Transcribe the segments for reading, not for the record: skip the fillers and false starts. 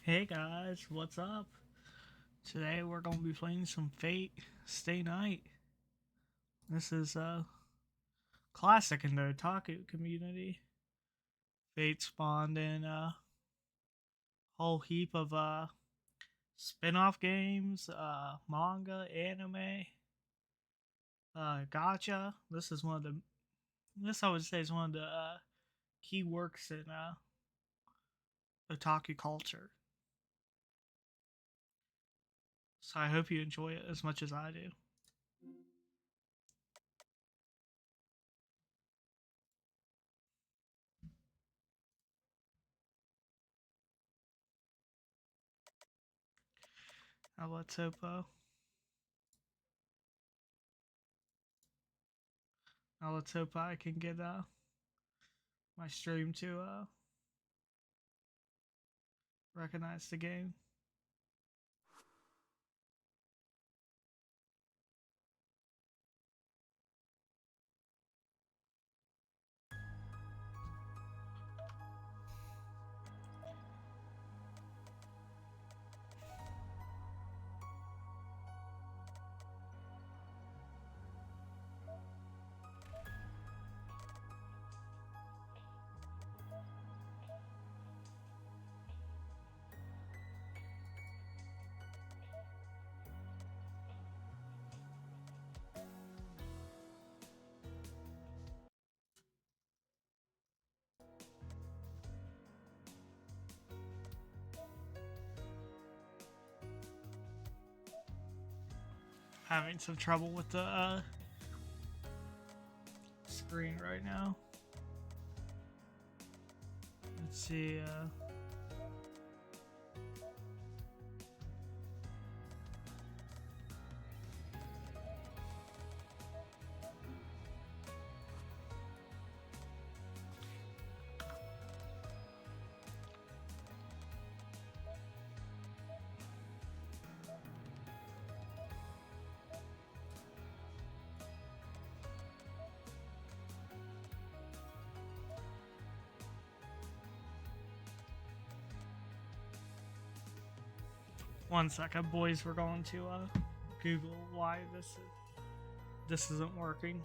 Hey guys, what's up? Today we're gonna be playing some Fate Stay Night. This is a classic in the otaku community. Fate spawned in a whole heap of spin-off games, manga, anime, gacha. This I would say is one of the key works in otaku culture. So I hope you enjoy it as much as I do. Now let's hope I can get my stream to recognize the game. Having some trouble with the screen right now. Let's see. One second, boys. We're going to Google why this isn't working.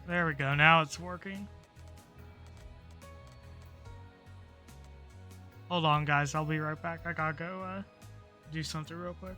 There we go. Now it's working. Hold on, guys. I'll be right back. I gotta go do something real quick.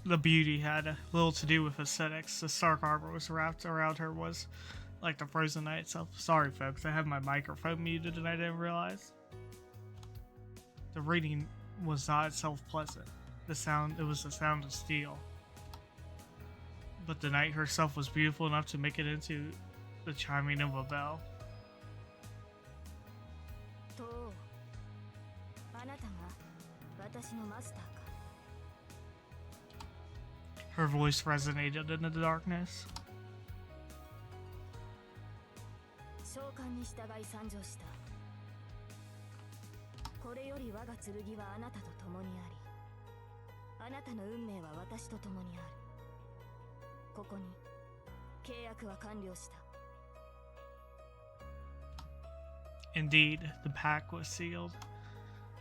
the beauty had little to do with aesthetics. The stark armor was wrapped around her was like the frozen night itself. Sorry, folks, I have my microphone muted and I didn't realize. The reading was not itself pleasant. It was the sound of steel. But the night herself was beautiful enough to make it into the chiming of a bell. Her voice resonated in the darkness. Indeed, the pact was sealed.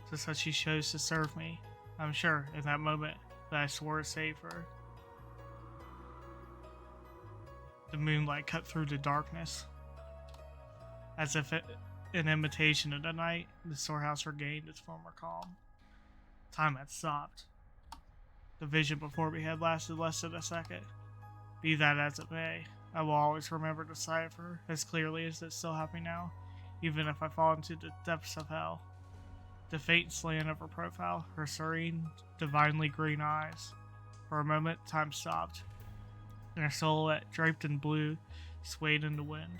Just as she chose to serve me. I'm sure, in that moment, that I swore to save her. The moonlight cut through the darkness. As if in imitation of the night, the storehouse regained its former calm. Time had stopped. The vision before me had lasted less than a second. Be that as it may, I will always remember the sight of her as clearly as it's still happening now, even if I fall into the depths of hell. The faint slant of her profile, her serene, divinely green eyes. For a moment, time stopped, and her silhouette, draped in blue, swayed in the wind.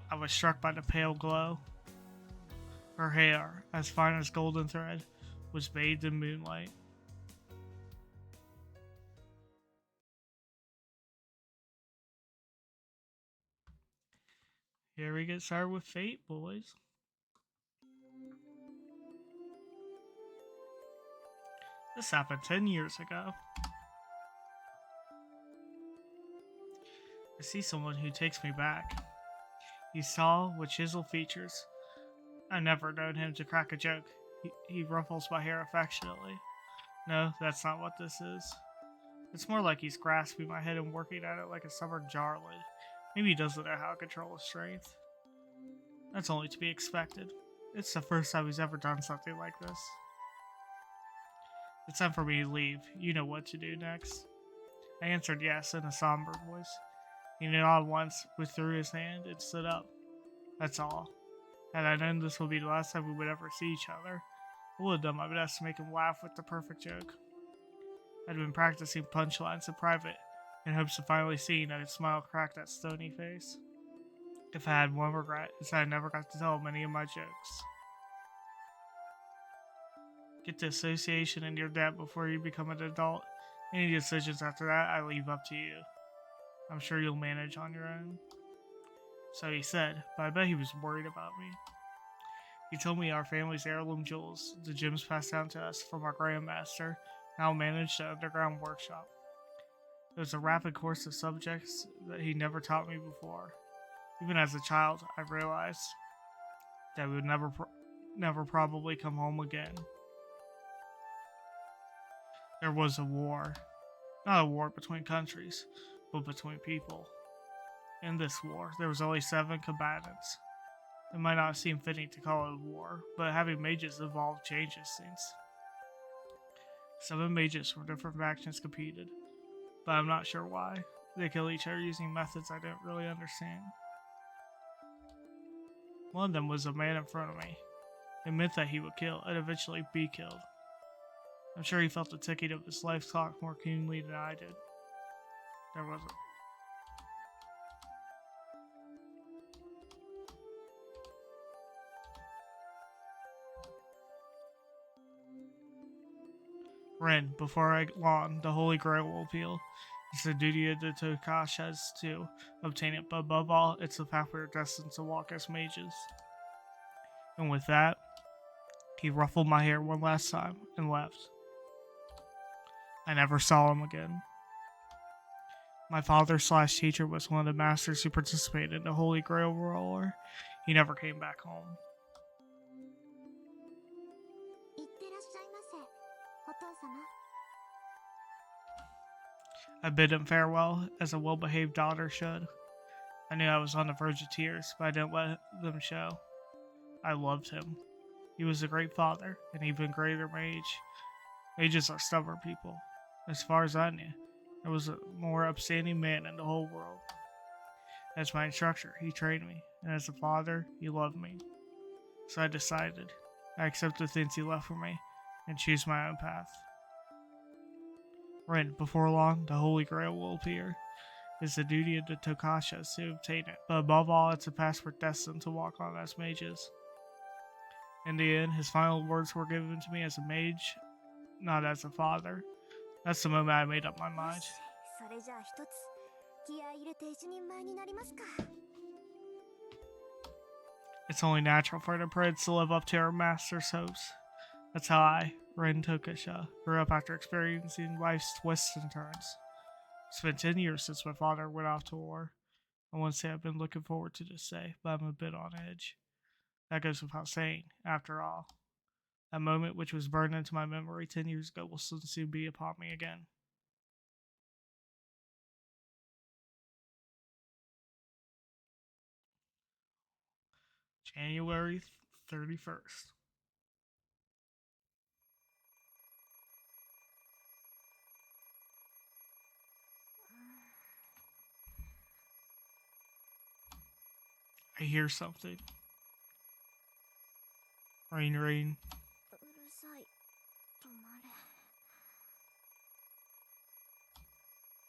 I was struck by the pale glow. Her hair, as fine as golden thread, was bathed in moonlight. Here we get started with Fate, boys. This happened 10 years ago. I see someone who takes me back. He's tall, with chiseled features. I've never known him to crack a joke. He ruffles my hair affectionately. No, that's not what this is. It's more like he's grasping my head and working at it like a stubborn jar lid. Maybe he doesn't know how to control his strength. That's only to be expected. It's the first time he's ever done something like this. It's time for me to leave. You know what to do next. I answered yes in a somber voice. He nodded once, withdrew his hand, and stood up. That's all. Had I known this would be the last time we would ever see each other, I would have done my best to make him laugh with the perfect joke. I'd been practicing punchlines in private, in hopes of finally seeing that his smile cracked that stony face. If I had one regret, it's that I never got to tell him any of my jokes. Get the association in your debt before you become an adult. Any decisions after that, I leave up to you. I'm sure you'll manage on your own. So he said, but I bet he was worried about me. He told me our family's heirloom jewels, the gems passed down to us from our grandmaster, now managed the underground workshop. It was a rapid course of subjects that he never taught me before. Even as a child, I realized that we would never probably come home again. There was a war. Not a war between countries, but between people. In this war, there was only 7 combatants. It might not seem fitting to call it a war, but having mages involved changes things. 7 mages from different factions competed, but I'm not sure why. They kill each other using methods I didn't really understand. One of them was a man in front of me. It meant that he would kill and eventually be killed. I'm sure he felt the ticking of his life clock more keenly than I did. There wasn't. Ren, before long, the Holy Grail will appeal. It's the duty of the Tokashas to obtain it, but above all, it's the path we are destined to walk as mages. And with that, he ruffled my hair one last time and left. I never saw him again. My father/teacher was one of the masters who participated in the Holy Grail War. He never came back home. I bid him farewell, as a well-behaved daughter should. I knew I was on the verge of tears, but I didn't let them show. I loved him. He was a great father, an even greater mage. Mages are stubborn people. As far as I knew, there was a more upstanding man in the whole world. As my instructor, he trained me, and as a father, he loved me. So I decided. I accept the things he left for me, and choose my own path. Ren, before long, the Holy Grail will appear. It's the duty of the Tokashas to obtain it, but above all, it's a path we're destined to walk on as mages. In the end, his final words were given to me as a mage, not as a father. That's the moment I made up my mind. It's only natural for the prince to live up to her master's hopes. That's how I, Ren Tokasha, grew up after experiencing life's twists and turns. It's been 10 years since my father went off to war. I won't say I've been looking forward to this day, but I'm a bit on edge. That goes without saying, after all. That moment which was burned into my memory 10 years ago will soon be upon me again. January 31st. I hear something. Rain, rain.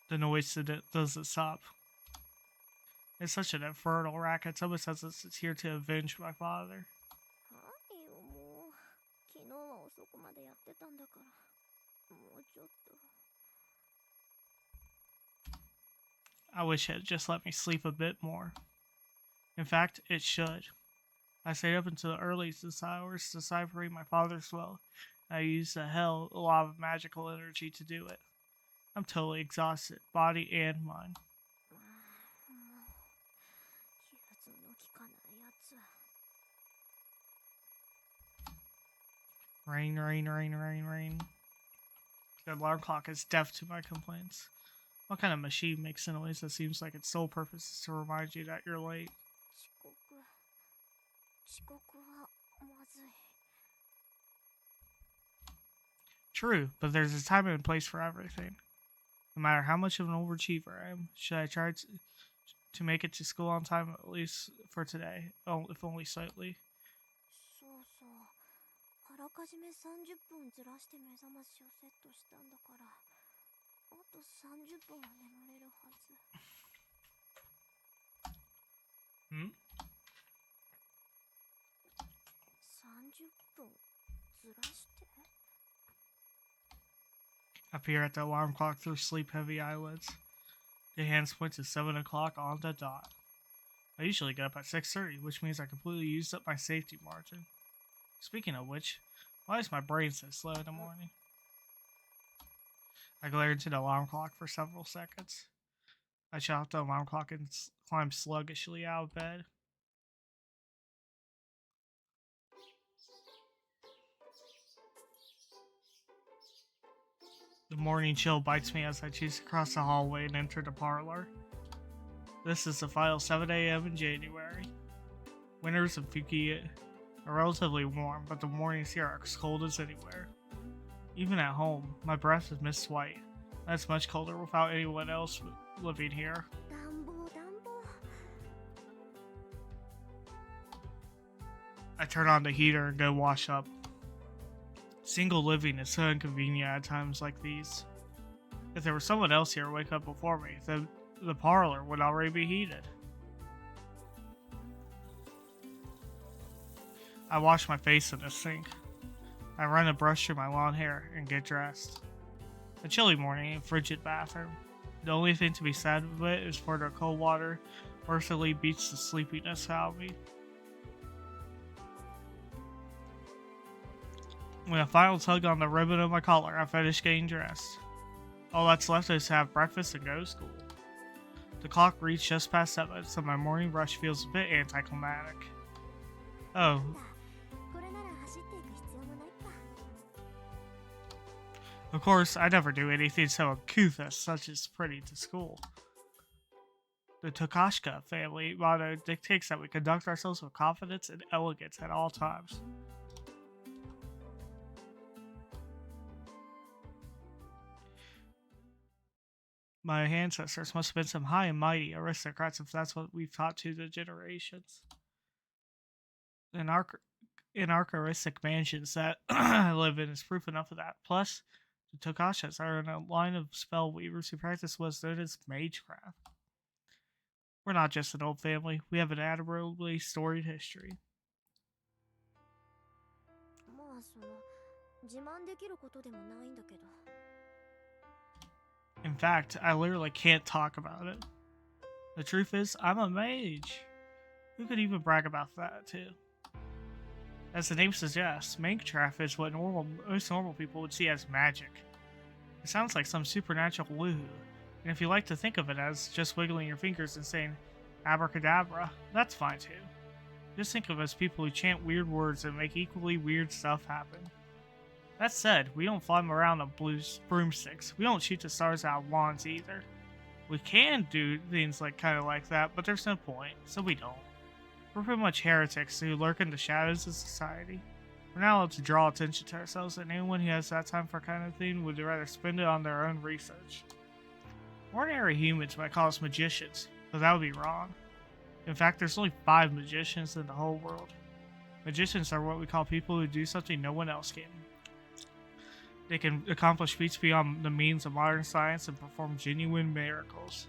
The noise doesn't stop. It's such an infernal racket. It's almost as if it's here to avenge my father. I wish it had just let me sleep a bit more. In fact, it should. I stayed up until the earliest hours deciphering my father's will. I used a lot of magical energy to do it. I'm totally exhausted, body and mind. Rain, rain, rain, rain, rain. The alarm clock is deaf to my complaints. What kind of machine makes a noise that seems like its sole purpose is to remind you that you're late? True, but there's a time and place for everything. No matter how much of an overachiever I am, should I try to make it to school on time at least for today, if only slightly? I peer at the alarm clock through sleep-heavy eyelids. The hands point to 7 o'clock on the dot. I usually get up at 6:30, which means I completely used up my safety margin. Speaking of which, why is my brain so slow in the morning? I glare into the alarm clock for several seconds. I shut off the alarm clock and climb sluggishly out of bed. The morning chill bites me as I choose to cross the hallway and enter the parlor. This is the final 7 a.m. in January. Winters in Fukuoka are relatively warm, but the mornings here are as cold as anywhere. Even at home, my breath is mist white. That's much colder without anyone else living here. I turn on the heater and go wash up. Single living is so inconvenient at times like these. If there was someone else here to wake up before me, then the parlor would already be heated. I wash my face in the sink. I run a brush through my long hair and get dressed. A chilly morning in a frigid bathroom. The only thing to be sad with it is for the cold water mercifully beats the sleepiness out of me. With a final tug on the ribbon of my collar, I finish getting dressed. All that's left is to have breakfast and go to school. The clock reads just past 7, so my morning rush feels a bit anticlimactic. Oh. Of course, I never do anything so uncouth as such as pretty to school. The Tokashka family motto dictates that we conduct ourselves with confidence and elegance at all times. My ancestors must have been some high and mighty aristocrats if that's what we've taught to the generations. An archaristic mansions that I live in is proof enough of that. Plus, the Tokashas are in a line of spell weavers who practice what's known as magecraft. We're not just an old family, we have an admirably storied history. まあ自慢できることでもないんだけど。In fact, I literally can't talk about it. The truth is, I'm a mage. Who could even brag about that, too? As the name suggests, magecraft is what most normal people would see as magic. It sounds like some supernatural woohoo, and if you like to think of it as just wiggling your fingers and saying abracadabra, that's fine too. Just think of it as people who chant weird words and make equally weird stuff happen. That said, we don't fly them around on broomsticks. We don't shoot the stars out of wands either. We can do things kind of like that, but there's no point, so we don't. We're pretty much heretics who lurk in the shadows of society. We're not allowed to draw attention to ourselves, and anyone who has that time for kind of thing would rather spend it on their own research. Ordinary humans might call us magicians, but that would be wrong. In fact, there's only 5 magicians in the whole world. Magicians are what we call people who do something no one else can. They can accomplish feats beyond the means of modern science and perform genuine miracles.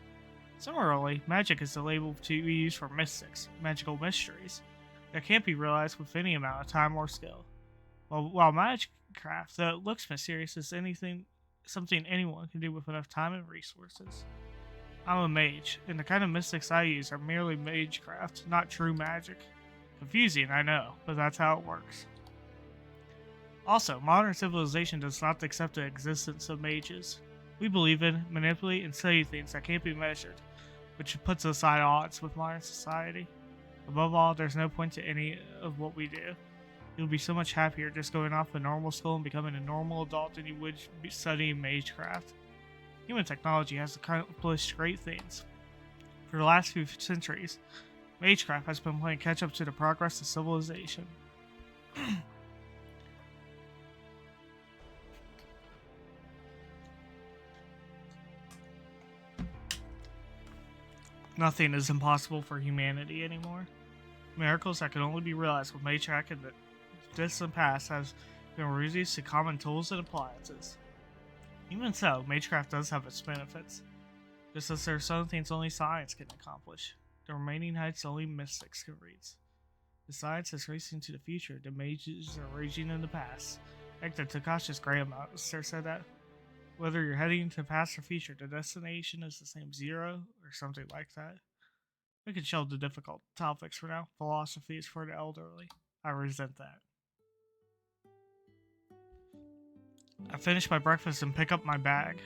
Similarly, magic is the label to be used for mystics, magical mysteries, that can't be realized with any amount of time or skill. While magicraft, though it looks mysterious, is something anyone can do with enough time and resources. I'm a mage, and the kind of mystics I use are merely magecraft, not true magic. Confusing, I know, but that's how it works. Also, modern civilization does not accept the existence of mages. We believe in, manipulate, and study things that can't be measured, which puts us at odds with modern society. Above all, there's no point to any of what we do. You'll be so much happier just going off to normal school and becoming a normal adult than you would be studying magecraft. Human technology has accomplished great things. For the last few centuries, magecraft has been playing catch up to the progress of civilization. Nothing is impossible for humanity anymore. Miracles that can only be realized with magecraft in the distant past have been reduced to common tools and appliances. Even so, magecraft does have its benefits, just as there are some things only science can accomplish. The remaining heights only mystics can reach. The science is racing to the future, the mages are raging in the past. Like the Takashi's grandmaster said that whether you're heading to the past or future, the destination is the same 0 or something like that. We can shelve the difficult topics for now. Philosophy is for the elderly. I resent that. I finish my breakfast and pick up my bag.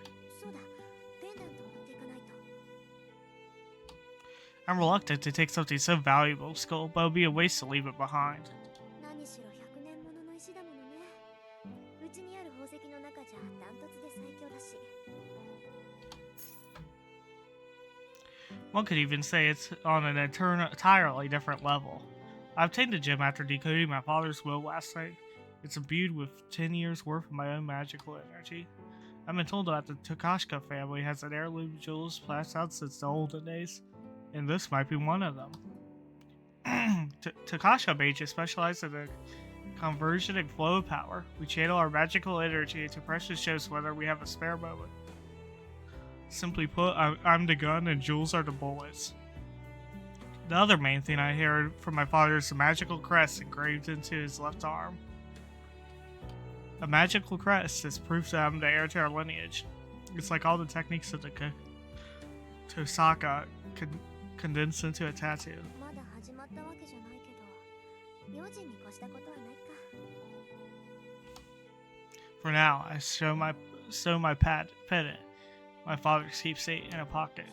I'm reluctant to take something so valuable to school, but it would be a waste to leave it behind. One could even say it's on an entirely different level. I obtained a gem after decoding my father's will last night. It's imbued with 10 years worth of my own magical energy. I've been told that the Takashka family has an heirloom jewels passed down since the olden days, and this might be one of them. Takashka mages specialize in the conversion and flow of power. We channel our magical energy into precious gems whether we have a spare moment. Simply put, I'm the gun and jewels are the bullets. The other main thing I heard from my father is a magical crest engraved into his left arm. A magical crest is proof that I'm the heir to our lineage. It's like all the techniques of the Tosaka condensed into a tattoo. For now, I sew my pendant, my father's keepsake, in a pocket.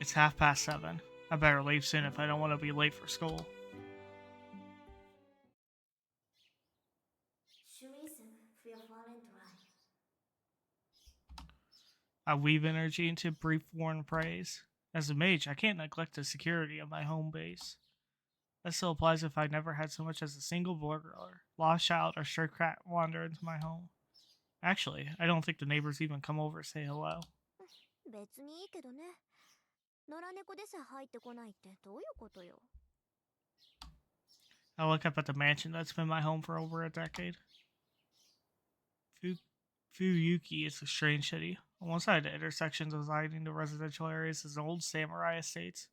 It's 7:30. I better leave soon if I don't want to be late for school. I weave energy into brief warm praise. As a mage, I can't neglect the security of my home base. That still applies if I never had so much as a single burglar, lost child, or stray cat wander into my home. Actually, I don't think the neighbors even come over to say hello. 別にいいけどね。野良猫でさえ入ってこないってどういうことよ。I look up at the mansion that's been my home for over a decade. Fu- Fuyuki is a strange city. On one side, the intersections dividing the residential areas is old samurai estates,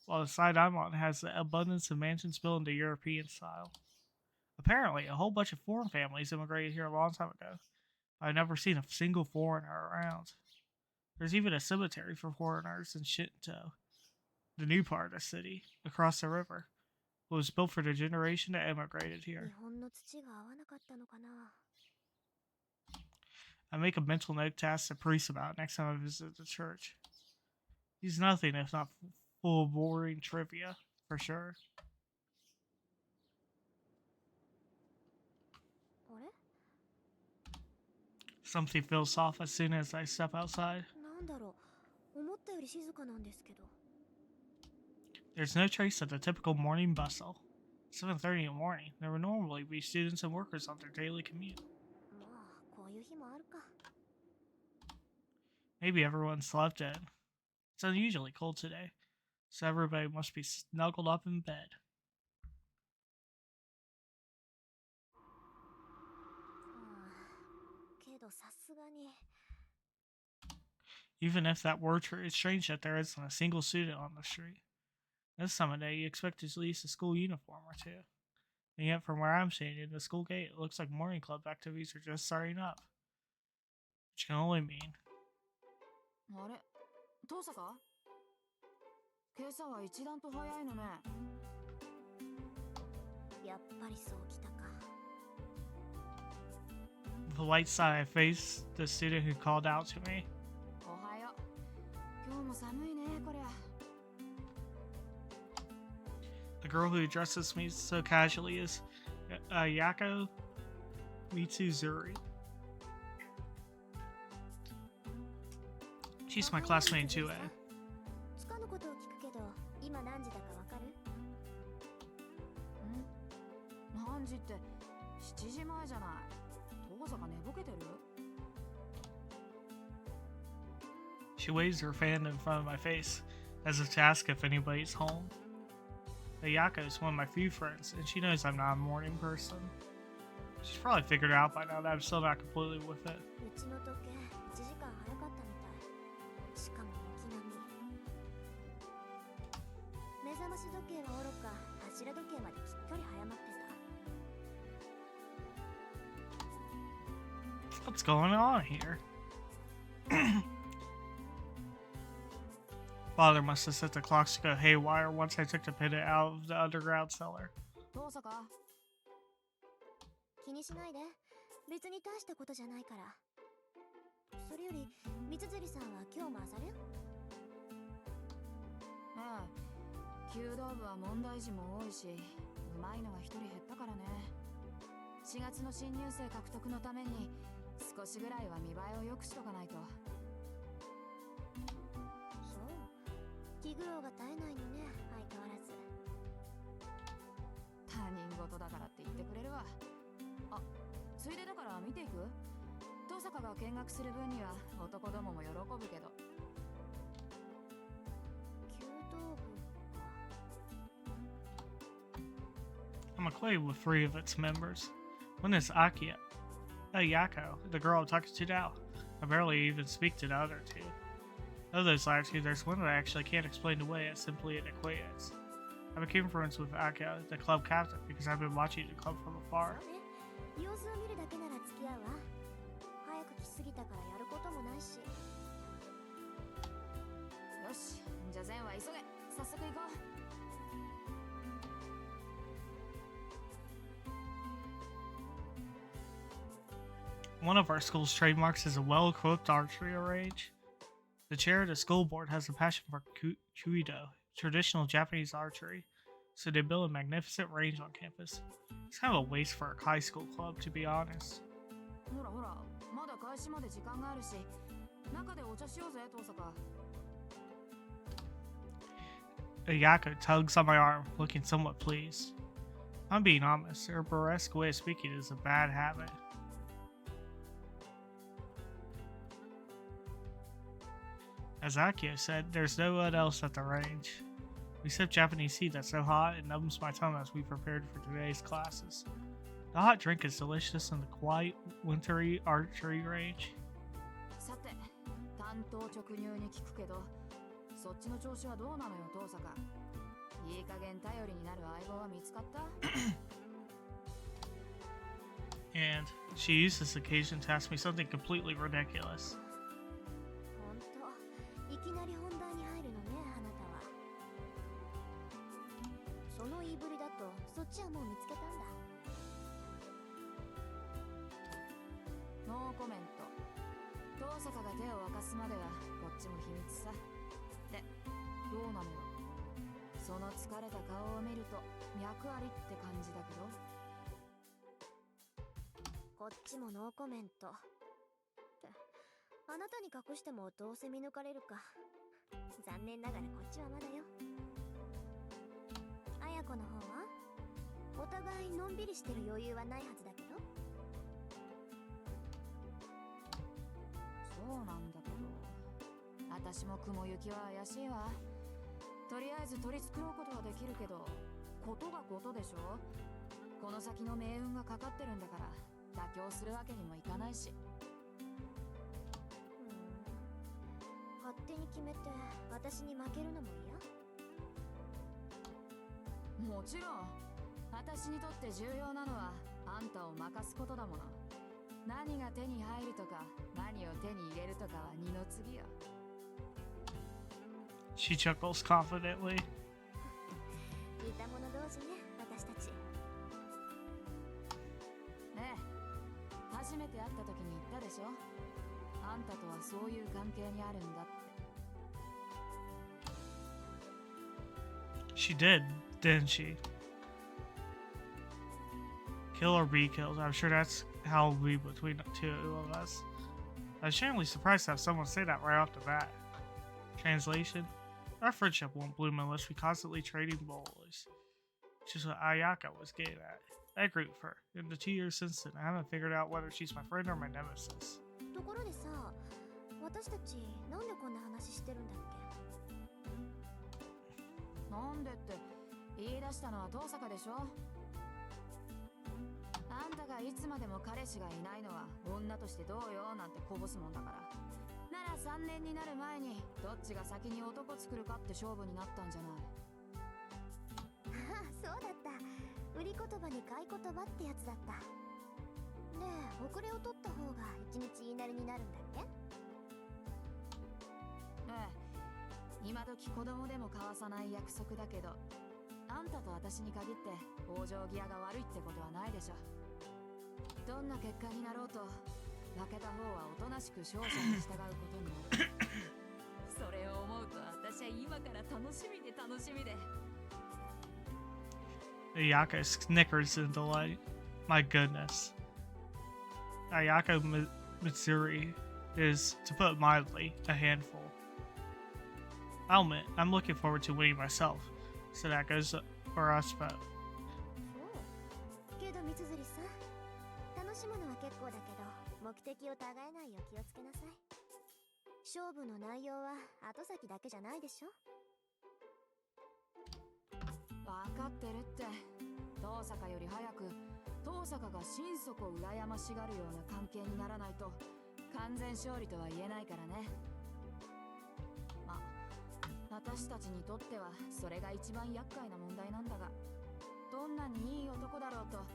while the side I'm on has the abundance of mansions built in the European style. Apparently, a whole bunch of foreign families immigrated here a long time ago. I've never seen a single foreigner around. There's even a cemetery for foreigners in Shinto, the new part of the city, across the river. It was built for the generation that immigrated 日 here. 本の土が合わなかったのかな。I make a mental note to ask the priest about it next time I visit the church. He's nothing if not full of boring trivia, for sure. あれ Something feels soft as soon as I step outside. なんだろう。思ったより静かなんですけど。There's no trace of the typical morning bustle. 7:30 in the morning, there would normally be students and workers on their daily commute. まあ、こういう日もあるか。Maybe everyone slept in. It's unusually cold today, so everybody must be snuggled up in bed. けどさすがに。Even if that were true, it's strange that there isn't a single student on the street. This time of day, you expect at least a school uniform or two. And yet, from where I'm standing, the school gate, it looks like morning club activities are just starting up. Which can only mean あれ父さか今朝は一段と早いのね。やっぱりそうきたか。the light side I face the student who called out to me. おはよう。今日も寒いねこりゃ。The girl who addresses me so casually is Yako Mitsuzuri. She's my classmate in 2A. つかぬことを聞くけど、今何時だかわかる？何時って7時前じゃない。父さが寝ぼけてる？ She waves her fan in front of my face, as if to ask if anybody's home. Ayako is one of my few friends, and she knows I'm not a morning person. She's probably figured out by now that I'm still not completely with it. うちの時計1時間早かったみたい。しかも軒並み。目覚まし時計はおろか、柱時計まできっかり早まってた。 What's going on here? Father must have set the clocks to go haywire once I took the pennant out of the underground cellar. 父さか気にしないで。別に大したことじゃないから。それより、三辻さんは今日も朝練？ああ、弓道部は問題児も多いし、うまいのが一人減ったからね。4月の新入生獲得のために少しぐらいは見栄えを良くしとかないと。そう。気苦労が絶えないのね、相変わらず。他人事だからって言ってくれるわ。あ、ついでだから見ていく？登坂が見学する分には男どもも喜ぶけど。弓道部か。 I'm acquainted with 3 of its members. One is Yako, the girl I'm talking to now. I barely even speak to the other 2. Of those latter 2, there's one that I actually can't explain away as simply an acquaintance. I became friends with Akio, the club captain, because I've been watching the club from afar. そうね。様子を見るだけなら付き合うわ。早く来すぎたからやることもないし。よし、じゃあ善は急げ。早速行こう。One of our school's trademarks is a well-equipped archery range. The chair of the school board has a passion for Kuido, traditional Japanese archery, so they built a magnificent range on campus. It's kind of a waste for a high school club, to be honest. ほらほら、まだ開始まで時間があるし、中でお茶しようぜ、登坂。Ayako tugs on my arm, looking somewhat pleased. I'm being honest, her burlesque way of speaking is a bad habit. As Akio said, there's no one else at the range. We sip Japanese tea that's so hot it numbs my tongue as we prepared for today's classes. The hot drink is delicious in the quiet, wintry archery range. さて、単刀直入に聞くけど、そっちの調子はどうなのよ、遠坂。いい加減頼りになる相棒は見つかった？ And she used this occasion to ask me something completely ridiculous. ほんと、いきなり本題に入るのね、あなたは。その言いぶりだと、そっちはもう見つけたんだ。ノーコメント。遠坂が手を沸かすまではこっちも秘密さ。で、どうなのよ。その疲れた顔を見ると脈ありって感じだけど。こっちもノーコメント。ってあなたに隠してもどうせ見抜かれるか。残念ながらこっちはまだよ。綾子の方はお互いのんびりしてる余裕はないはずだけど。そうなんだけど、私も雲行きは怪しいわ。とりあえず取り繕うことはできるけど、ことがことでしょ。この先の命運がかかってるんだから妥協するわけにもいかないし。勝手に決めて私に負けるのも嫌？もちろん私にとって重要なのはあんたを任すことだもの。何が手に入るとか何を手に入れるとかは二の次よ。 She chuckles confidently. 似た者同士ね、私たち。ねえ、初めて会った時に言ったでしょ。あんたとはそういう関係にあるんだって。 She did, didn't she? Kill or be killed. I'm sure that's how it'll be between the two of us. I was genuinely surprised to have someone say that right off the bat. Translation: our friendship won't bloom unless we constantly trading blows. Which is what Ayaka was getting at. I agree with her. In the 2 years since then, I haven't figured out whether she's my friend or my nemesis. ところでさ、私たちなんでこんな話してるんだっけ？なんでって言い出したのは遠坂でしょ。あんたがいつまでも彼氏がいないのは女としてどうよなんてこぼすもんだから。なら3年になる前にどっちが先に男作るかって勝負になったんじゃない。ああ、そうだった。売り言葉に買い言葉ってやつだった。で、遅れを取った方が一日言いなりになるんだっけ？ええ、今時子供でも交わさない約束だけど、あんたと私に限って往生際が悪いってことはないでしょ。どんな結果になろうと負けた方はおとなしく勝者に従うことになる。それを思うと私は今から楽しみで楽しみで。 Ayaka snickers in delight. My goodness. Ayaka Mitsuri is, to put it mildly, a handful. I'll admit, I'm looking forward to winning myself, so that goes for us both. けど三つ釣りさん、楽しむのは結構だけど目的を違えないよう気をつけなさい。勝負の内容は後先だけじゃないでしょ。分かってるって。遠坂より早く遠坂が心底羨ましがるような関係にならないと完全勝利とは言えないからね。まあ私たちにとってはそれが一番厄介な問題なんだが、どんなにいい男だろうと好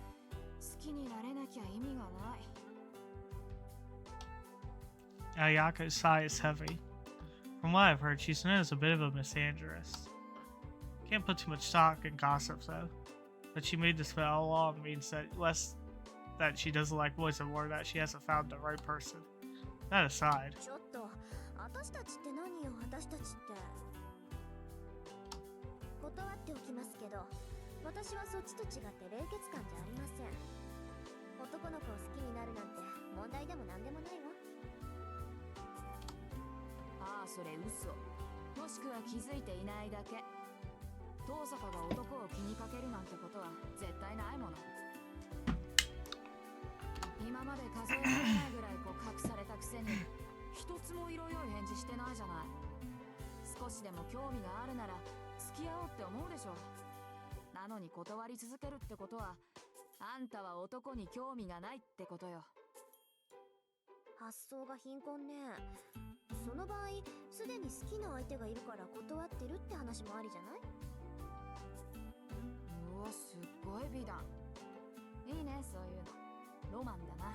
きになれなきゃ意味がない。 Ayaka's sigh is heavy. From what I've heard, she's known as a bit of a misandrist. Can't put too much stock in gossip, though. That she made this foul law means that less that she doesn't like boys and more that she hasn't found the right person. That aside. ちょっと、私たちって何よ、私たちって。断っておきますけど、私はそっちと違って冷血感じゃありません。男の子を好きになるなんて問題でも何でもないわ。ああ、それ嘘。もしくは気づいていないだけ。遠坂が男を気にかけるなんてことは絶対ないもの。今まで数えられないぐらい告白されたくせに一つも色々い返事してないじゃない。少しでも興味があるなら付き合おうって思うでしょ。なのに断り続けるってことは、あんたは男に興味がないってことよ。発想が貧困ね。その場合すでに好きな相手がいるから断ってるって話もありじゃない？うわ、すっごい美談。いいね、そういうの。ロマンだな。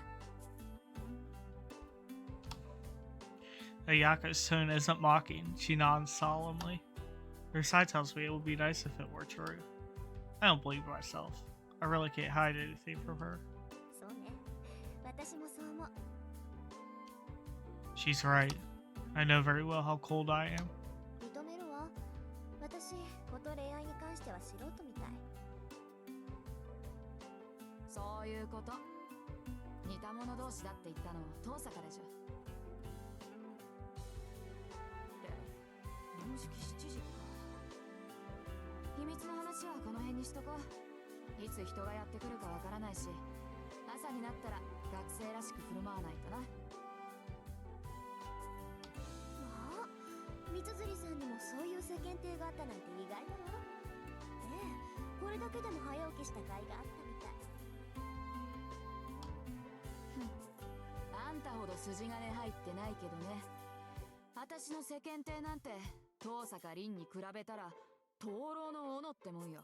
Ayaka's tone isn't mocking. She nods solemnly. Her side tells me it would be nice if it were true. I don't believe myself. I really can't hide anything from her. そうね。私もそう思う。She's right. I know very well how cold I am. 認めるわ。私、こと恋愛に関しては素人みたい。そういうこと。似た者同士だって言ったの遠坂でしょ。で、入式7時か。秘密の話はこの辺にしとこう。いつ人がやってくるかわからないし、朝になったら学生らしく振る舞わないとな。まあ、三辻さんにもそういう世間体があったなんて意外だわ。ねえ、これだけでも早起きした甲斐があったみたい。あんたほど筋金入ってないけどね。私の世間体なんて遠坂凛に比べたら灯籠の斧ってもんよ。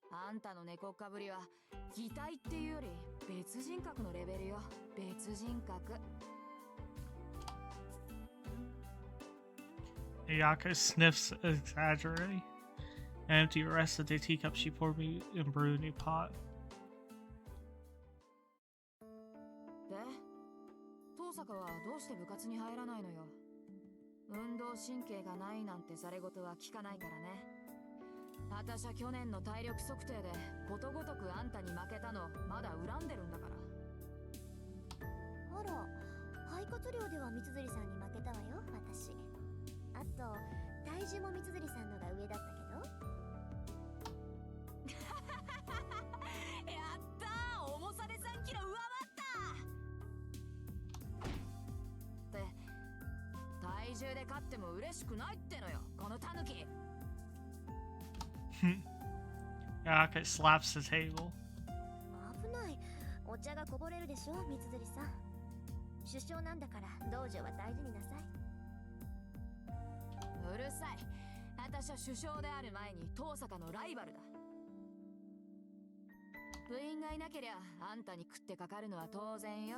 あんたの猫っかぶりは擬態っていうより別人格のレベルよ。別人格。Ayaka sniffs exaggeratingly. I empty the rest of the teacup she poured me and brewed a new pot. で、遠坂はどうして部活に入らないのよ。運動神経がないなんてざれ言は聞かないからね。私は去年の体力測定でことごとくあんたに負けたのまだ恨んでるんだから。あら、肺活量では三辻さんに負けたわよ、私。あと、体重も三辻さんのが上だったけど。やったー、重さで3キロ上回ったって、体重で勝っても嬉しくないってのよ、このタヌキ。Ayaka slaps the table. 危ない。お茶がこぼれるでしょ、三辻さん。首相なんだから道場は大事になさい。うるさい。私は首相である前に遠坂のライバルだ。部員がいなけりゃあんたに食ってかかるのは当然よ。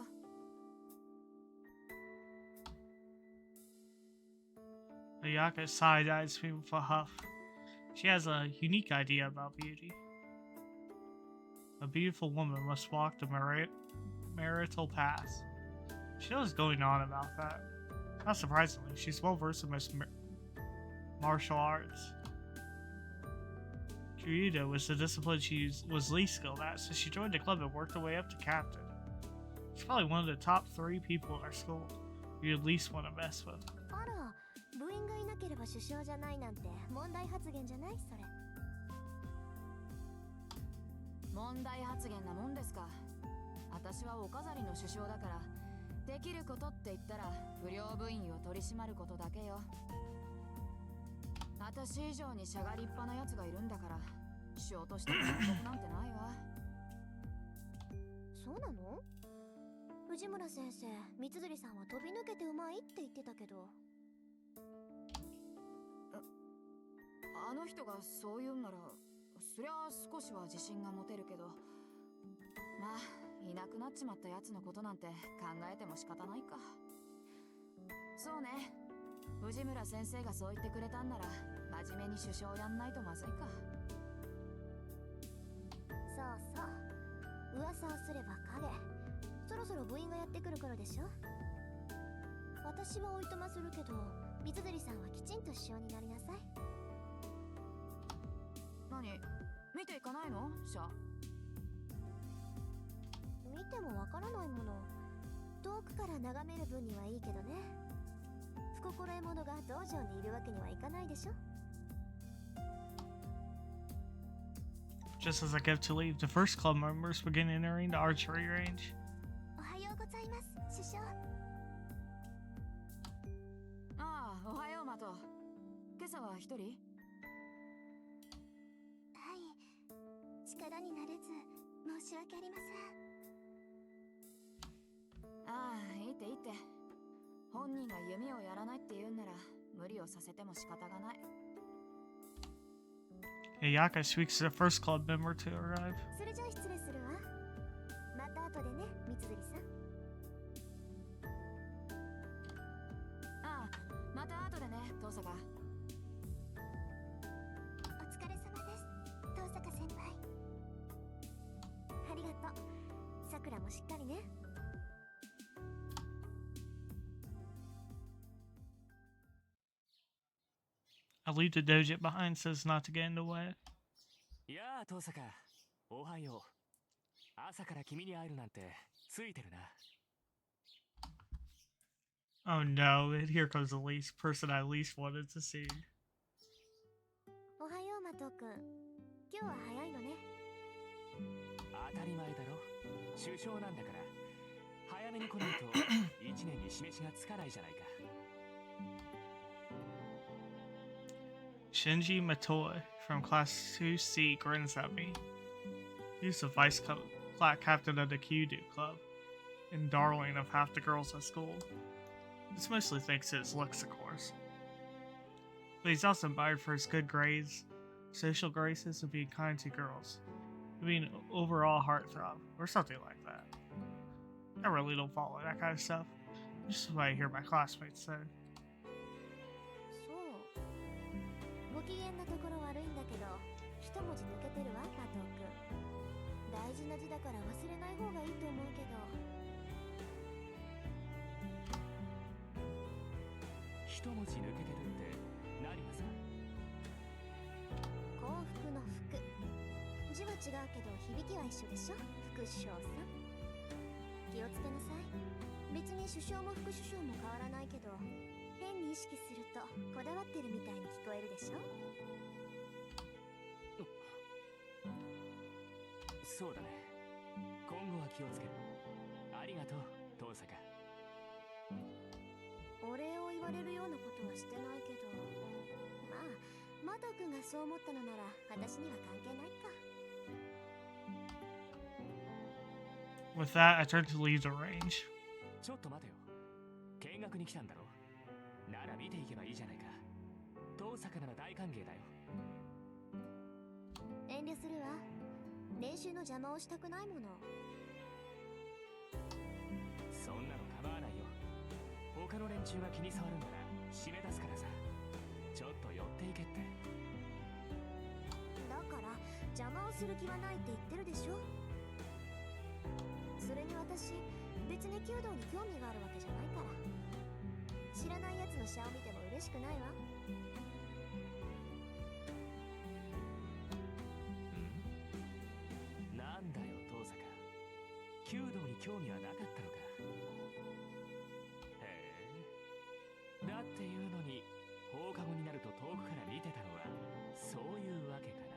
Ayaka side-eyes me with a huff. She has a unique idea about beauty. A beautiful woman must walk the marital path. She knows what's going on about that. Not surprisingly, she's well versed in most martial arts. Judo was the discipline she was least skilled at, so she joined the club and worked her way up to captain. She's probably one of the top 3 people in our school you'd at least want to mess with. あら、部員がいなければ首相じゃないなんて問題発言じゃないそれ。問題発言なもんですか。私はお飾りの首相だから、できることって言ったら不良部員を取り締まることだけよ。私以上にしゃがりっぱなやつがいるんだから、しようとしても約束なんてないわ。そうなの？藤村先生、三辻さんは飛び抜けてうまいって言ってたけど。あの人がそう言うんなら、そりゃあ少しは自信が持てるけど、まあいなくなっちまったやつのことなんて考えても仕方ないか。そうね、藤村先生がそう言ってくれたんなら真面目に首相やんないとまずいか。そうそう、噂をすれば影。そろそろ部員がやってくる頃でしょ。私はおいとまするけど、三辻さんはきちんと首相になりなさい。何？見ていかないの？シャ。見てもわからないもの。遠くから眺める分にはいいけどね。不心得者が道場にいるわけにはいかないでしょ。Just as I get to leave, the first club members begin entering the archery range. おはようございます師匠。ああ、おはようマト。今朝は一人？はい、力になれず申し訳ありません。ああ、いいっていいって。本人が弓をやらないって言うんなら無理をさせても仕方がない。Yaka speaks to the first club member to arrive. それじゃあ失礼するわ。また後でね、三つさん。ああ、また後でね、遠坂。お疲れ様です、遠坂先輩。ありがとう。さくらもしっかりね。I leave the dojo behind so as not to get in the way. いやあ、遠坂。おはよう。朝から君に会えるなんてついてるな。Oh no, here comes the least person I least wanted to see. おはようマト君。今日は早いのね。当たり前だろ。首相なんだから。早めに来ないと一年に示しがつかないじゃないか。Shinji Matoi from Class 2C grins at me. He's the vice captain of the Kyudo Club, and darling of half the girls at school. This mostly thanks to his looks, of course. But he's also admired for his good grades, social graces, and being kind to girls. Being an overall heartthrob, or something like that. I really don't follow that kind of stuff. Just what I hear my classmates say. ご機嫌なところ悪いんだけど、一文字抜けてるわ、加藤君。大事な字だから忘れない方がいいと思うけど。一文字抜けてるって何がさ？幸福の福。字は違うけど響きは一緒でしょ、副首相さん。気をつけなさい。別に首相も副首相も変わらないけど、変に意識するとこだわってるみたいに聞こえるでしょ。そうだね。今後は気をつける。ありがとう、遠坂。お礼を言われるようなことはしてないけど、まあ、マト君がそう思ったのなら私には関係ないか。With that, I turn to leave the range. ちょっと待てよ。見学に来たんだろ。なら見ていけばいいじゃないか。遠坂なら大歓迎だよ。遠慮するわ。練習の邪魔をしたくないもの。そんなの構わないよ。他の連中が気に障るんなら締め出すからさ。ちょっと寄っていけって。だから邪魔をする気はないって言ってるでしょ。それに私、別に弓道に興味があるわけじゃないから。知らないやつのシャを見ても嬉しくないわ。なんだよ、遠坂。弓道に興味はなかったのか。へえ。だっていうのに、放課後になると遠くから見てたのは、そういうわけかな。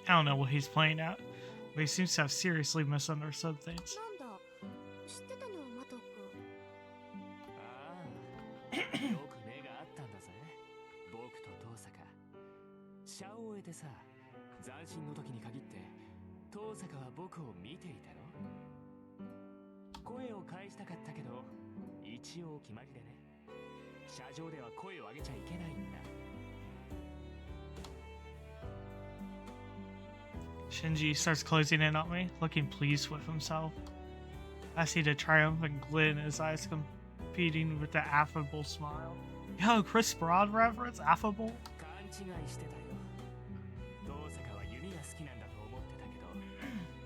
I don't know what he's playing at, but he seems to have seriously misunderstood things. なんだ、知ってたのマト君。ああ、よく目があったんだぜ。僕と遠坂。シャを終えてさ、斬新の時に限って遠坂は僕を見ていたろ。声を返したかったけど一応決まりでね。車上では声を上げちゃいけないんだ。Shinji starts closing in on me, looking pleased with himself. I see the triumphant glint in his eyes competing with the affable smile. Yo, Chris Broad reference? Affable? 勘違いしてたよ。遠坂は弓が好きなんだと思ってたけど、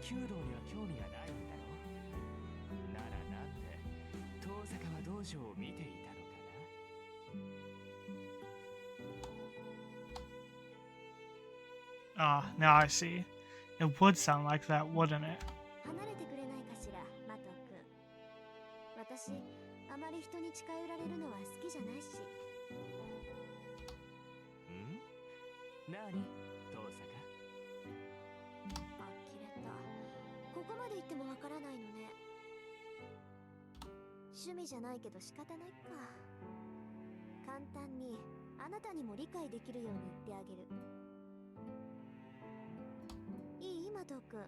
弓道には興味がないんだろ。ならなんで遠坂は道場を見ていたのかな。Now I see. It would sound like that, wouldn't it? 離れてくれないかしら、マト君。私、あまり人に近寄られるのは好きじゃないし。なに遠坂。あきれた。ここまで言ってもわからないのね。趣味じゃないけど仕方ないか。簡単にあなたにも理解できるように言ってあげる。いいマト君。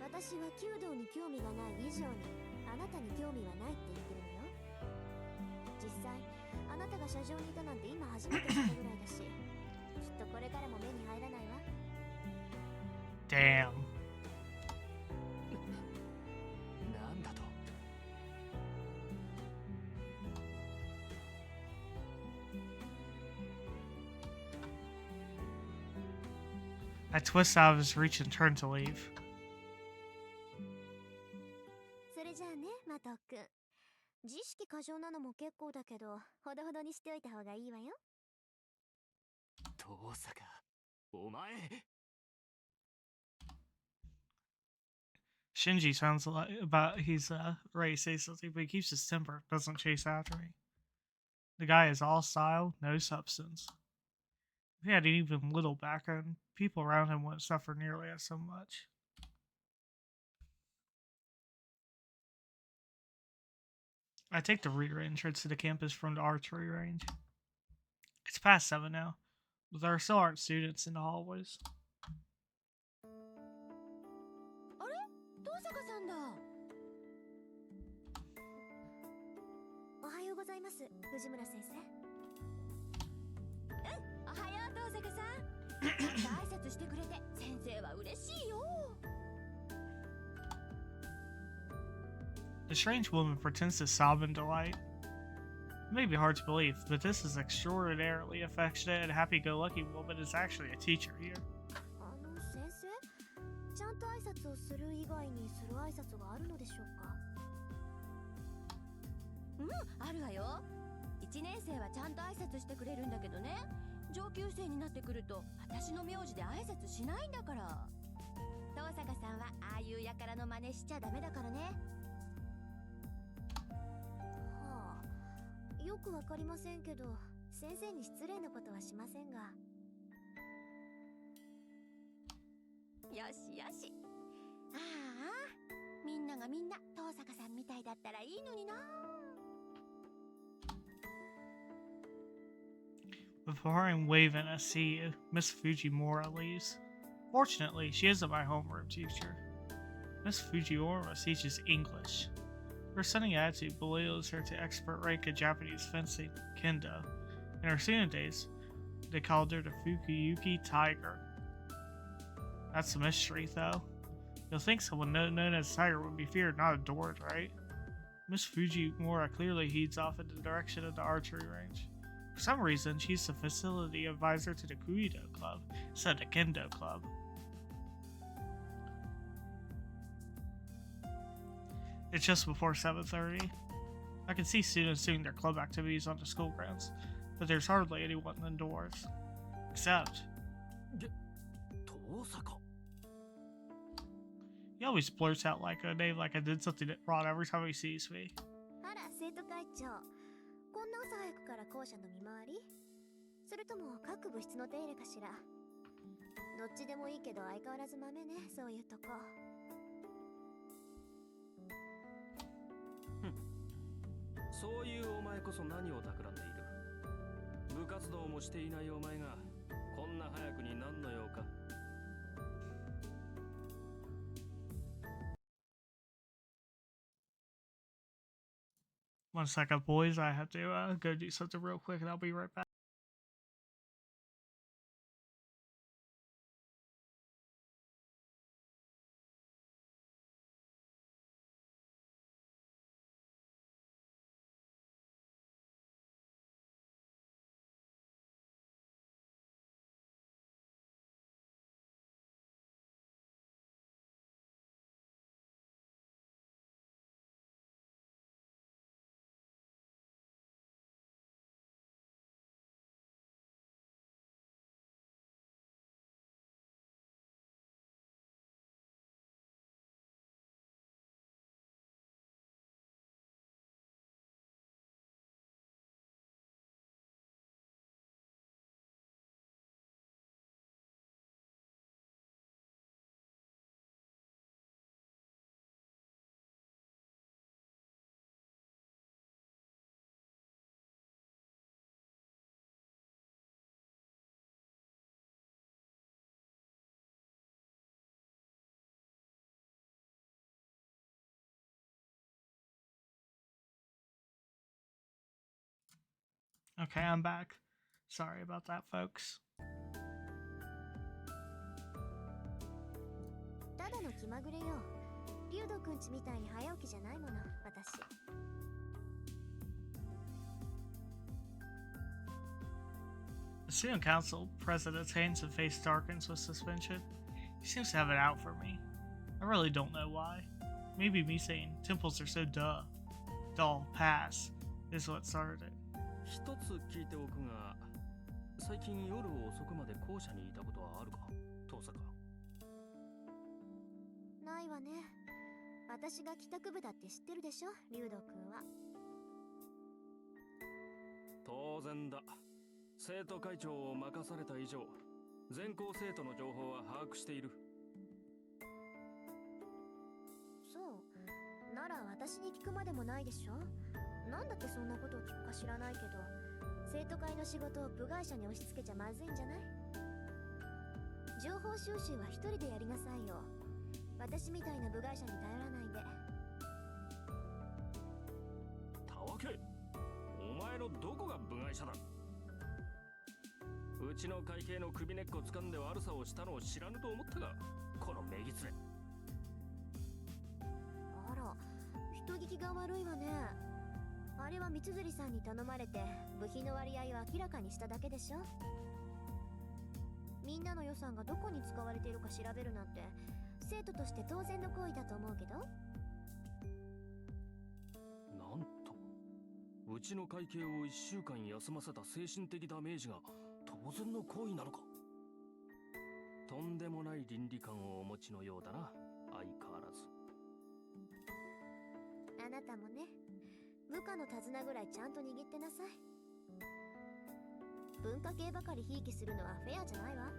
私は弓道に興味がない以上にあなたに興味はないって言ってるのよ。実際あなたが車上にいたなんて今初めて知ったぐらいだし、きっとこれからも目に入らないわ。 Damn. なんだと。I twist out of his reach and turn to leave. それじゃあねマト君、自意識過剰なのも結構だけどほどほどにしておいた方がいいわよ。遠坂、お前。 Shinji sounds like about he's ready to say something, but he keeps his temper, doesn't chase after me. The guy is all style, no substance. If he had even little background, people around him wouldn't suffer nearly as so much. I take the rear entrance to the campus from the archery range. It's past 7 now, but there still aren't students in the hallways. あれ、遠坂さんだ。おはようございます藤村先生。おはよう遠坂さん。ちゃんと挨拶してくれて先生は嬉しいよ。 The strange woman pretends to sob in delight. It may be hard to believe, but this is extraordinarily affectionate and happy-go-lucky woman is actually a teacher here. 先生、ちゃんと挨拶をする以外にする挨拶があるのでしょうか。うん、あるわよ。1年生はちゃんと挨拶してくれるんだけどね、上級生になってくると私の名字で挨拶しないんだから。遠坂さんはああいう輩の真似しちゃダメだからね。はあ、よくわかりませんけど先生に失礼なことはしませんが。よしよし。ああ、みんながみんな遠坂さんみたいだったらいいのにな。 Before I'm waving a see you, Miss Fujimura leaves. Fortunately, she isn't my homeroom teacher. Miss Fujimura teaches English. Her sunny attitude belittles her to expert rank in Japanese fencing, kendo. In her student days, they called her the Fukuyuki Tiger. That's a mystery, though. You'll think someone known as Tiger would be feared, not adored, right? Miss Fujimura clearly heads off in the direction of the archery range. For some reason, she's the facility advisor to the Kuido Club instead of the Kendo Club. It's just before 7:30. I can see students doing their club activities on the school grounds, but there's hardly anyone indoors. Except... He always blurts out like a name like I did something wrong every time he sees me. あら生徒会長、こんな朝早くから校舎の見回り？それとも各部室の手入れかしら？どっちでもいいけど相変わらず豆ね、そういうとこ。そういうお前こそ何を企んでいる。部活動もしていないお前がこんな早くに何の用か。One second, boys. I have to go do something real quick, and I'll be right back. Okay, I'm back. Sorry about that, folks. ただの気まぐれよ。リュウドくんちみたいに早起きじゃないもの、私。The student council president's hands and face darkens with suspension. He seems to have it out for me. I really don't know why. Maybe me saying temples are so dull, pass, is what started it. 一つ聞いておくが、最近夜遅くまで校舎にいたことはあるか、遠坂。ないわね。私が帰宅部だって知ってるでしょ、リュウドくんは。当然だ。生徒会長を任された以上、全校生徒の情報は把握している。そう。なら私に聞くまでもないでしょ。なんだってそんなことを聞くか知らないけど、生徒会の仕事を部外者に押し付けちゃまずいんじゃない？情報収集は一人でやりなさいよ。私みたいな部外者に頼らないで。たわけ、お前のどこが部外者だ。うちの会計の首根っこ掴んで悪さをしたのを知らぬと思ったが、このメギツネ。あら、人聞きが悪いわね。あれは三辻さんに頼まれて部費の割合を明らかにしただけでしょ。みんなの予算がどこに使われているか調べるなんて生徒として当然の行為だと思うけど。なんと、うちの会計を1週間休ませた精神的ダメージが当然の行為なのか。とんでもない倫理観をお持ちのようだな、相変わらず。あなたもね、部下の手綱ぐらいちゃんと握ってなさい。文化系ばかりひいきするのはフェアじゃないわ。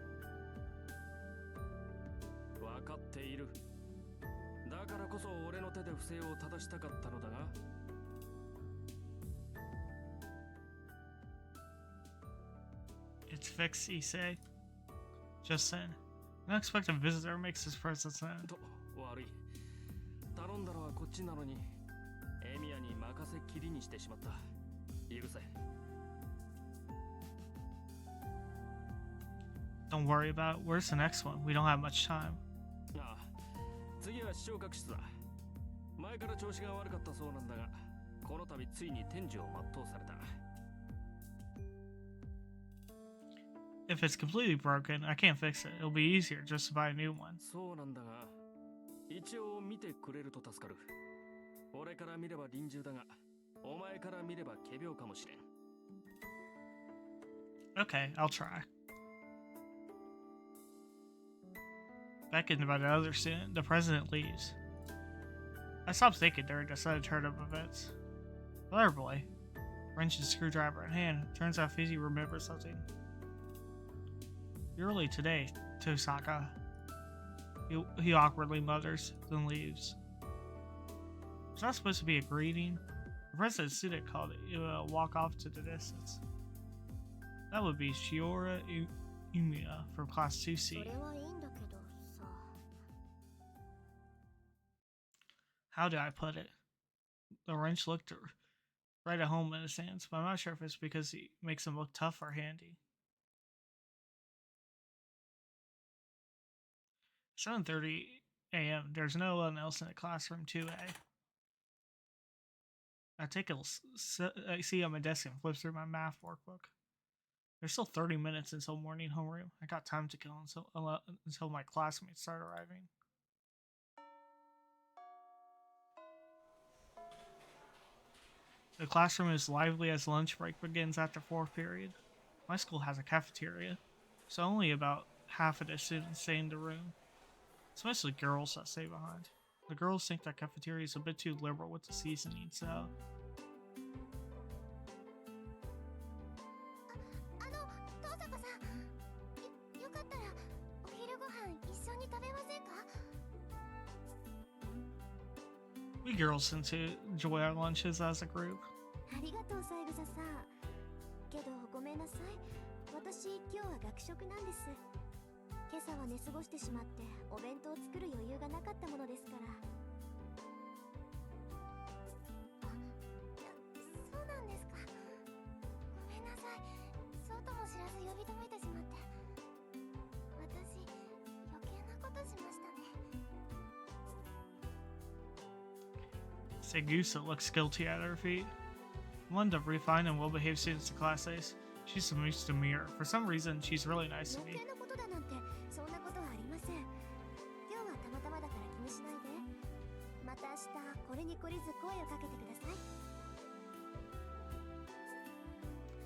分かっている。だからこそ俺の手で不正を正したかったのだが。It's fixed, Issei. Just then, an unexpected visitor makes his presence known. と、悪い。頼んだのはこっちなのに、エミヤに任せっきりにしてしまった。許せ。Don't worry about it. Where's the next one? We don't have much time. ああ、次は視聴覚室だ。前から調子が悪かったそうなんだが、この度ついに天寿を全うされた。If it's completely broken, I can't fix it. It'll be easier just to buy a new one. そうなんだが、一応見てくれると助かる。俺から見れば臨終だが、お前から見れば仮病かもしれん。Okay, I'll try. Beckoned by the other student, the president leaves. I stopped thinking during the sudden turn of events. Other boy, wrench and screwdriver in hand, turns out Fizzy remembers something. You're early today, Tosaka. He awkwardly mutters, then leaves. It's not supposed to be a greeting. The president's student called it a walk off to the distance. That would be Shiora Umiya from class 2C. How do I put it? The wrench looked right at home in his hands, but I'm not sure if it's because he makes him look tough or handy. 7:30 a.m. There's no one else in the classroom 2A. I take a seat on my desk and flip through my math workbook. There's still 30 minutes until morning homeroom. I got time to kill until my classmates start arriving. The classroom is lively as lunch break begins after fourth period. My school has a cafeteria, so only about half of the students stay in the room. It's mostly girls that stay behind. The girls think that cafeteria is a bit too liberal with the seasoning, so... 東坂さん、よかったらお昼ご飯一緒に食べませんか? We girls tend to enjoy our lunches as a group. ありがとう、三枝さん。けどごめんなさい。私今日は学食なんです。今朝は寝過ごしてしまってお弁当を作る余裕がなかったものですから。あ、そうなんですか。ごめんなさ知らず呼び止めてしまって。私、余計なことしましたね。Segusa looks guilty at her feet. One of the refined and well-behaved students in class says she's amused to Mirror. For some reason, she's really nice to 余 me. 計なことだなんてそんなことはありません。今日はたまたまだから気にしないで。また明日これに懲りず声をかけてください。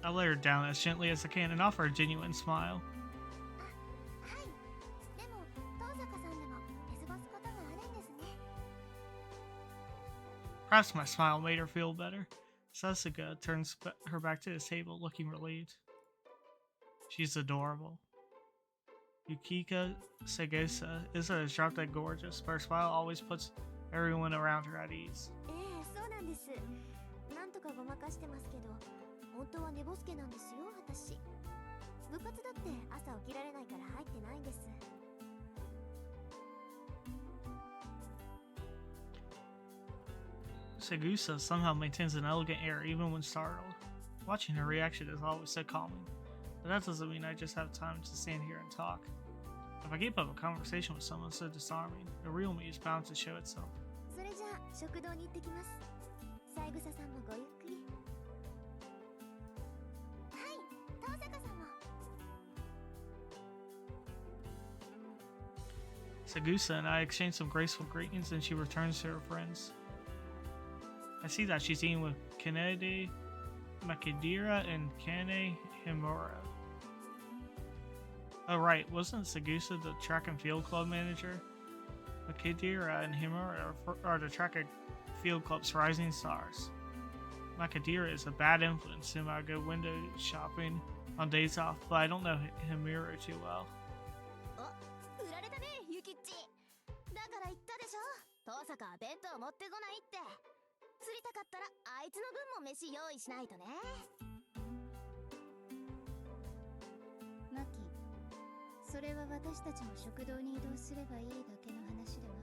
I lay her down as gently as I can and offer a genuine smile. はい。でも遠坂さんでも寝過ごすことがあるんですね。 Perhaps my smile made her feel better. Sasuga turns her back to the table, looking relieved. She's adorable. Yukika Segusa is a drop-dead gorgeous, but her smile always puts everyone around her at ease. ええ、そうなんです。なんとかごまかしてますけど、本当は寝ぼすけなんですよ、私。部活だって朝起きられないから入ってないんです。 Segusa somehow maintains an elegant air even when startled. Watching her reaction is always so calming, but that doesn't mean I just have time to stand here and talk. If I keep up a conversation with someone so disarming, the real me is bound to show itself. それじゃあ食堂に行ってきます。三枝さんもごゆっくり。はい、遠坂さんも。 Segusa and I exchange some graceful greetings and she returns to her friends. I see that she's eating with Kanede Makidira and Kane Himura. Oh right, wasn't Segusa the track and field club manager? Makidira and Himura are the track and field club's rising stars. Makidira is a bad influence whom I go window shopping on days off, but I don't know Himura too well. お、売られたね、ゆきっち。だから言ったでしょ。遠坂は弁当持ってこないって。釣りたかったらあいつの分も飯用意しないとね。マキ、それは私たちも食堂に移動すればいいだけの話では。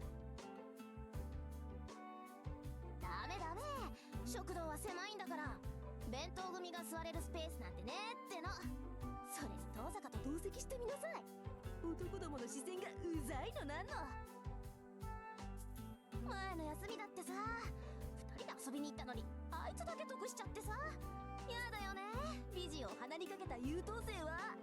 ダメダメ、食堂は狭いんだから。弁当組が座れるスペースなんてねっての。それに遠坂と同席してみなさい。男どもの視線がうざいのなんの。前の休みだってさ、2人で遊びに行ったのにあいつだけ得しちゃってさ。やだよね、美人を鼻にかけた優等生は。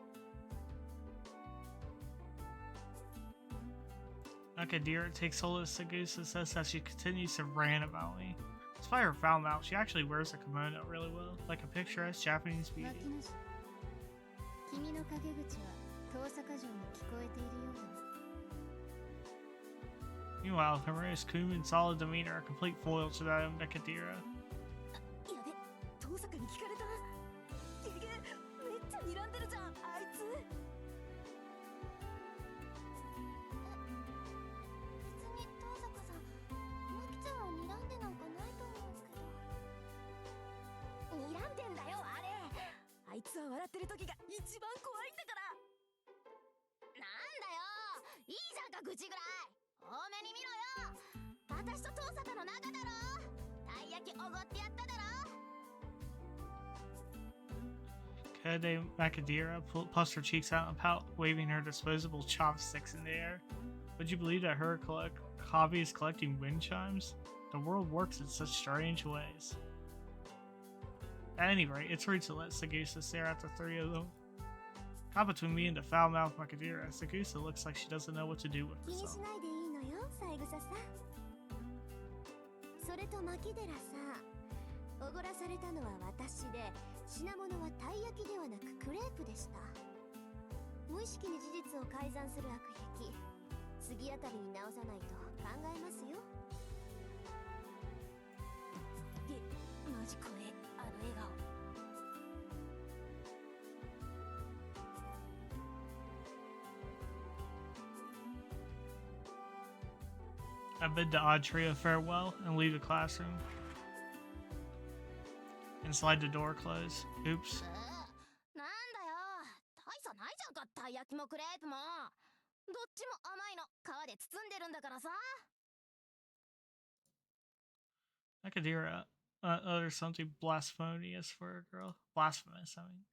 Nakadira takes hold of Segusa and says that she continues to rant about me. Despite her foul mouth, she actually wears a kimono really well, like a picturesque Japanese beauty. 君の陰口は遠坂城に聞こえているようだな。 Meanwhile, Himura's cool and solid demeanor are a complete foil to that of Nakadira. やべ、遠坂に聞かれた。ゲゲ、めっちゃ睨んでるじゃん、あいつ。別に遠坂さん、マキちゃんは睨んでなんかないと思うんすけど。睨んでんだよ、あれ。あいつは笑ってる時が一番怖いんだから。なんだよ、いいじゃんか愚痴ぐらい。多めに見ろよ。私と遠坂の仲だろ。たい焼きおごってやっただろ。 Kade Makadira puffs her cheeks out and pout, waving her disposable chopsticks in the air. Would you believe that her hobby is collecting wind chimes? The world works in such strange ways. At any rate, it's rude to let Segusa stare at the three of them. Caught between me and the foul-mouthed Makadira, Segusa looks like she doesn't know what to do with 気に herself. しないでいいのよ、三枝さん。それと牧寺さん、おごらされたのは私で、品物はたい焼きではなくクレープでした。無意識に事実を改ざんする悪癖、次あたりに直さないと考えますよ。マジ怖え、あの笑顔。 I bid the odd trio farewell and leave the classroom. And slide the door closed. Oops. なんだよ、大差ないじゃんか、たい焼きもクレープも。どっちも甘いの皮で包んでるんだからさ。 Nakadira utters something blasphemous for a girl. Blasphemous, I mean.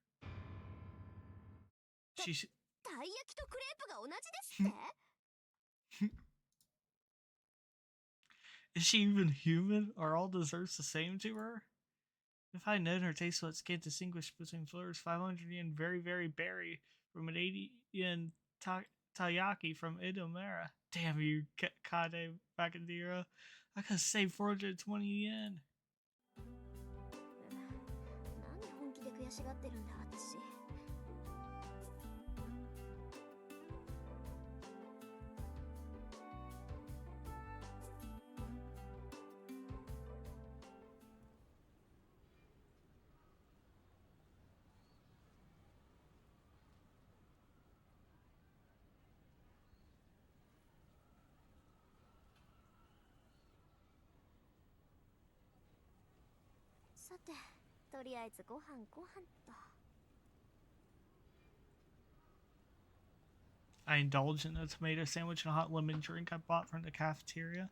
She's たい焼きとクレープが同じですって is she even human? Are all desserts the same to her? If I'd known her taste buds can't distinguish between Fleur's 500 yen very, very berry from an 80 yen taiyaki from Idomera. Damn you, Kade Bakadira. I could save 420 yen. 何本気で悔しがってるんだ私。さて、とりあえずご飯と。I indulged in a tomato sandwich and a hot lemon drink I bought from the cafeteria.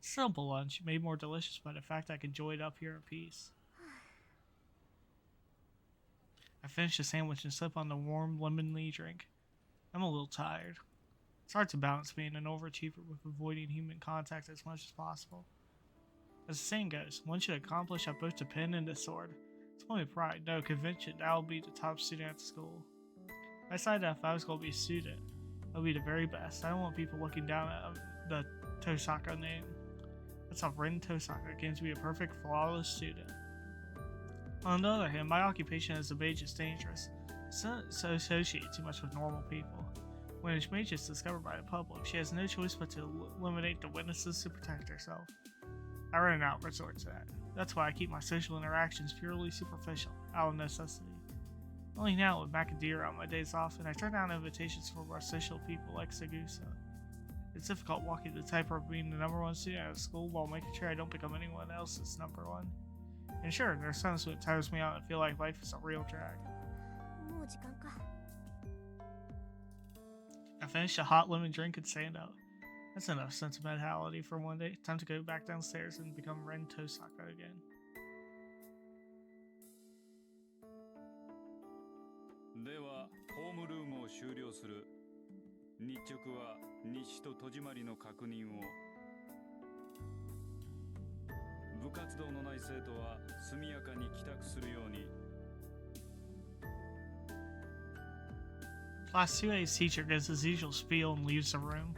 Simple lunch, made more delicious by the fact I could enjoy it up here in peace. I finished the sandwich and sipped on the warm lemon-lee drink. I'm a little tired. It's hard to balance being an overachiever with avoiding human contact as much as possible. As the saying goes, one should accomplish at both the pen and the sword. It's only pride, no convention that I'll be the top student at the school. I decided that if I was going to be a student, I'll be the very best. I don't want people looking down at the Tosaka name. That's how Ren Tosaka came to be a perfect, flawless student. On the other hand, my occupation as a mage is dangerous. It's not to associate too much with normal people. When a mage is discovered by the public, she has no choice but to eliminate the witnesses to protect herself. I run out resort to that. That's why I keep my social interactions purely superficial, out of necessity. Only now with Macadira on my days off, and I turn down invitations for more social people like Sagusa. It's difficult walking the tightrope of being the #1 student at school while making sure I don't become anyone else's #1. And sure, there's times when it tires me out and I feel like life is a real drag. もう時間か。I finished a hot lemon drink and stand up. That's enough sentimentality for one day. Time to go back downstairs and become Ren Tosaka again. ではホームルームを終了する。日直は日誌と戸締まりの確認を。部活動のない生徒は速やかに帰宅するように。Class 2A's teacher gives his usual spiel and leaves the room.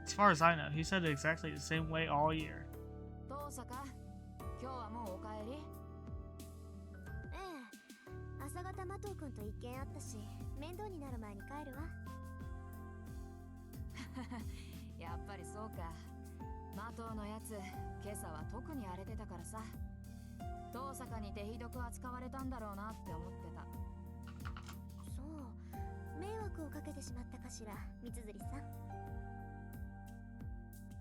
As far as I know, he said it exactly the same way all year. 遠坂、今日はもうお帰り？ええ、朝方麻藤君と一見あったし、面倒になる前に帰るわ。やっぱりそうか。麻藤のやつ、今朝は特に荒れてたからさ。遠坂に手ひどく扱われたんだろうなって思ってた。そう、迷惑をかけてしまったかしら、三辻さん。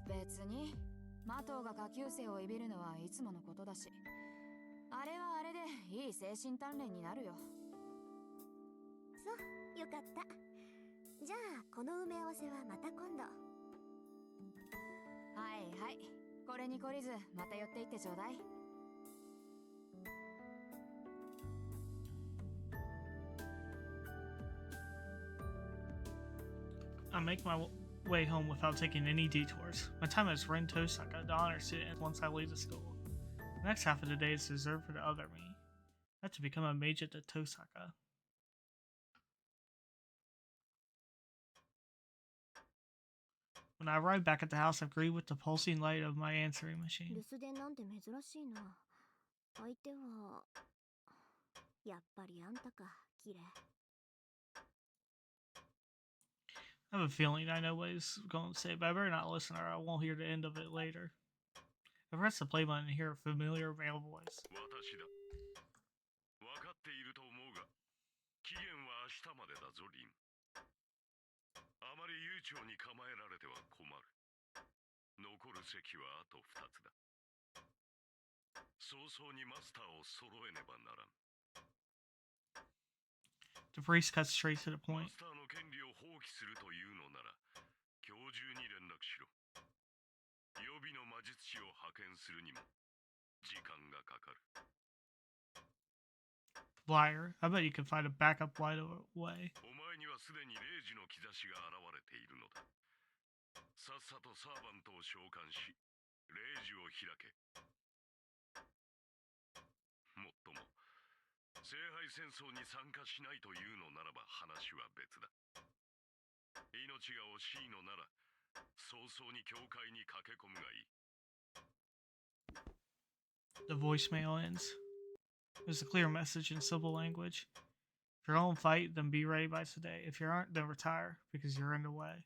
別に麻藤が下級生をいびるのはいつものことだし、あれはあれでいい精神鍛錬になるよ。そう、よかった。じゃあこの埋め合わせはまた今度。はいはい、これに懲りずまた寄っていってちょうだい。I make my way home without taking any detours. My time as Ren Tosaka, the honor student, once I leave the school. The next half of the day is reserved for the other me. I have to become a mage at the Tosaka. When I arrive back at the house, I agree with the pulsing light of my answering machine. 留守電なんて珍しいな。相手はやっぱりあんたか、キレ。I have a feeling I know what he's going to say, but I better not listen or I won't hear the end of it later. I press the play button and hear a familiar male voice. 私だ。分かっていると思うが、期限は明日までだぞ、リン。あまり悠長に構えられては困る。残る席はあと2つだ。早々にマスターを揃えねばならん。The priest cuts straight to the マ point. スターの権利を放棄するというのなら、今日中に連絡しろ。予備の魔術師を派遣するにも時間がかかる。The Liar. I bet you can find a backup light away. お前にはすでに0時の兆しが現れているのだ。さっさとサーバントを召喚し、0時を開け。もっとも、聖杯戦争に参加しないというのならば話は別だ。命が惜しいのなら、早々に教会に駆け込むがいい。The voicemail ends. There's a clear message in simple language. If you're going to fight, then be ready by today. If you aren't, then retire, because you're in the way.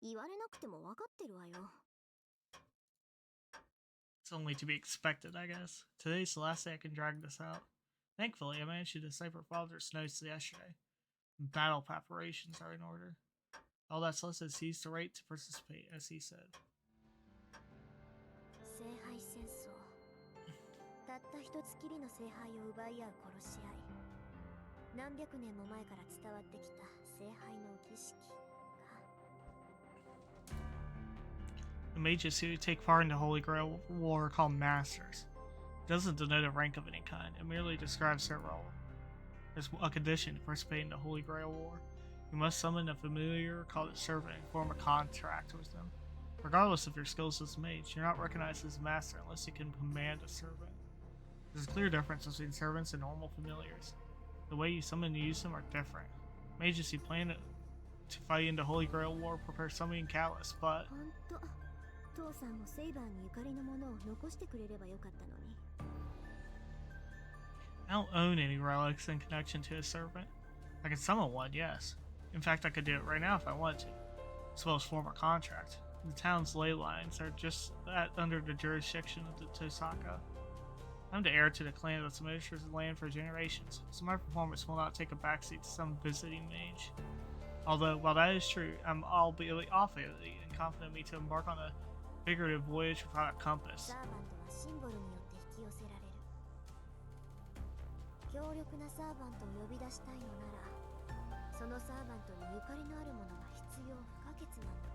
言われなくても分かってるわよ。 It's only to be expected, I guess. Today's the last day I can drag this out. Thankfully, I managed to decipher Father's notes yesterday. Battle preparations are in order. All that's left is he's the right to participate, as he said. 聖杯戦争。たった一つきりの聖杯を奪い合う殺し合い。何百年も前から伝わってきた聖杯の儀式か。 The mages who take part in the Holy Grail War are called Masters. It doesn't denote a rank of any kind, it merely describes their role. There's a condition to participate in the Holy Grail War. You must summon a familiar called a servant and form a contract with them. Regardless of your skills as a mage, you're not recognized as a master unless you can command a servant. There's a clear difference between servants and normal familiars. The way you summon and use them are different. Mages who plan to fight in the Holy Grail War prepare summoning catalysts, but ほんと、父さんもセイバーにゆかりのものを残してくれればよかったのに。 I don't own any relics in connection to a servant. I could summon one, yes. In fact, I could do it right now if I wanted to, as well as form a contract. The town's ley lines are just under the jurisdiction of the Tosaka. I'm the heir to the clan that's administered the land for generations, so my performance will not take a backseat to some visiting mage. Although, while that is true, I'm awfully and confident me to embark on a figurative voyage without a compass. サーバントはシンボルによって引き寄せられる。強力なサーバントを呼び出したいのなら、そのサーバントにゆかりのあるものが必要不可欠なのだ。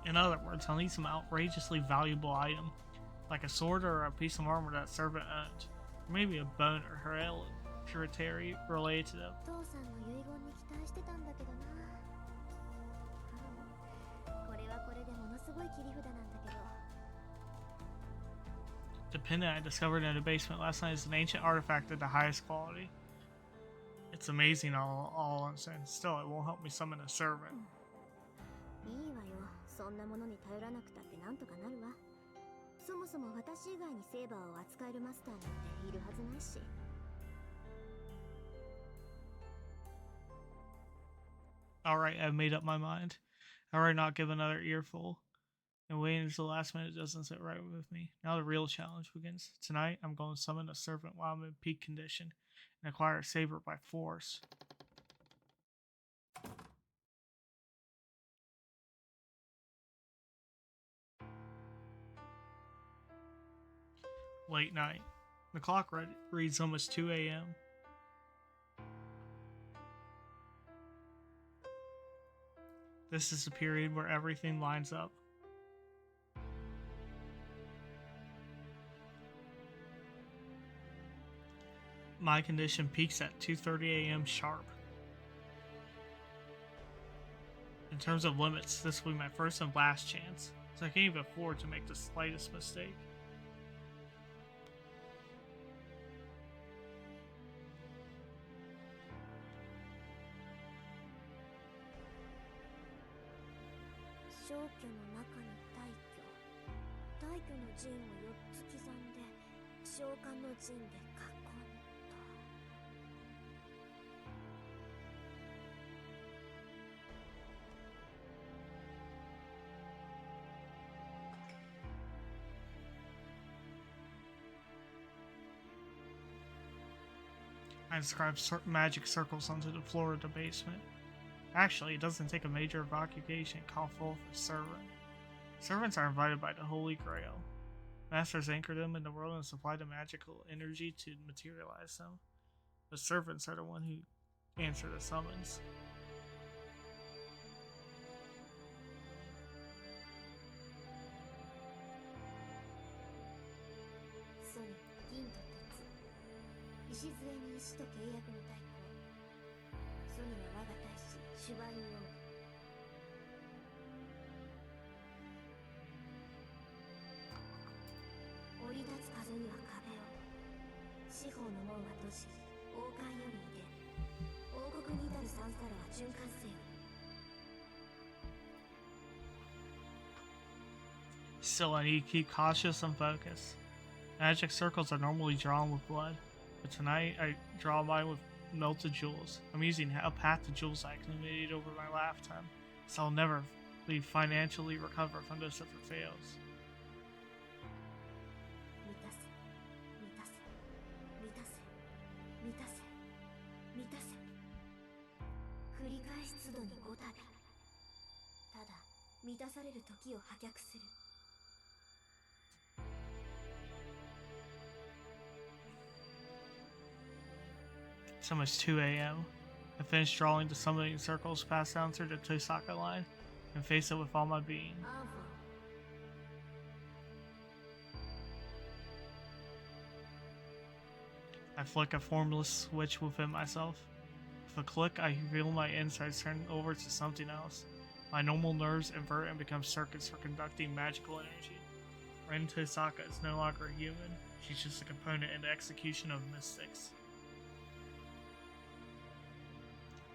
In other words, I'll need some outrageously valuable item, like a sword or a piece of armor that servant owned, or maybe a bone or hereditary related to them. 父さんの遺言に期待してたんだけどな。これはこれでものすごい切り札なんだけど。 The pendant I discovered in the basement last night is an ancient artifact of the highest quality. It's amazing all I'm saying. Still, it won't help me summon a servant. いいわよ。そんなものに頼らなくたってなんとかなるわ。そもそも私以外にセーバーを扱えるマスターなんているはずないし。 Alright, I've made up my mind. I'd rather not give another earful. And waiting until the last minute doesn't sit right with me. Now the real challenge begins. Tonight, I'm going to summon a servant while I'm in peak condition and acquire a saber by force. Late night. The clock reads almost 2 a.m. This is a period where everything lines up. My condition peaks at 2:30 a.m. sharp. In terms of limits, this will be my first and last chance, so I can't even afford to make the slightest mistake. I inscribe magic circles onto the floor of the basement. Actually, it doesn't take a major evocation to call forth a servant. Servants are invited by the Holy Grail. Masters anchor them in the world and supply the magical energy to materialize them. The servants are the one who answer the summons. 礎に石と契約の対抗。ソニは我が大使シュバイン王。降り立つ風には壁を。四方の門は閉じ、王冠より出。王国に至る三サラは循環せよ。Still, I need to keep cautious and focused. Magic circles are normally drawn with blood, but tonight I draw mine with melted jewels. I'm using a path to jewels I accumulated over my lifetime, so I'll never be financially recover from this if it fails. 満たせ、満たせ、満たせ、満たせ、満たせ。繰り返し都度に5度。ただ満たされる時を破却する。It's almost 2 a.m. I finished drawing the summoning circles, pass down through the Tosaka line, and face it with all my being. アンフォン。I flick a formless switch within myself. With a click, I feel my insides turn over to something else. My normal nerves invert and become circuits for conducting magical energy. Ren Tosaka is no longer a human. She's just a component in the execution of mystics.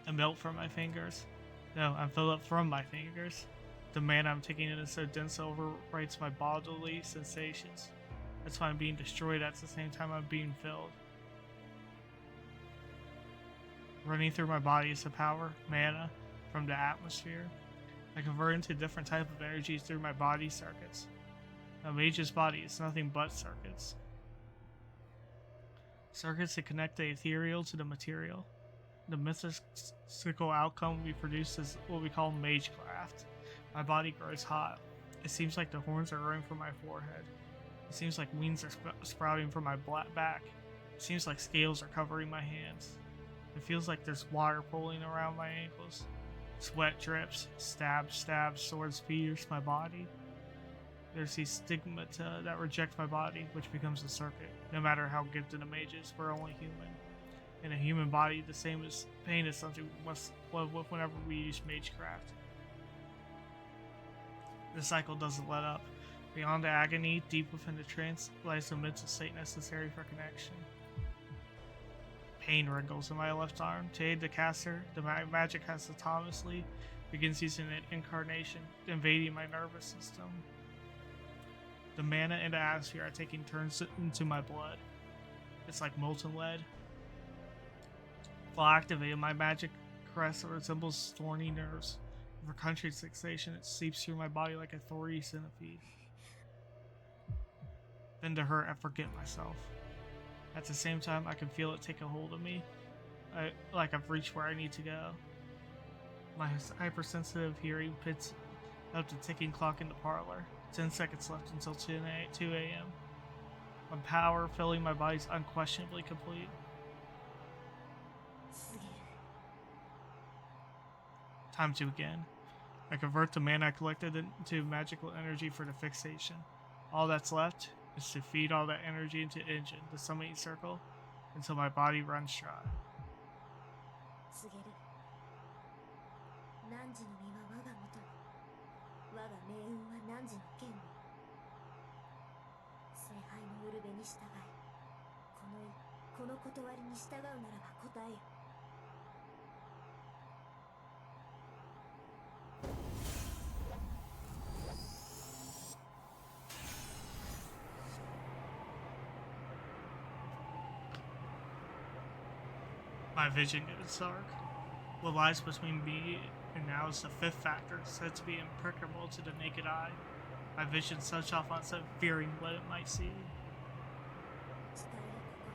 I melt from my fingers. No, I'm filled up from my fingers. The mana I'm taking in is so dense it overwrites my bodily sensations. That's why I'm being destroyed at the same time I'm being filled. Running through my body is the power, mana, from the atmosphere. I convert into different types of energies through my body circuits. A mage's body is nothing but circuits. Circuits that connect the ethereal to the material. The mystical outcome we produce is what we call magecraft. My body grows hot. It seems like the horns are growing from my forehead. It seems like wings are sprouting from my back. It seems like scales are covering my hands. It feels like there's water pulling around my ankles. Sweat drips, stabs, swords pierce my body. There's these stigmata that reject my body, which becomes a circuit. No matter how gifted a mage is, we're only human. In a human body, the same as pain is something we must live with whenever we use magecraft. The cycle doesn't let up. Beyond the agony, deep within the trance, lies the mental state necessary for connection. Pain wrinkles in my left arm. To aid the caster, the magic caster Thomas Lee begins using an incarnation, invading my nervous system. The mana in the atmosphere I taking turns into my blood. It's like molten lead. While activated, my magic crest resembles thorny nerves. For country fixation, it seeps through my body like a thorny centipede. Then to hurt, I forget myself. At the same time, I can feel it take a hold of me, like I've reached where I need to go. My hypersensitive hearing pits up the ticking clock in the parlor. 10 seconds left until 2 a.m. My power filling my body is unquestionably complete. Time to begin. I convert the mana I collected into magical energy for the fixation. All that's left is to feed all that energy into engine, the summoning circle, until my body runs dry. 告げる。汝の身は我が元に。我が命運は汝の剣に。聖杯のウルベに従い。この断りに従うならば答えよ。My vision goes dark. What lies between me and now is the fifth factor, said to be impenetrable to the naked eye. My vision such off on set, fearing what it might see. 伝える心。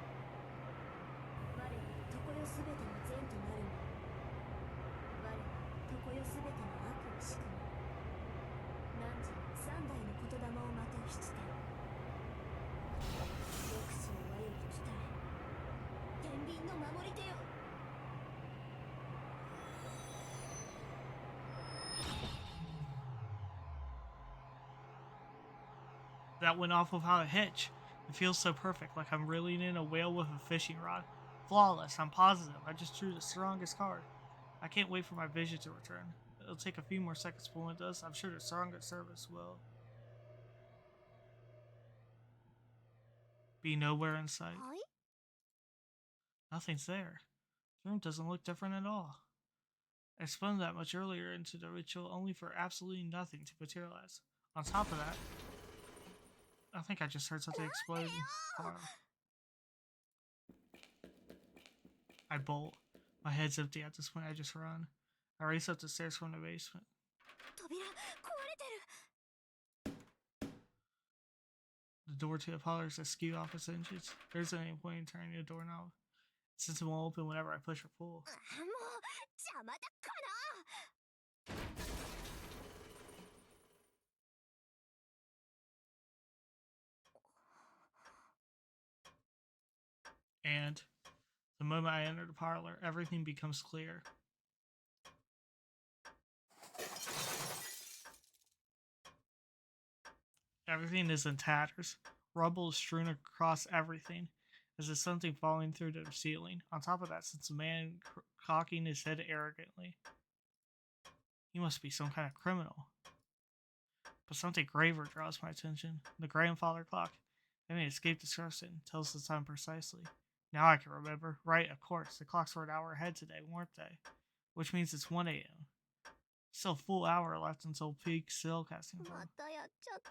我は常世すべての善となるの。我は常世すべての悪を仕組む。汝三代の言霊をまとう七天。抑止の輪より伝え。天秤の守り手よ。That went off without a hitch. It feels so perfect, like I'm reeling in a whale with a fishing rod. Flawless, I'm positive. I just drew the strongest card. I can't wait for my vision to return. It'll take a few more seconds, but when it does, I'm sure the strongest service will be nowhere in sight. はい。 Nothing's there. The room doesn't look different at all. I spun that much earlier into the ritual only for absolutely nothing to materialize. On top of that, I think I just heard something explode in the parlor. I bolt. My head's empty at this point. I just run. I race up the stairs from the basement. 扉壊れてる。 The door to the parlor is askew off its hinges. There isn't any point in turning the doorknob, since it won't open whenever I push or pull. もう邪魔だから。 And the moment I enter the parlor, everything becomes clear. Everything is in tatters. Rubble is strewn across everything, as if something falling through the ceiling. On top of that sits a man cocking his head arrogantly. He must be some kind of criminal. But something graver draws my attention. The grandfather clock. Having escaped destruction tells the time precisely. Now I can remember. Right, of course. The clocks were an hour ahead today, weren't they? Which means it's 1 a.m. Still a full hour left until peak sail casting ま time. たやっちゃった。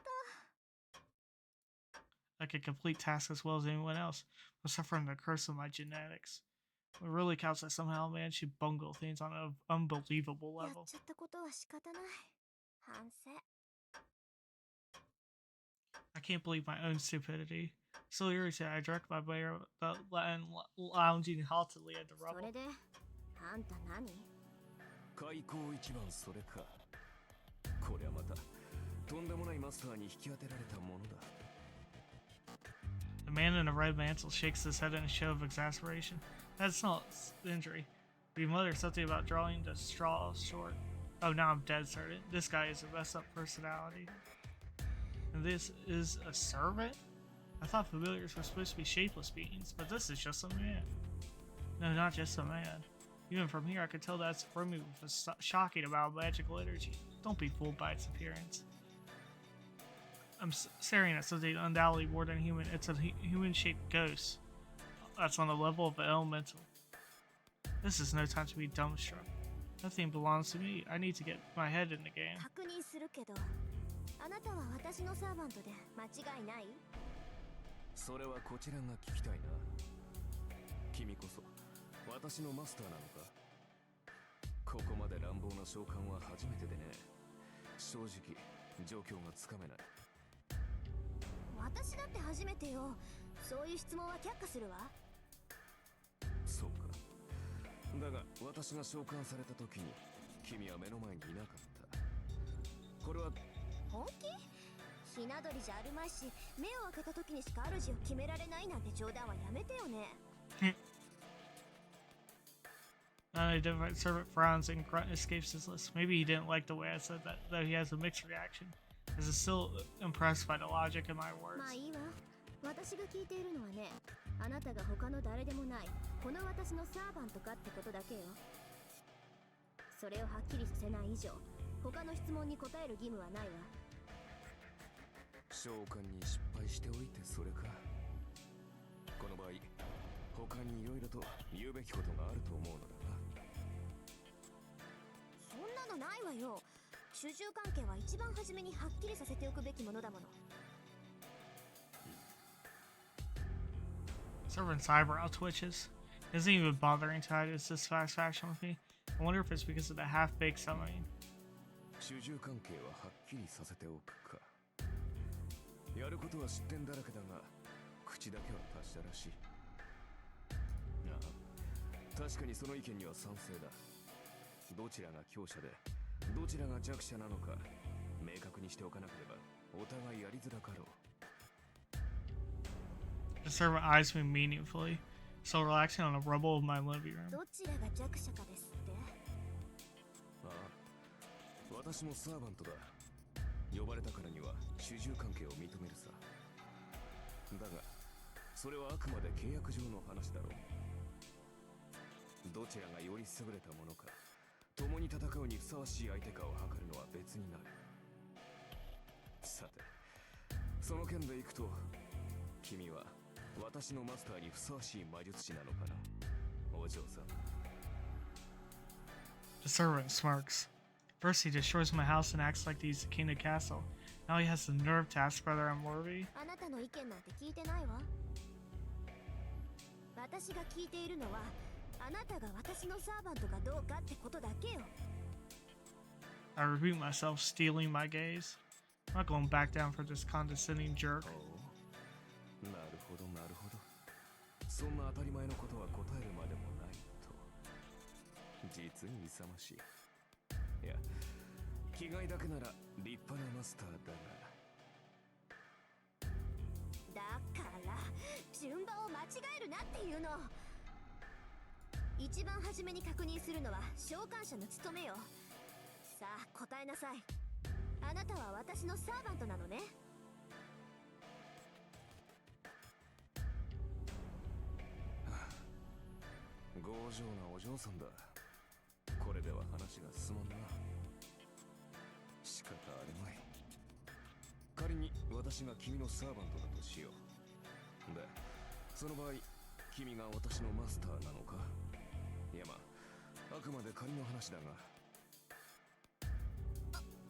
I could complete tasks as well as anyone else, but suffering the curse of my genetics. What really counts that somehow managed to bungle things on an unbelievable やっ level. ちゃったことは仕方ない。反省。 I can't believe my own stupidity. So irritated, I direct my way and lounging haughtily at the そ rubble. れで、あんた何？開口一番それか。こりゃまたとんでもないマスターに引き当てられたものだ。 The man in the red mantle shakes his head in a show of exasperation. That's not injury. He mutters something about drawing the straw short. Oh, now I'm dead certain. This guy is a messed up personality. And this is a servant? I thought familiars were supposed to be shapeless beings, but this is just a man. No, not just a man. Even from here, I could tell that's from me with a shocking amount of magical energy. Don't be fooled by its appearance. I'm staring at something undoubtedly more than human. It's a human-shaped ghost. That's on the level of an elemental. This is no time to be dumbstruck. Nothing belongs to me. I need to get my head in the game. 確認するけど、あなたは私のサーバントで間違いない？それはこちらが聞きたいな。君こそ私のマスターなのか。ここまで乱暴な召喚は初めてでね。正直状況がつかめない。私だって初めてよ。そういう質問は却下するわ。そうか。だが私が召喚された時に君は目の前にいなかった。これは本気？ひな鳥じゃあるまいし、目を開けた時にしか主を決められないなんて冗談はやめてよね。A different servant frowns and grunt escapes his lips. Maybe he didn't like the way I said that, though he has a mixed reaction, as he's still impressed by the logic in my words. まあいいわ。私が聞いているのはね、あなたが他の誰でもないこの私のサーバントかってことだけよ。それをはっきりさせない以上、他の質問に答える義務はないわ。召喚に失敗しておいてそれか。この場合他に色々と言うべきことがあると思うのだな。そんなのないわよ。主従関係は一番初めにはっきりさせておくべきものだもの。Servant's eyebrow twitches. He isn't even bothering to hide his dissatisfaction with me. I wonder if it's because of the half-baked summoning. 主従関係ははっきりさせておくか。やることは失点だらけだが、口だけは達者らしい。ああ、確かにその意見には賛成だ。どちらが強者で、どちらが弱者なのか、明確にしておかなければ、お互いやりづらかろう。The servant eyes me meaningfully, still relaxing on the rubble of my living room. どちらが弱者かですって？ああ、私もサーバントだ。呼ばれたからには主従関係を認めるさ。だが、それはあくまで契約上の話だろう。どちらがより優れたものか、共に戦うにふさわしい相手かを測るのは別になる。さて、その件でいくと、君は私のマスターにふさわしい魔術師なのかな、お嬢さん。 The servant smirks. First he destroys my house and acts like he's the king of the castle. Now he has the nerve to ask whether I'm worthy. あなたの意見なんて聞いてないわ。私が聞いているのはあなたが私のサーバントかどうかってことだけよ。 I repeat myself, stealing my gaze. I'm not going back down for this condescending jerk. なるほどなるほど。そんな当たり前のことは答えるまでもないと。実に勇ましい。いや、気概だけなら立派なマスターだが。だから順番を間違えるなっていうの。一番初めに確認するのは召喚者の務めよ。さあ答えなさい。あなたは私のサーバントなのね。強情なお嬢さんだ。これでは話が進まんな。仕方あるまい。仮に私が君のサーバントだとしよう。で、その場合、君が私のマスターなのか？いやまあ、あくまで仮の話だが。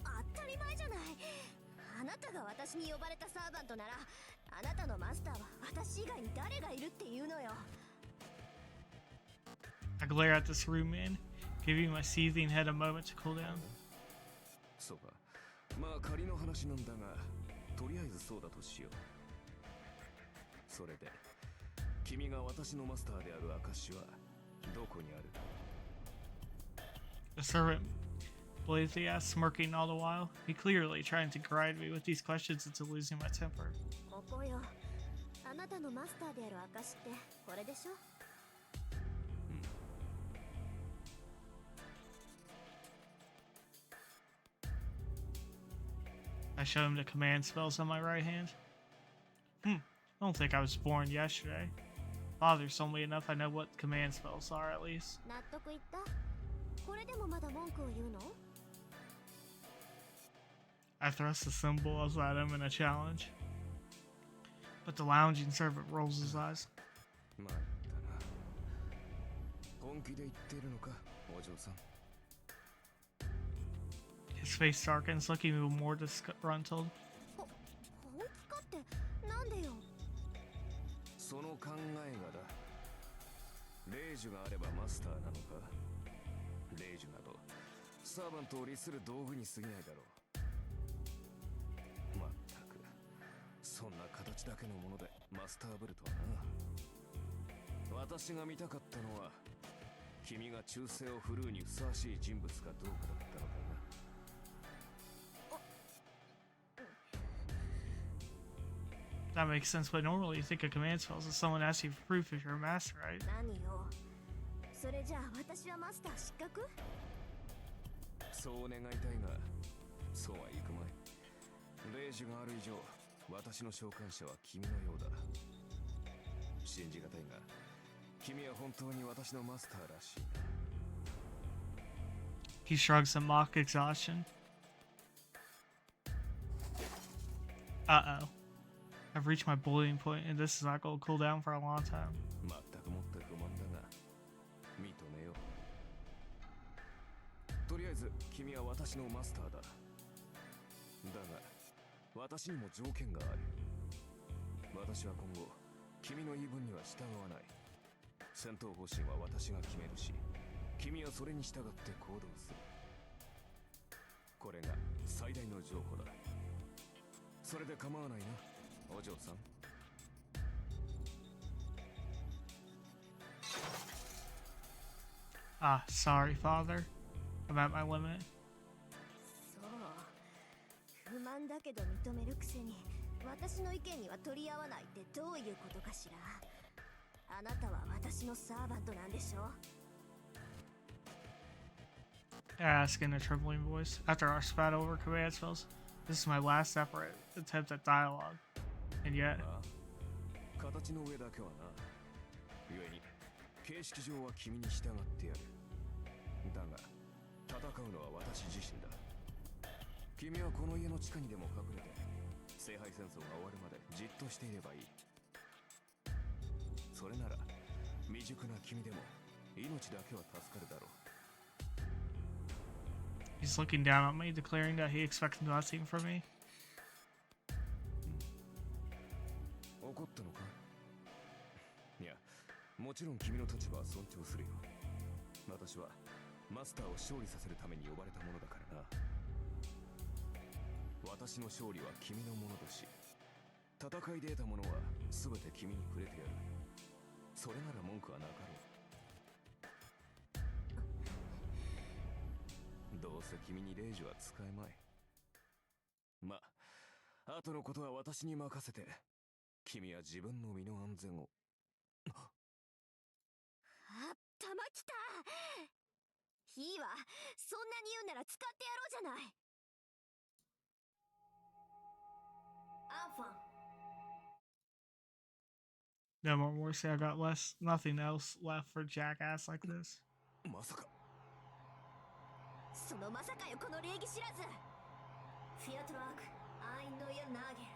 当たり前じゃない。あなたが私に呼ばれたサーバントなら、あなたのマスターは私以外に誰がいるっていうのよ。I glare at this rude man, giving my seething head a moment to cool down. そうか。まあ仮の話なんだが、とりあえずそうだとしよう。それで、君が私のマスターである証はどこにある？ The servant blithely asks, smirking all the while. He clearly trying to grind me with these questions into losing my temper. ここよ。あなたのマスターである証ってこれでしょ。I show him the command spells on my right hand. I don't think I was born yesterday. Father told me enough I know what command spells are at least. 納得いった？これでもまだ文句を言うの？ I thrust the symbols at him in a challenge. But the lounging servant rolls his eyes. まったな。本気で言ってるのか、お嬢さん。His face darkens, looking even more disgruntled. 本気かってなんでよ。その考えがだ。霊樹があればマスターなのか？霊樹などサーバントを利する道具に過ぎないだろう。まったく、そんな形だけのものでマスターブルとはな。私が見たかったのは、君が忠誠を振るうにふさわしい人物かどうかだったのだな。That makes sense, but normally you think of command spells as someone asks you for proof if you're a master, right? 何よ。それじゃあ私はマスター失格？そう願いたいが、そうはいくまい。霊樹がある以上、私の召喚者は君のようだ。信じがたいが、君は本当に私のマスターらしいな。He shrugs in mock exhaustion. Uh-oh. I've reached my boiling point, and this is not going to cool down for a long time. 全くもって不満だが、認めよう。とりあえず、君は私のマスターだ。だが、私にも条件がある。私は今後、君の言い分には従わない。戦闘方針は私が決めるし、君はそれに従って行動する。これが最大の譲歩だ。それで構わないな、お嬢さん。Ah, sorry, father. I'm at my limit. そう。不満だけど認めるくせに、私の意見には取り合わないってどういうことかしら。あなたは私のサーバントなんでしょ？ I ask in a trembling voice. After our spat over command spells, this is my last effort attempt at dialogue. And yet, 形の上だけはな。故に、形式上は君に従ってやる。だが戦うのは私自身だ。君はこの家の地下にでも隠れて聖杯戦争が終わるまでじっとしていればいい。それなら未熟な君でも命だけは助かるだろう。 He's looking down on me, declaring that he expects nothing from me. 怒ったのか？いや、もちろん君の立場は尊重するよ。私はマスターを勝利させるために呼ばれたものだからな。私の勝利は君のものだし、戦いで得たものは全て君にくれてやる。それなら文句はなかろう。どうせ君にレイジは使えまい。まあ、後のことは私に任せて、君は自分の身の安全を。頭きた。いいわ、そんなに言うなら使ってやろうじゃない。アンファン。 No more mercy. I got nothing else left for jackass like this. まさか。そのまさかよ、この礼儀知らず。フィアトラーク、アイノイエナーゲル、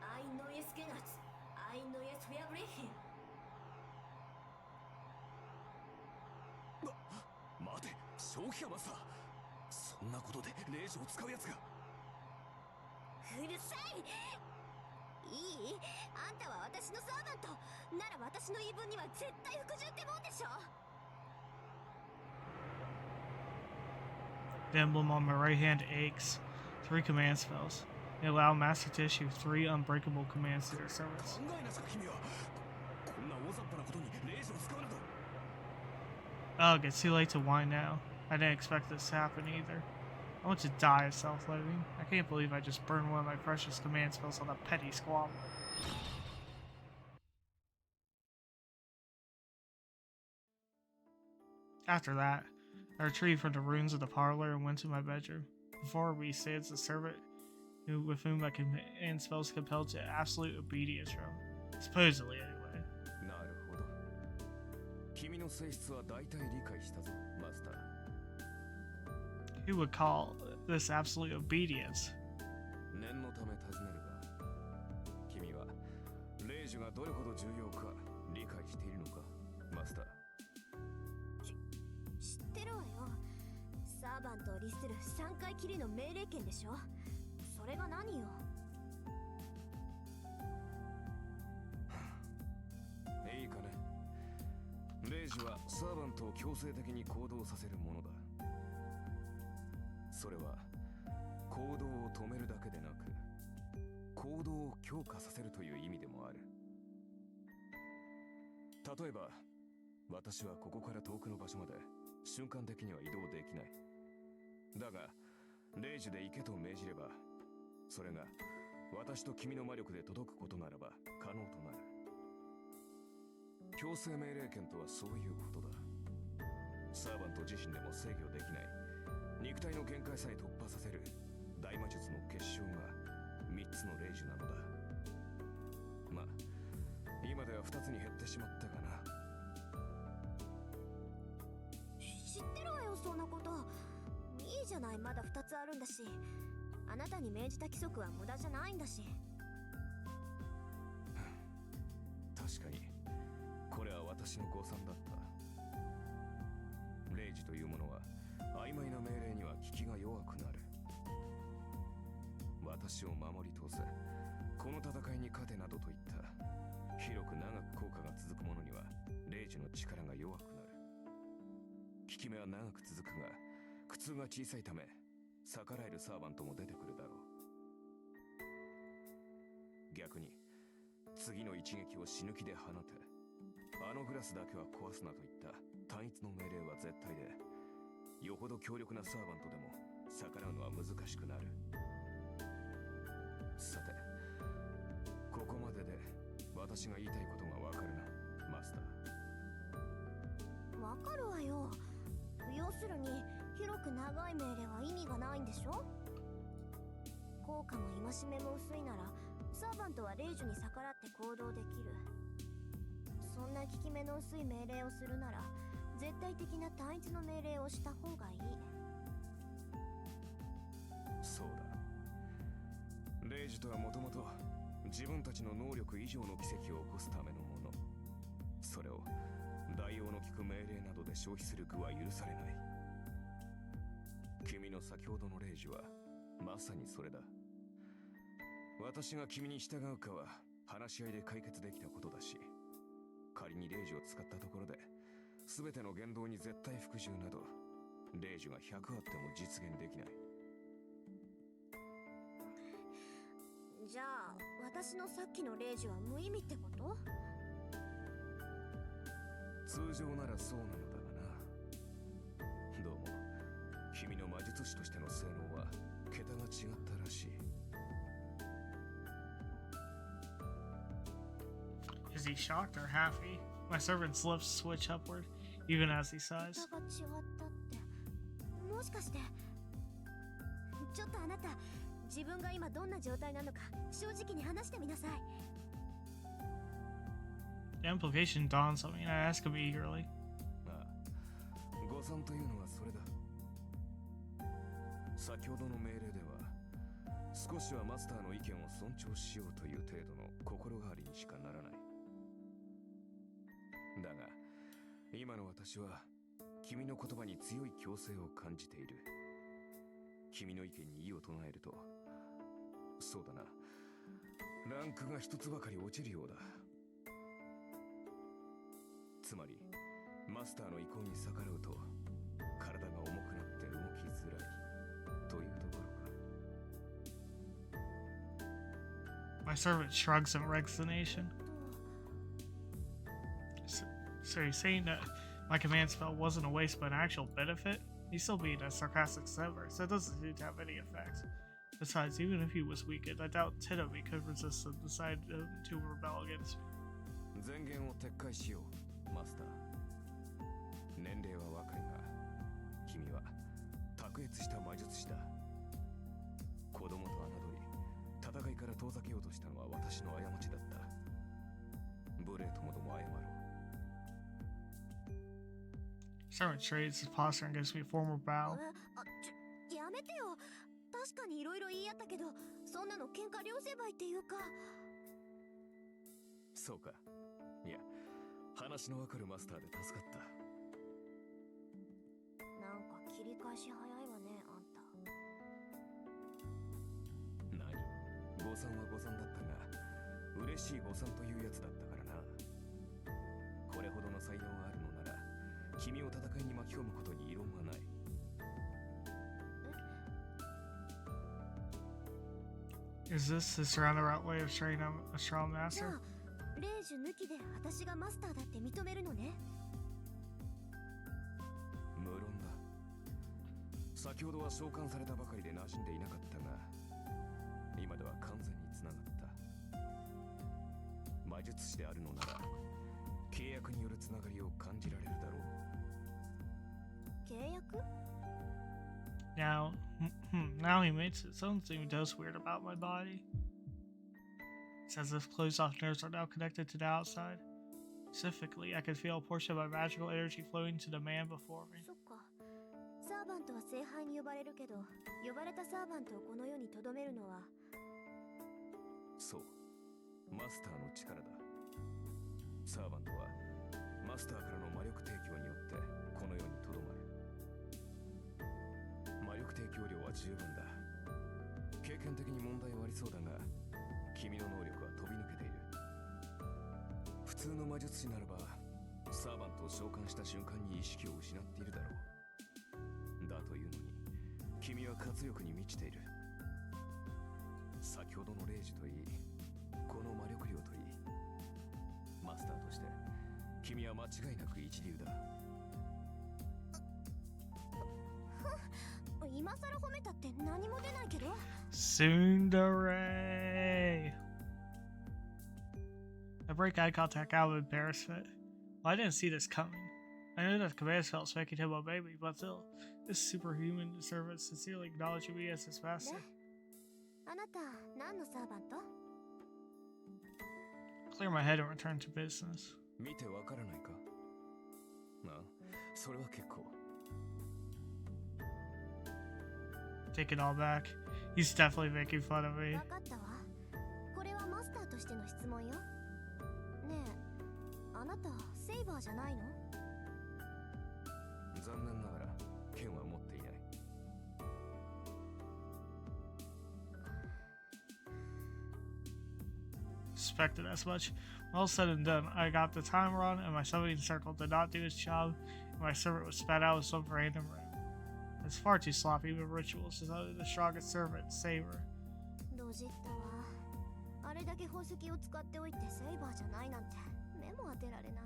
アイノイエスゲナツ、アイノイエスフィアブリヒン。待て、正気かマスター。そんなことでレイジを使うやつが。うるさい。いい？あんたは私のサーバントなら、私の言い分には絶対服従ってもんでしょ。 The emblem on my right hand aches. 3 command spells. They allow Master to issue 3 unbreakable commands to their service. 考えなさい君は。こんな大雑把なことにレイジを使うなど。 Ugh, it's too late to whine now. I didn't expect this to happen either. I want to die of self-loathing. I can't believe I just burned one of my precious command spells on a petty squabble. After that, I retrieved from the ruins of the parlor and went to my bedroom. Before me stands the servant with whom my command spells compelled to absolute obedience from. Supposedly, anyway. なるほど。君の性質は大体理解したぞ、マスター。 Who would call this absolute obedience? 念のため尋ねるが、君はレイジがどれほど重要か理解しているのか、マスター。知ってるわよ。サーバントを律する3回きりの命令権でしょ。それが何よ。いいかね。レイジはサーバントを強制的に行動させるものだ。それは行動を止めるだけでなく、行動を強化させるという意味でもある。例えば、私はここから遠くの場所まで瞬間的には移動できない。だが、レイジで行けと命じれば、それが私と君の魔力で届くことならば可能となる。強制命令権とはそういうことだ。サーバント自身でも制御できない肉体の限界さえ突破させる大魔術の結晶が3つのレイジなのだ。まあ今では2つに減ってしまったがな。知ってるわよ、そんなこと。いいじゃない、まだ2つあるんだし。あなたに命じた規則は無駄じゃないんだし。確かにこれは私の誤算だった。レイジというものは曖昧な命令には効きが弱くなる。私を守り通せ、この戦いに勝てなどといった広く長く効果が続くものにはレイジの力が弱くなる。効き目は長く続くが苦痛が小さいため逆らえるサーバントも出てくるだろう。逆に次の一撃を死ぬ気で放て、あのグラスだけは壊すなといった単一の命令は絶対で、よほど強力なサーバントでも逆らうのは難しくなる。さて、ここまでで私が言いたいことがわかるな、マスター。わかるわよ。要するに広く長い命令は意味がないんでしょ。効果も戒めも薄いならサーバントはレイジュに逆らって行動できる。そんな効き目の薄い命令をするなら絶対的な単一の命令をした方がいい。そうだ。レイジとはもともと自分たちの能力以上の奇跡を起こすためのもの。それを代用の利く命令などで消費する具は許されない。君の先ほどのレイジはまさにそれだ。私が君に従うかは話し合いで解決できたことだし、仮にレイジを使ったところで全ての言動に絶対服従などレイジが100あっても実現できない。じゃあ私のさっきのレイジは無意味ってこと？通常ならそうなのだがな。どうも君の魔術師としての性能は桁が違ったらしい。Is he shocked or happy? My servant's lips switch upward, even as he sighs. 桁が違ったって、もしかして。ちょっとあなた、自分が今どんな状態なのか正直に話してみなさい。 The implication dawns on me, and I ask him eagerly. ああ、誤算というのはそれだ。先ほどの命令では少しはマスターの意見を尊重しようという程度の心変わりにしかならない。だが今の私は君の言葉に強い強制を感じている。君の意見に異を唱えると、そうだな、ランクが一つばかり落ちるようだ。つまりマスターの意向に逆らうと体が重くなって動きづらいというところか。 My servant shrugs in resignation. So you're saying that my command spell wasn't a waste but an actual benefit? He's still being as sarcastic as ever, so it doesn't seem to have any effect. Besides, even if he was weakened, I doubt Tenomi could resist and decide to rebel against me. 前言を撤回しよう、マスター。年齢は若いが、君は卓越した魔術師だ。子供と侮り、戦いから遠ざけようとしたのは私の過ちだった。無礼ともども謝ろう。Servant trades his posture and gives me a formal bow. やめてよ。確かにいろいろ言い合ったけど、そんなの喧嘩両成敗っていうか。そうか。いや、話のわかるマスターで助かった。なんか切り返し早いわね、あんた。何？誤算は誤算だったが、嬉しい誤算というやつだったからな。これほどの才能があるのなら、君を戦いに巻き込むことに異論はない。Is this his roundabout way of training a strong じゃ master? あ、レイジュ抜きで私がマスターだって認めるのね。無論だ。先ほどは召喚されたばかりで馴染んでいなかったが、今では完全につながった。魔術師であるのなら契約によるつながりを感じられるだろう。契約？ Now, now he makes it. Something does weird about my body. It's as if closed-off nerves are now connected to the outside. Specifically, I can feel a portion of my magical energy flowing to the man before me. そっか。サーバントは聖杯に呼ばれるけど、呼ばれたサーバントをこの世に留めるのは。そう、マスターの力だ。サーバントはマスターからの魔力提供によってこの世に留まる。魔力提供量は十分だ。経験的に問題はありそうだが、君の能力は飛び抜けている。普通の魔術師ならばサーバントを召喚した瞬間に意識を失っているだろう。だというのに君は活力に満ちている。先ほどのレイジといい、この魔力量といい、マスターとして君は間違いなく一流だ。今更褒めたって何も出ないけど。Tsundere! I break eye contact out of embarrassment. Well, I didn't see this coming. I knew that the command spell was making him obey me, but still, this superhuman servant sincerely acknowledging me as his master. あなた、何のサーバント？ Clear my head and return to business. 見てわからないか？あ、それは結構。 Take it all back. He's definitely making fun of me. わかったわ。これはマスターとしての質問よ。ねえ、あなたセイバーじゃないの？残念ながら剣は持っていない。 Suspected as much. All said and done, I got the time wrong, and my summoning circle did not do its job, and my servant was spat out of some random room. It's far too sloppy of rituals to tell the strongest servant, Saber. ドジったわ。あれだけ宝石を使っておいてセイバーじゃないなんて目も当てられない。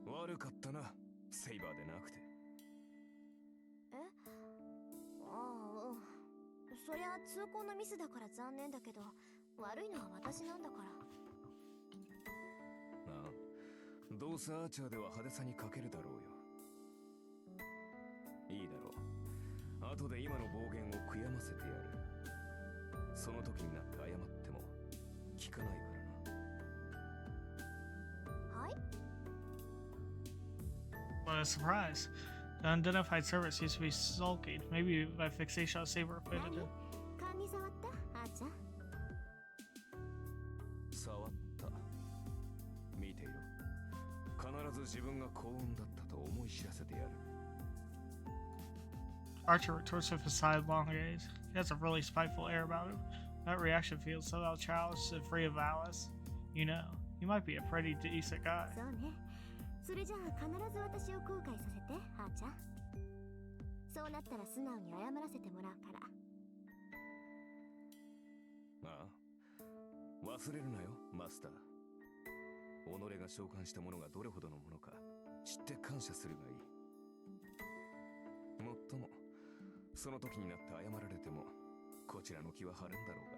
悪かったな、セイバーでなくて。え？ああ、うん。そりゃ通行のミスだから残念だけど、悪いのは私なんだから。ああ、どうせアーチャーでは派手さに欠けるだろうよ。いいだろう。後で今の暴言を悔やませてやる。その時になって謝っても聞かないからな。はい？ What a surprise. The unidentified servant seems to be sulking. Maybe my fixation on Saber offended him. 勘に触った？あーちゃん。触った。見ていろ。必ず自分が幸運だったと思い知らせてやる。 Archer retorts with a sidelong gaze. He has a really spiteful air about him. That reaction feels somehow childish and free of malice. You know, he might be a pretty decent guy. そうね。それじゃあ必ず私を後悔させて、あーちゃん。そうなったら素直に謝らせてもらうから。ああ、忘れるなよ、マスター。己が召喚したものがどれほどのものか知って感謝するがいい。もっともその時になって謝られてもこちらの気は晴れんだろう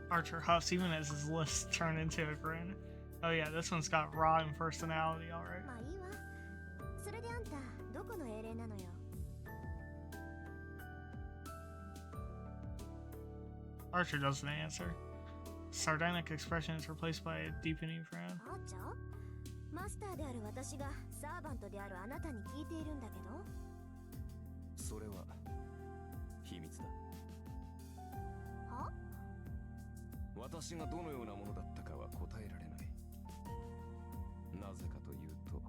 がな。 Archer huffs even as his lips turn into a grin. Oh yeah, this one's got raw and personality, alright. まあいいわ。それであんたどこの英霊なのよ。Archer doesn't answer. Sardonic expression is replaced by a deepening frown. あーちゃん？マスターである私がサーバントであるあなたに聞いているんだけど。それは秘密だ。は？私がどのようなものだったかは答えられない。なぜかというと、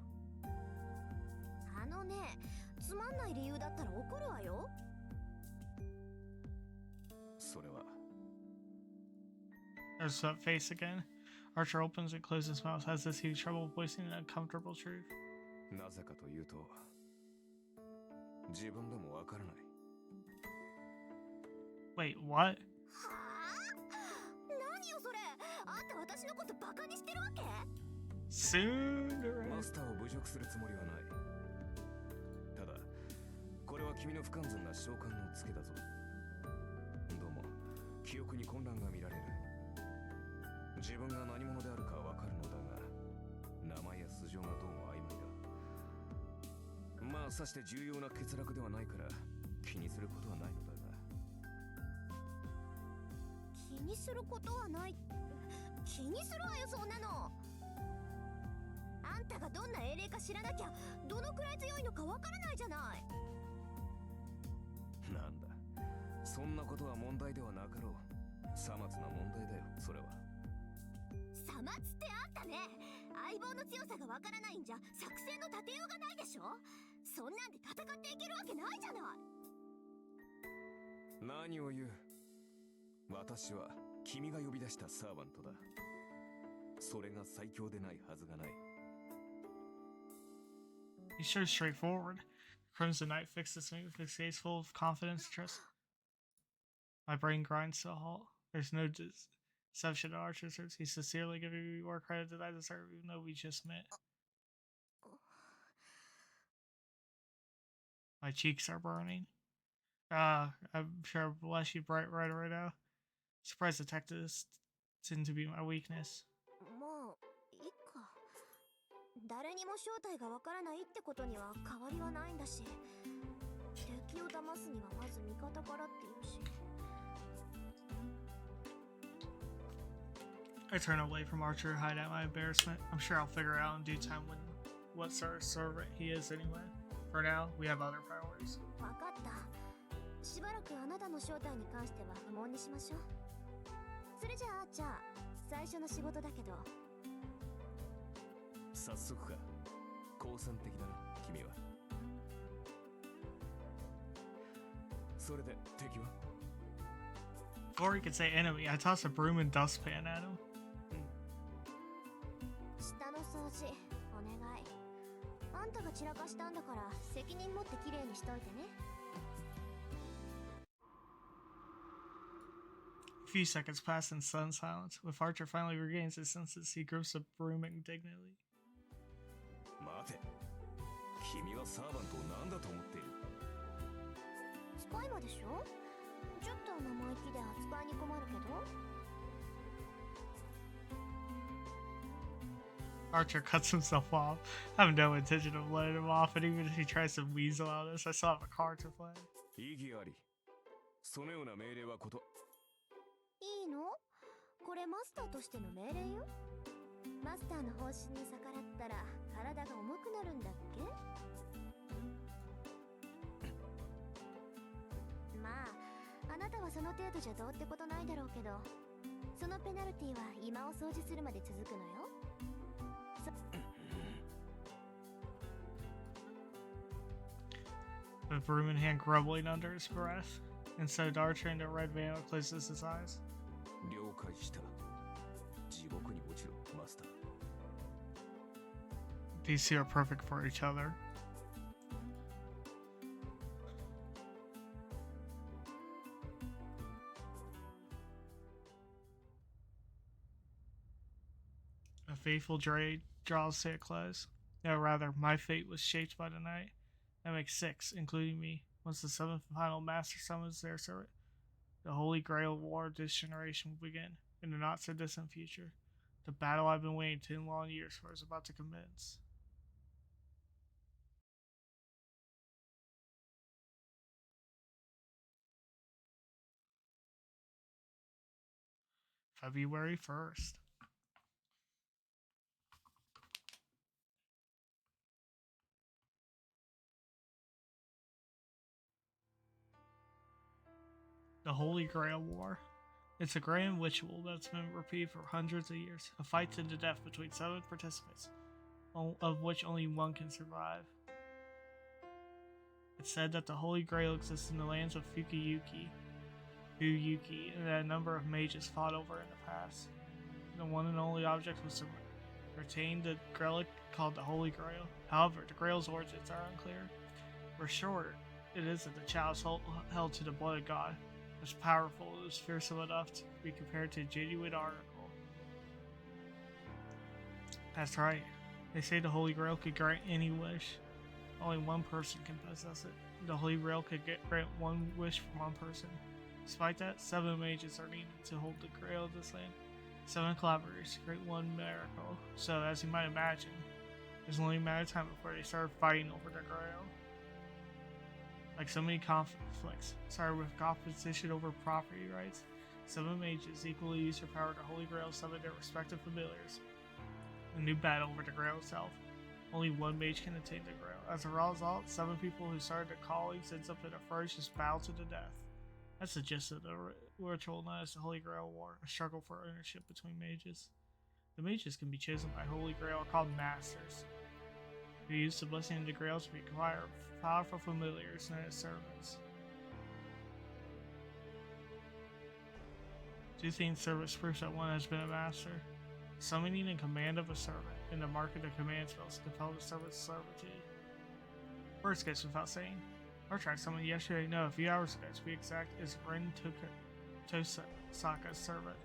あのね、つまんない理由だったら怒るわよ。それは There's that face again. Archer opens and closes his mouth, has this huge trouble voicing an uncomfortable truth. なぜかというと、自分でもわからない。 Wait, what? はあ？何よそれ。あんた私のことバカにしてるわけ？ Soon. マスターを侮辱するつもりはない。ただ、これは君の不完全な召喚のツケだぞ。どうも、記憶に混乱が見られる。自分が何者であるかわかるのだが、名前や素性がどうも曖昧だ。まあ、さして重要な欠落ではないから気にすることはないのだが。気にすることはない。気にするわよそんなの。あんたがどんな英霊か知らなきゃどのくらい強いのかわからないじゃない。なんだ、そんなことは問題ではなかろう。さまつな問題だよ、それは。さまつってあんたね、相棒の強さがわからないんじゃ作戦の立てようがないでしょ。そんなんで戦っていけるわけないじゃない。何を言う。私は君が呼び出したサーバントだ。それが最強でないはずがない。 He's sure straightforward. Crimson Knight fixes me with his gaze full of confidence and trust. My brain grinds to a halt. There's no deception in Archer's words. He's sincerely giving me more credit than I deserve, even though we just met. My cheeks are burning. I'm sure I'm blushing bright red right now. Surprise detectives tend to be my weakness. もういいか。誰にも正体がわからないってことには変わりはないんだし、敵を騙すにはまず味方からっていうし。I turn away from Archer to hide out my embarrassment. I'm sure I'll figure out in due time what sort of servant he is anyway. For now, we have other priorities. わかった。しばらくあなたの正体に関しては不問にしましょう。それじゃあ最初の仕事だけど。早速か。好戦的だな、君は。それで敵は？ Or you could say enemy. I toss a broom and dustpan at him. 下の掃除お願い。あんたが散らかしたんだから責任持ってきれいにしといてね。A few seconds pass in sudden silence. With Archer finally regains his senses, he grips a broom indignantly. 待て。君はサーバントを何だと思っている？スパイマでしょ？ちょっと生意気で扱いに困るけど。Archer cuts himself off. I have no intention of letting him off, and even if he tries to weasel out of this, I still have a card to play. 意義あり。そのような命令はこと。いいの？これマスターとしての命令よ。マスターの方針に逆らったら体が重くなるんだっけ？まあ、あなたはその程度じゃどうってことないだろうけど、そのペナルティは今を掃除するまで続くのよ。The broom in hand grumbling under his breath. Instead of Archer into a red van that closes his eyes. 了解した。地獄に落ちろ、マスター。 These two are perfect for each other. A fateful day draws to a close. No, rather, my fate was shaped by the night. That makes 6, including me. Once the 7th and final master summons their servant, the Holy Grail War of this generation will begin, in the not-so-distant future. The battle I've been waiting 10 long years for is about to commence. February 1st. The Holy Grail War. It's a grand ritual that's been repeated for hundreds of years, a fight to the death between 7 participants, of which only one can survive. It's said that the Holy Grail exists in the lands of Fuyuki, and that a number of mages fought over in the past. The one and only object was to retain the relic called the Holy Grail. However, the Grail's origins are unclear. For sure, it is that the chalice held to the blood of God. It was powerful, it was fearsome enough to be compared to a genuine article. That's right. They say the Holy Grail could grant any wish. Only one person can possess it. The Holy Grail could grant one wish from one person. Despite that, 7 mages are needed to hold the Grail of this land. 7 collaborators create one miracle. So, as you might imagine, it's only a matter of time before they start fighting over the Grail. Like so many conflicts, started with competition over property rights, 7 mages equally use their power to Holy Grail to summon their respective familiars. A new battle over the Grail itself. Only one mage can attain the Grail. As a result, 7 people who started their callings ends up in a ferocious battle to the death. That's the gist of the ritual known as the Holy Grail War, a struggle for ownership between mages. The mages can be chosen by Holy Grail are called Masters, who use the blessing of the Grail to acquire powerful familiars known as servants. 2 themed servants proves that one has been a master. Summoning and command of a servant, and the mark of the command spells to compel the servant's servitude. First goes without saying. Archer I summoned yesterday, no, a few hours ago to be exact, is Ren Tosaka's servant.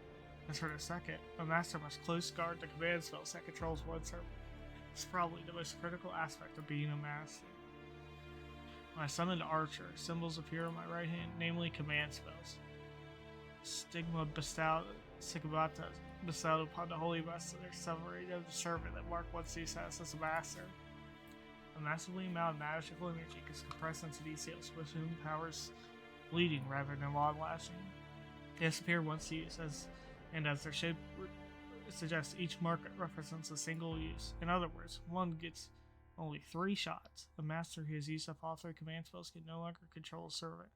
As for the second, a master must close guard the command spells that controls one servant. It's probably the most critical aspect of being a master. When I summoned Archer, symbols appear on my right hand, namely command spells. Stigmata bestowed upon the holy master, severing of the servant that mark one sees as a master. A massively amount of magical energy is compressed into these seals, with whom powers bleeding rather than long lasting. They disappear once used, as their shape suggests each market represents a single use. In other words, one gets only 3 shots. A master who has used up all 3 command spells can no longer control a servant,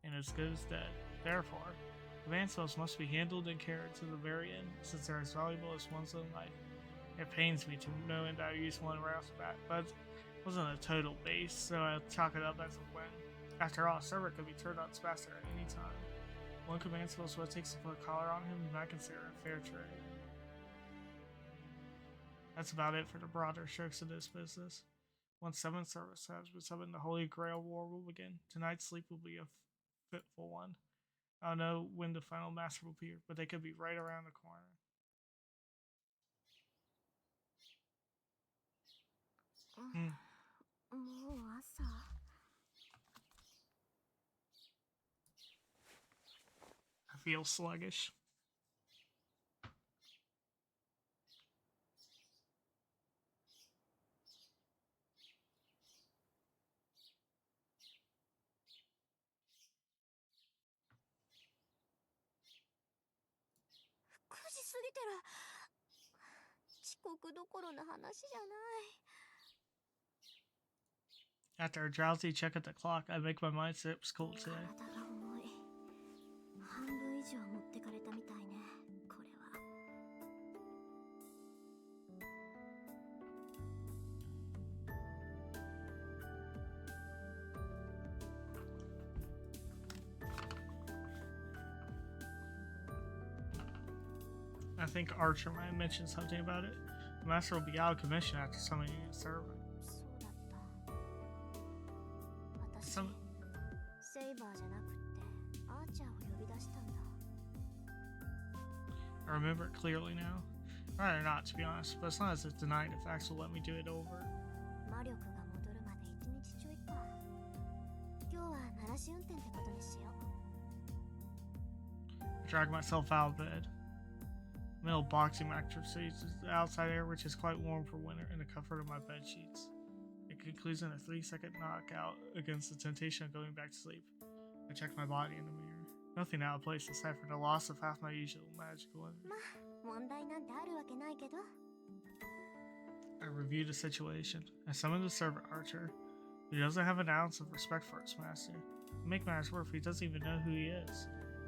and is good as dead. Therefore, command spells must be handled and carried to the very end, since they're as valuable as one's own life. It pains me to know that I used one right off the bat, but it wasn't a total base, so I'll chalk it up as a win. After all, a servant could be turned on its master at any time. One command spell is what it takes to put a collar on him, and I consider it fair trade. That's about it for the broader strokes of this business. Once 7th service has been summoned, the Holy Grail War will begin. Tonight's sleep will be a fitful one. I don't know when the final master will appear, but they could be right around the corner. I feel sluggish. After a drowsy check at the clock, I make my mind sit school today. I think Archer might have mentioned something about it. The master will be out of commission after summoning a servant. I remember it clearly now. Rather not, to be honest, but as long as it's denied, if Axe will let me do it over. I drag myself out of bed. Metal boxing mattress is the outside air, which is quite warm for winter, and the comfort of my bed sheets. It concludes in a 3-second knockout against the temptation of going back to sleep. I check my body in the mirror. Nothing out of place aside from the loss of half my usual magical energy. I review the situation. I summon the servant Archer, who doesn't have an ounce of respect for his master. To make matters worse, he doesn't even know who he is.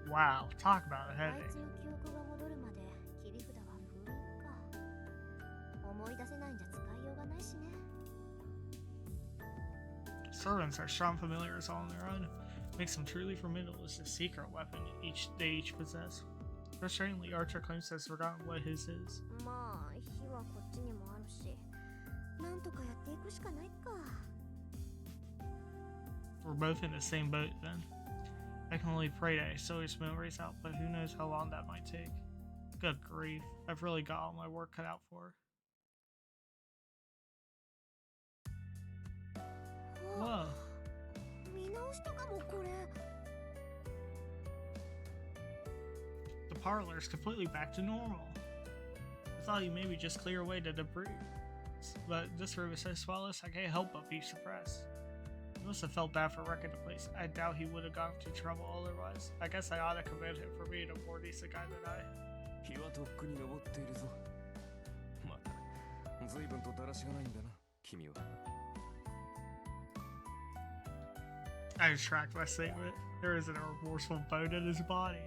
Wow, talk about a headache. Servants are strong familiars all on their own. Makes them truly formidable is the secret weapon they each possess. Frustratingly, Archer claims to have forgotten what his is. We're both in the same boat then. I can only pray that I still get memories out, but who knows how long that might take. Good grief, I've really got all my work cut out for. Whoa. The parlor is completely back to normal. I thought you maybe just clear away the debris, but this room is so spotless I can't help but be surprised. He must have felt bad for wrecking the place. I doubt he would have gone to trouble otherwise. I guess I ought to commend him for being a more decent guy than I. I retract my statement. There isn't a remorseful bone in his body.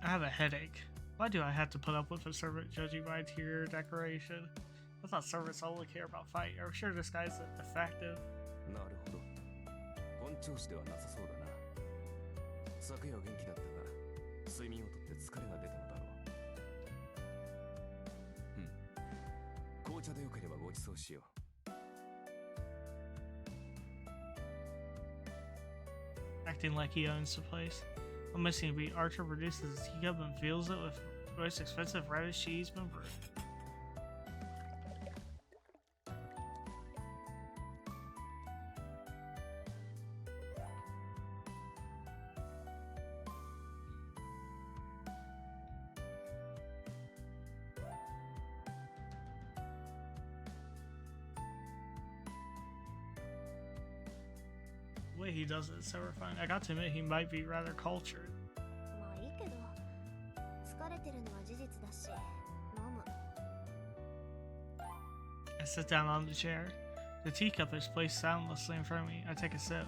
I have a headache. Why do I have to put up with a servant judging my interior decoration? I thought servants only care about fighting. I'm sure this guy's effective. 紅茶でよければご馳走しよう。 Acting like he owns the place. I'm missing a beat. Archer produces his teacup and fills it with the most expensive reddish cheese been brewed. The way he does it is so refined. I got to admit, he might be rather cultured. まあいいけど、疲れてるのは事実だし、飲む。 I sit down on the chair. The teacup is placed soundlessly in front of me. I take a sip.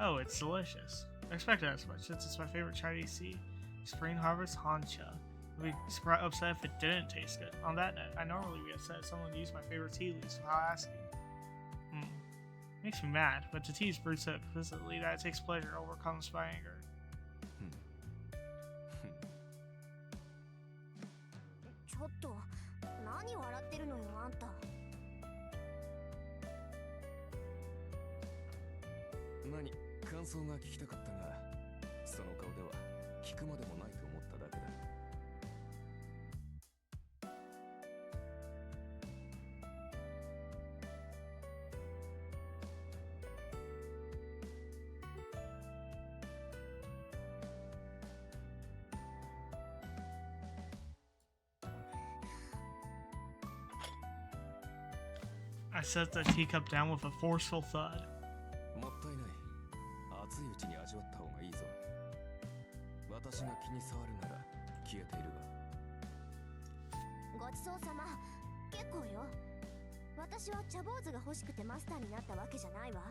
Oh, it's delicious. I expected as much since it's my favorite Chinese tea, Spring Harvest Hancha. I'd be upset if it didn't taste good. On that note, I normally be upset if someone used my favorite tea leaves without asking. Makes me mad, but the tea is brewed so explicitly that it takes pleasure overcomes my anger. ちょっと、何笑ってるのよ、あんた。何、感想が聞きたかったが、その顔では聞くまでもないと思っただけだ。 I set the teacup down with a forceful thud. もったいない。熱いうちに味わった方がいいぞ。私が気に障るなら消えているが。ごちそうさま。結構よ。私は茶坊主が欲しくてマスターになったわけじゃないわ。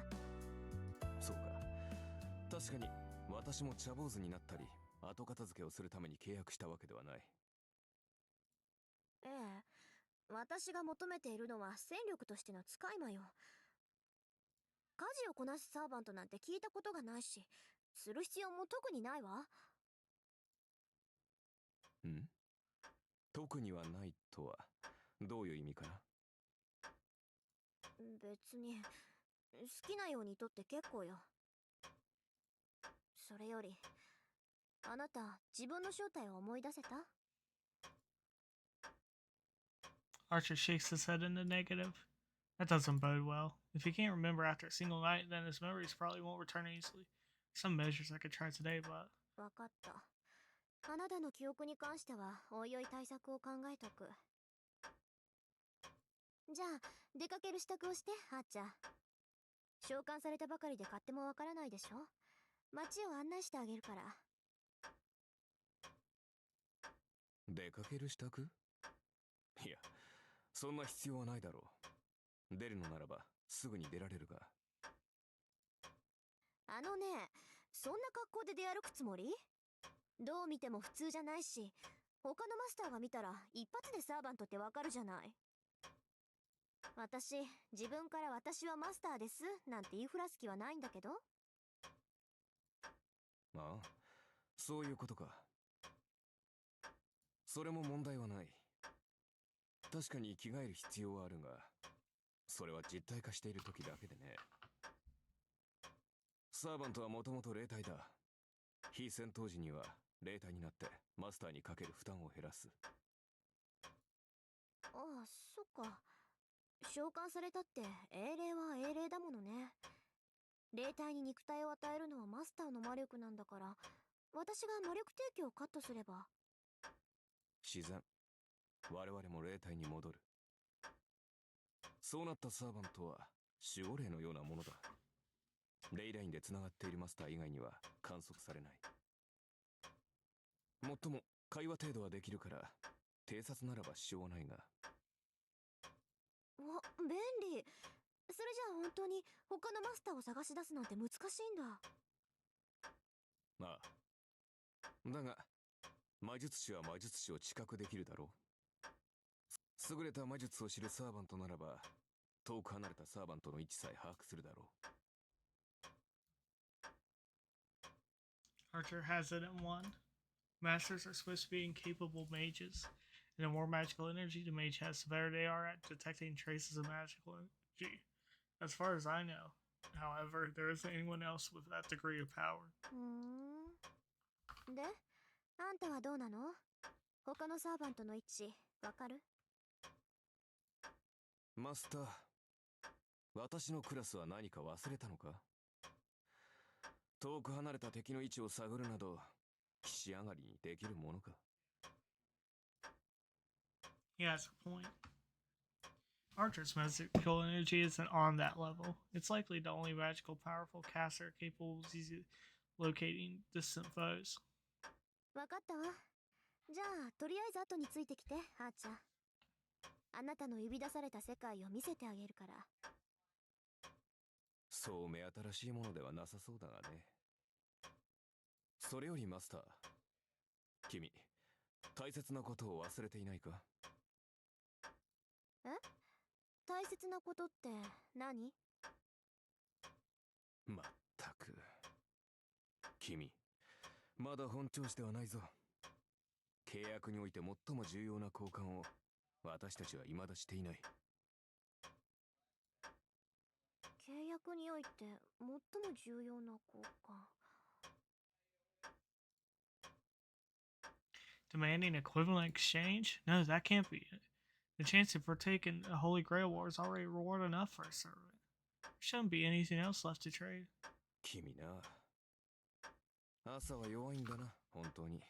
そうか。確かに私も茶坊主になったり、後片付けをするために契約したわけではない。ええ。私が求めているのは戦力としての使い魔よ。家事をこなすサーバントなんて聞いたことがないし、する必要も特にないわ。ん？特にはないとはどういう意味かな？別に好きなようにとって結構よ。それよりあなた自分の正体を思い出せた？ Archer shakes his head in the negative. That doesn't bode well. If he can't remember after a single night, then his memories probably won't return easily. Some measures I could try today, but... わかった。あなたの記憶に関してはおいおい対策を考えとく。じゃあ出かける支度をして、ハッチャー。召喚されたばかりで勝手もわからないでしょ。街を案内してあげるから。出かける支度？いや、そんな必要はないだろう。出るのならばすぐに出られるが。あのね、そんな格好で出歩くつもり？どう見ても普通じゃないし、他のマスターが見たら一発でサーバントってわかるじゃない。私、自分から私はマスターですなんて言いふらす気はないんだけど。ああ、そういうことか。それも問題はない。確かに着替える必要はあるが、それは実体化している時だけでね。サーバントはもともと霊体だ。非戦闘時には霊体になってマスターにかける負担を減らす。ああ、そっか。召喚されたって英霊は英霊だものね。霊体に肉体を与えるのはマスターの魔力なんだから、私が魔力提供をカットすれば。自然。我々も霊体に戻る。そうなったサーバントは守護霊のようなものだ。レイラインで繋がっているマスター以外には観測されない。もっとも会話程度はできるから偵察ならば支障はないが。お、便利。それじゃあ本当に他のマスターを探し出すなんて難しいんだ。ああ。だが魔術師は魔術師を知覚できるだろう。優れた魔術を知るサーバントならば遠く離れたサーバントの位置さえ把握するだろう。Archer has it in one. Masters are supposed to be incapable mages. And the more magical energy the mage has, the better they are at detecting traces of magical energy. As far as I know, however, there isn't anyone else with that degree of power. で、あんたはどうなの？他のサーバントの位置、わかる？マスター、私のクラスは何か忘れたのか？遠く離れた敵の位置を探るなど、騎士上がりにできるものか？ He has a point. Archer's magical energy isn't on that level. It's likely the only magical powerful caster capable of easily locating distant foes. わかったわ。じゃあ、とりあえず後についてきて、ハーチャー。あなたの呼び出された世界を見せてあげるから。そう目新しいものではなさそうだがね。それよりマスター、君、大切なことを忘れていないか？え？大切なことって何？まったく。君、まだ本調子ではないぞ。契約において最も重要な交換を私たちは未だしていない。契約において最も重要な交換。Demanding equivalent exchange? No, that can't be it. The chance of partaking in a Holy Grail War is already reward enough for a servant. There shouldn't be anything else left to trade. 君な。朝は弱いんだな、本当に。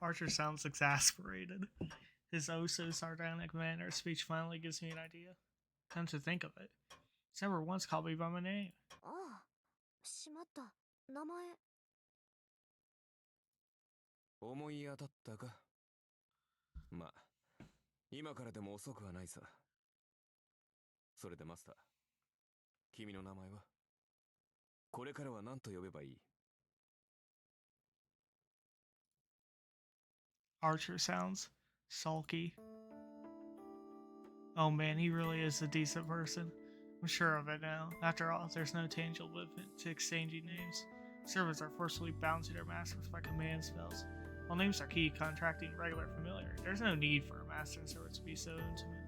Archer sounds exasperated. His oh so sardonic manner of speech finally gives me an idea. Come to think of it, he's never once called me by my name. ああ、しまった。名前。思い当たったか？まあ、今からでも遅くはないさ。それでマスター、君の名前は？これからは何と呼べばいい？ Archer sounds sulky. Oh man, he really is a decent person. I'm sure of it now. After all, there's no tangible benefit to exchanging names. Servants are forcibly bound to their masters by command spells. While names are key to contracting regular familiarity, there's no need for a master and servant to be so intimate.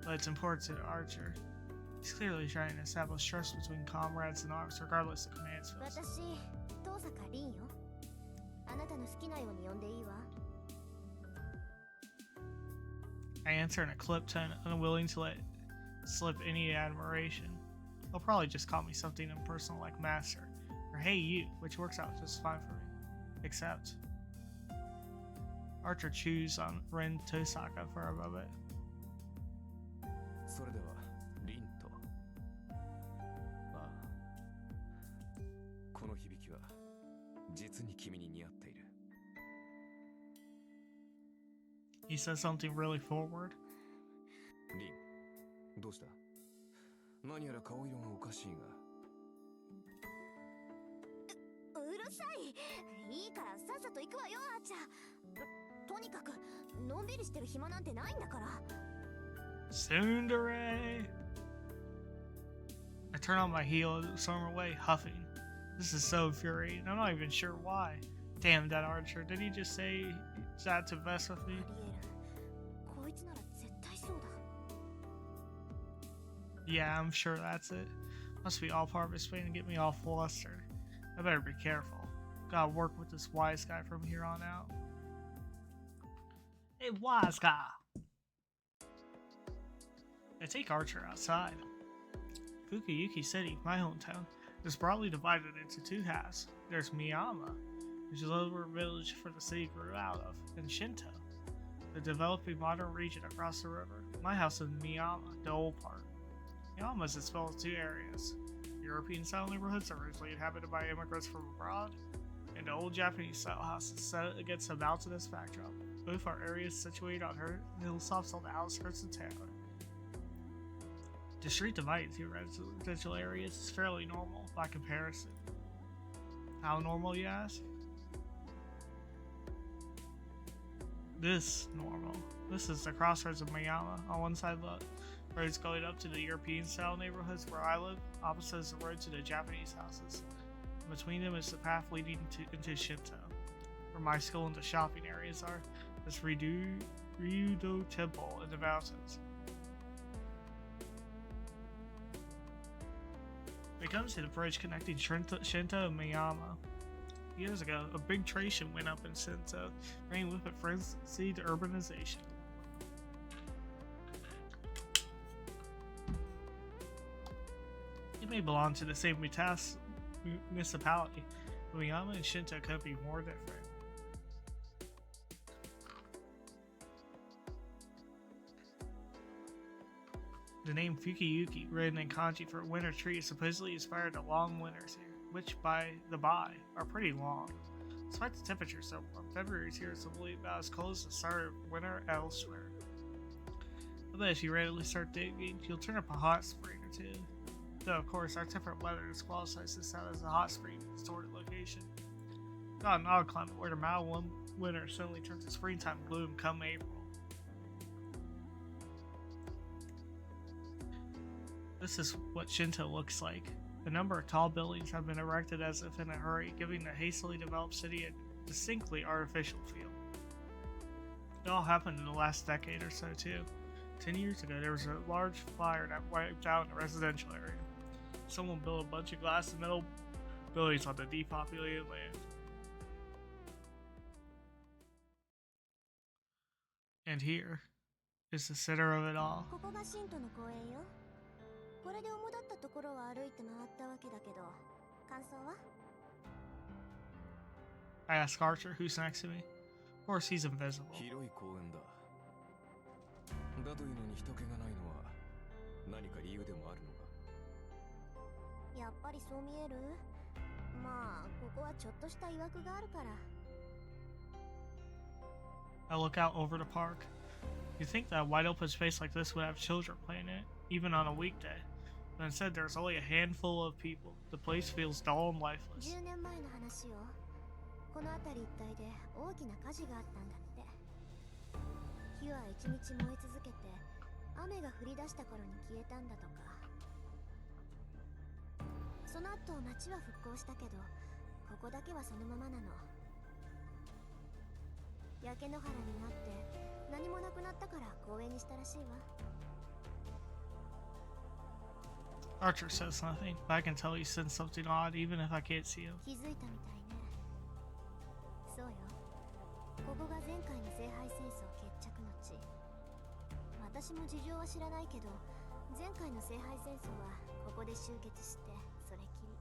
But it's important to Archer. He's clearly trying to establish trust between comrades and arms, regardless of command spells. 私、遠坂凛よ。あなたの好きなように呼んでいいわ。I answer in a clipped tone, unwilling to let slip any admiration. They'll probably just call me something impersonal like master, or hey you, which works out just fine for me. Except Archer chews on Ren Tosaka for a moment. それでは、リンと。ああ。この響きは、実に君に似合っている。He says something really forward. リン、どうした？何やら顔色がおかしいが。うるさい。いいからさっさと行くわよ、あーちゃん。とにかくのんびりしてる暇なんてないんだから。Tsundere! I turn on my heel and storm away, huffing. This is so infuriating. I'm not even sure why. Damn that Archer. Did he just say that to mess with me? ありえる。こいつなら絶対そうだ。Yeah, I'm sure that's it. Must be all part of his plan to get me all flustered. I better be careful. Gotta work with this wise guy from here on out. Hey, wise guy! I take Archer outside. Fukuyuki City, my hometown, is broadly divided into two halves. There's Miyama, which is a lower village for the city grew out of, and Shinto, the developing modern region across the river. My house is Miyama, the old part. Miyama is split into two areas. European-style neighborhoods are originally inhabited by immigrants from abroad, and the old Japanese-style houses set against a mountainous backdrop. Both are areas situated on hilltops on the outskirts of town. The street dividing two residential areas is fairly normal by comparison. How normal, you ask? This normal. This is the crossroads of Miyama. On one side, the roads going up to the European-style neighborhoods where I live. Opposite is the road to the Japanese houses. Between them is the path leading into Shinto. where my school and the shopping areas are. This Ryudo Temple in the mountains. We come to the bridge connecting Shinto and Miyama. Years ago, a big train went up in Shinto, bringing with it frenzied urbanization. It may belong to the same municipality, but Miyama and Shinto could be more different. The name Fukiyuki, written in kanji for winter tree, is supposedly inspired to long winters here, which, by the by, are pretty long. Despite the temperature so warm, February's here is simply about as cold as the start of winter elsewhere. I bet if you readily start digging, you'll turn up a hot spring or two. Though, of course, our temperate weather disqualifies this out as a hot spring historic location. Not an odd climate where the mild winter suddenly turns to springtime gloom come April. This is what Shinto looks like. A number of tall buildings have been erected as if in a hurry, giving the hastily developed city a distinctly artificial feel. It all happened in the last decade or so, too. 10 years ago, there was a large fire that wiped out a residential area. Someone built a bunch of glass and metal buildings on the depopulated land. And here is the center of it all. ここがシントの公園よ。これで主だったところを歩いて回ったわけだけど、感想は？ I ask Archer, who's next to me. Of course, he's invisible. 広い公園だ。だというのに人気がないのは何か理由でもあるのか？やっぱりそう見える？まあ、ここはちょっとした曰くがあるから。I look out over the park. You'd think that a wide open space like this would have children playing in it, even on a weekday. But instead, there's only a handful of people. The place feels dull and lifeless. 10年前の話よ。この辺り一帯で大きな火事があったんだって。火は一日燃え続けて、雨が降り出した頃に消えたんだとか。その後町は復興したけど、ここだけはそのままなの。焼け野原になって何もなくなったから公園にしたらしいわ。Archer says nothing, but I can tell he sensed something odd even if I can't see him. 気づいたみたいね。そうよ。ここが前回の聖杯戦争決着の地。私も事情は知らないけど、前回の聖杯戦争はここで終結してそれきり。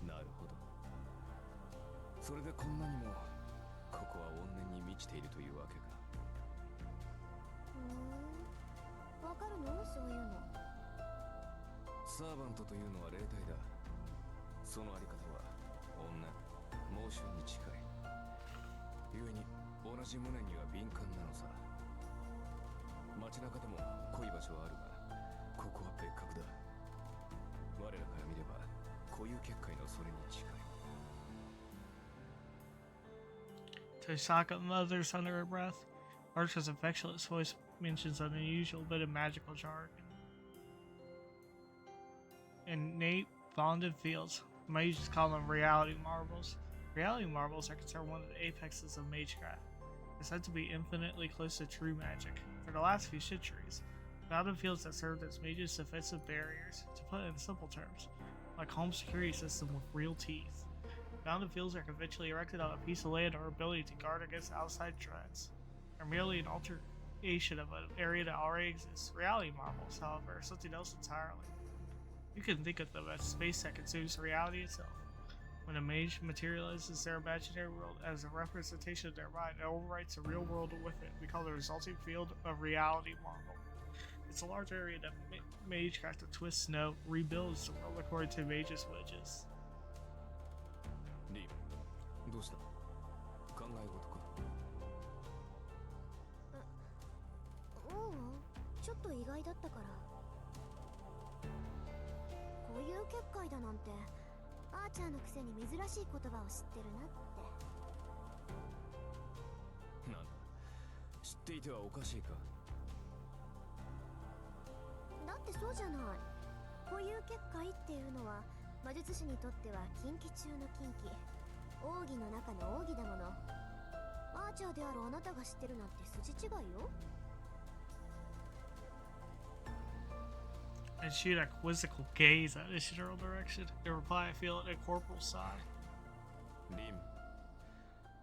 なるほど。それでこんなにもここは怨念に満ちているというわけか。わかるの？そういうの。サーバントというのは霊体だ。そのあり方は女、モーションに近い。故に同じ胸には敏感なのさ。街中でも濃い場所はあるが、ここは別格だ。我らから見れば固有結界のそれに近い。Tosaka mutters under her breath. Archer's affectionate voice mentions an unusual bit of magical jargon. And Nate bonded fields. I just call them reality marbles. Reality marbles are considered one of the apexes of magecraft. They're said to be infinitely close to true magic. For the last few centuries, bonded fields have served as mages' defensive barriers. To put it in simple terms, like home security system with real teeth. Bounded fields are conventionally erected on a piece of land or ability to guard against outside threats. They're merely an alteration of an area that already exists. Reality marbles, however, are something else entirely. You can think of them as space that consumes reality itself. When a mage materializes their imaginary world as a representation of their mind and overwrites the real world with it, we call the resulting field a reality marble. It's a large area that magecraft of Twist Snow rebuilds the world according to mage's wishes. リーム、どうした？考え事か？ちょっと意外だったから。こういう結界だなんて、アーチャーのくせに珍しい言葉を知ってるなって。なんだ、知っていてはおかしいか？だってそうじゃない。固有結界っていうのは魔術師にとっては禁忌中の禁忌。奥義の中の奥義だもの。アーチャーであるあなたが知ってるなんて筋違いよ。 And shoot a quizzical gaze at his general direction. In reply, I feel it a corporal sigh. リン、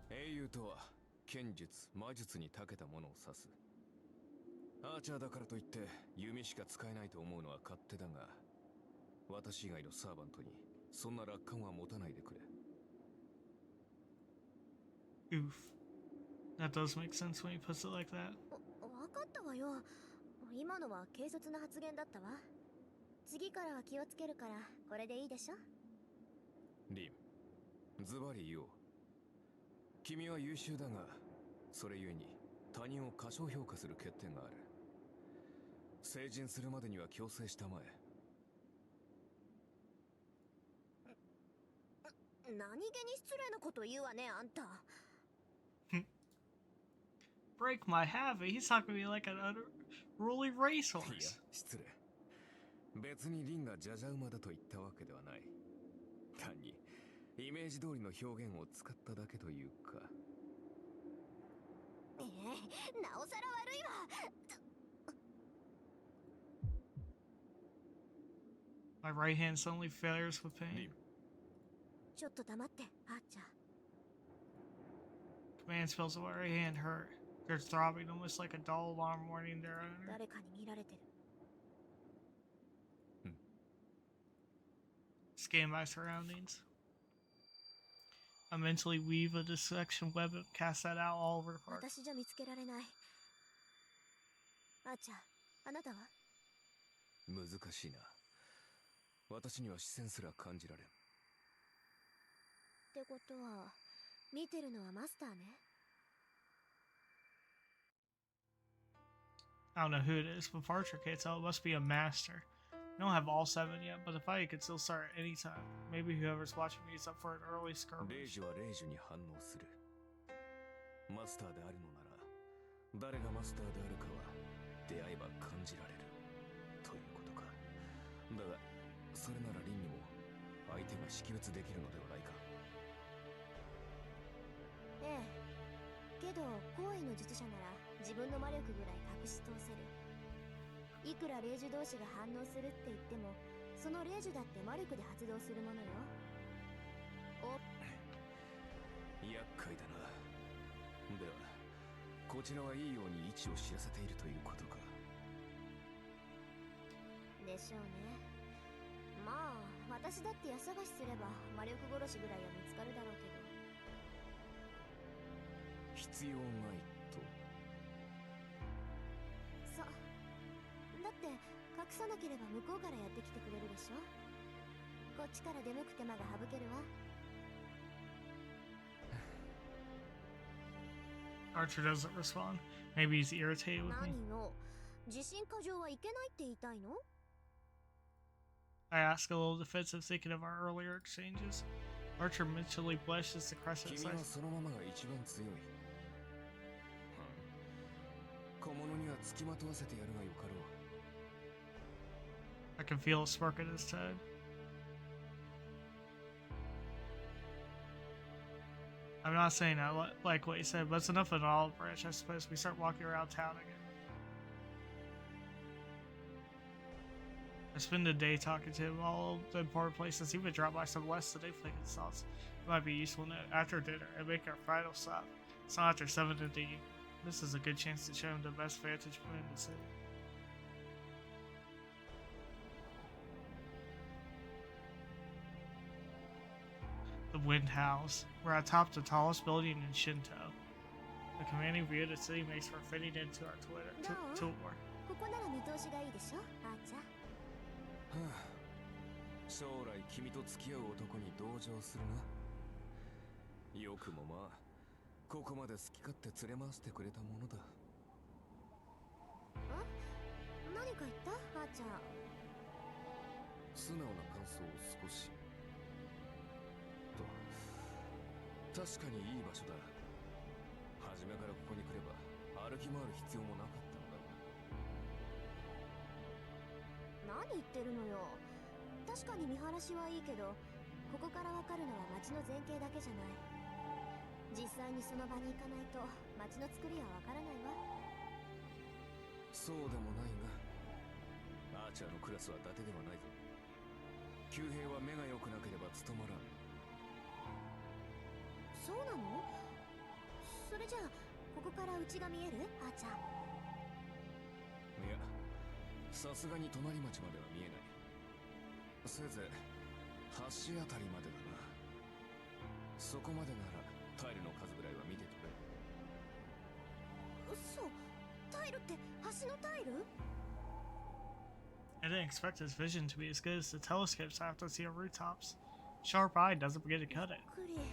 英雄とは剣術魔術に長けたものを指す。アーチャーだからといって弓しか使えないと思うのは勝手だが、私以外のサーバントにそんな楽観は持たないでくれ。 Oof. That does make sense when he puts it like that. わかったわよ。今のは軽率な発言だったわ。次からは気をつけるからこれでいいでしょ。リン、ズバリ言おう。君は優秀だが、それゆえに他人を過小評価する欠点がある。成人するまでには強制したまえ。何気に失礼なこと言うわね、あんた。Break my habit. He's talking to me like an unruly いや、 racehorse. 失礼。別にリンがジャジャ馬だと言ったわけではない。単にイメージ通りの表現を使っただけというか。なおさら悪いわ。 My right hand suddenly fails with pain. ちょっと黙って、あーちゃん。 Command spells of my right hand hurt. They're throbbing almost like a dull alarm warning their owner. 誰かに見られてる。 Scan my surroundings. I mentally weave a dissection web and cast that out all over the park. 私じゃ見つけられない。あーちゃん、あなたは？難しいな。私には視線すら感じられん。ってことは、見てるのはマスターね。 I don't know who it is, but Archer can't tell. It must be a master. I don't have all 7 yet, but the fight could still start at any time. Maybe whoever's watching me is up for an early レイ skirmish. ジはレイジに反応する。マスターであるのなら、誰がマスターであるかは出会えば感じられるということか。だがそれならリンにも相手が識別できるのではないか。ええ。けど、高位の術者なら自分の魔力ぐらい隠し通せる。いくら霊樹同士が反応するって言っても、その霊樹だって魔力で発動するものよ。お、厄介だな。ではこちらはいいように位置を知らせているということか。でしょうね。まあ、私だって家探しすれば魔力殺しぐらいは見つかるだろうけど。必要ないと。そう。だって隠さなければ向こうからやってきてくれるでしょ。こっちから出向く手間が省けるわ。 Archer doesn't respond. Maybe he's irritated with me. 何よ、自信過剰はいけないって言いたいの？ I ask a little defensive, thinking of our earlier exchanges. Archer mentally blushes the crescent 君は size. そのままが一番強い。小物には付きまとわせてやるがよかろう。 I can feel a smirk in his tone. I'm not saying I like what he said, but it's enough of an olive branch. I suppose we start walking around town again. I spend the day talking to him all the important places. Even drop by some less today flaking thoughts. It might be useful after dinner and make our final stop. It's not after 7 in the evening. This is a good chance to show him the best vantage point in the city. The wind howls. We're atop the tallest building in Shinto. The commanding view of the city makes for fitting into our tour. ここなら見通しがいいでしょ、あーちゃん。はあ、将来君と付き合う男に同情するな。よくもまあ、ここまで好き勝手連れ回してくれたものだ。何か言った、あーちゃん。素直な感想を少し。確かにいい場所だ。初めからここに来れば歩き回る必要もなかったのだろう。何言ってるのよ。確かに見晴らしはいいけど、ここからわかるのは街の前景だけじゃない。実際にその場に行かないと街の作りはわからないわ。そうでもないが、アーチャーのクラスは伊達ではないぞ。旧兵は目が良くなければ務まらん。そうなの？それじゃあここからうちが見える？あーちゃん。いや、さすがに隣町までは見えない。せいぜい橋あたりまでだな。そこまでならタイルの数ぐらいは見てとれ。嘘？タイルって橋のタイル？ I didn't expect his vision to be as good as the telescopes I have to see on rooftops. Sharp eye doesn't forget to cut it. びっくり。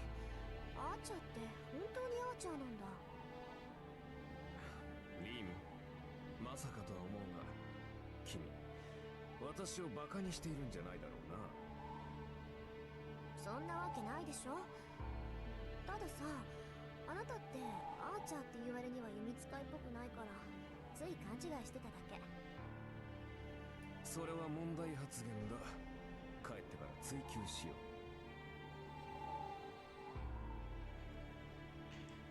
アーチャーって本当にアーチャーなんだ。リーム、まさかとは思うが、君、私をバカにしているんじゃないだろうな。そんなわけないでしょ。たださ、あなたってアーチャーって言われには弓使いっぽくないからつい勘違いしてただけ。それは問題発言だ。帰ってから追求しよう。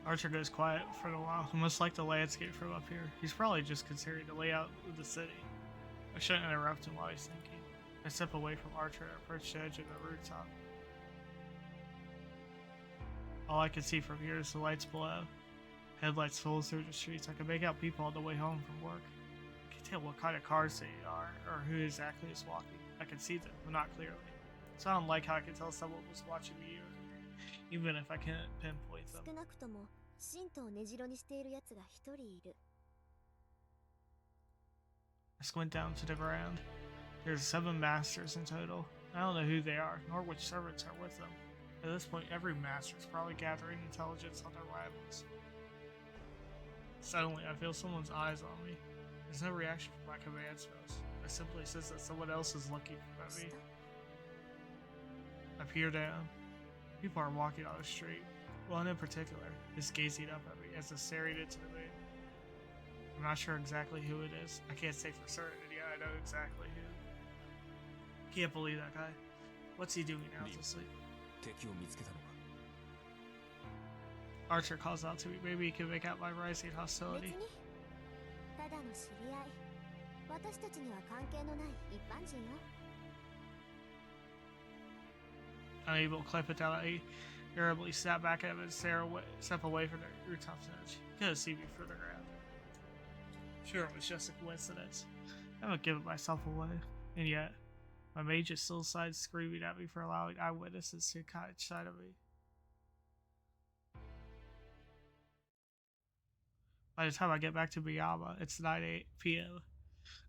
Archer goes quiet for a while. He must like the landscape from up here. He's probably just considering the layout of the city. I shouldn't interrupt him while he's thinking. I step away from Archer and approach the edge of the rooftop. All I can see from here is the lights below. Headlights full through the streets. I can make out people on the way home from work. I can tell what kind of cars they are or who exactly is walking. I can see them, but not clearly. It's not unlike how I can tell someone was watching me even if I can't pinpoint them. 少なくとも信徒を根城にしている奴が一人いる。 I squint down to the ground. There's 7 masters in total. I don't know who they are, nor which servants are with them. At this point, every master is probably gathering intelligence on their rivals. Suddenly, I feel someone's eyes on me. There's no reaction from my command spells. I simply sense that someone else is looking at me. I peer down. People are walking on the street. One in particular is gazing up at me as if staring into the moon. I'm not sure exactly who it is. I can't say for certain, and yet I know exactly who. Can't believe that guy. What's he doing now? Asleep. 敵を見つけたのか。 Archer calls out to me. Maybe he can make out my rising 別 hostility. にただの知り合い。私たちには関係のない一般人よ。 Unable to clamp it down, I irritably snap back at him and step away from the rooftop's edge. He couldn't see me from the ground. Sure, it was just a coincidence. I haven't given myself away, and yet my mage is still inside screaming at me for allowing eyewitnesses to catch sight of me. By the time I get back to Miyama, it's 9 p.m.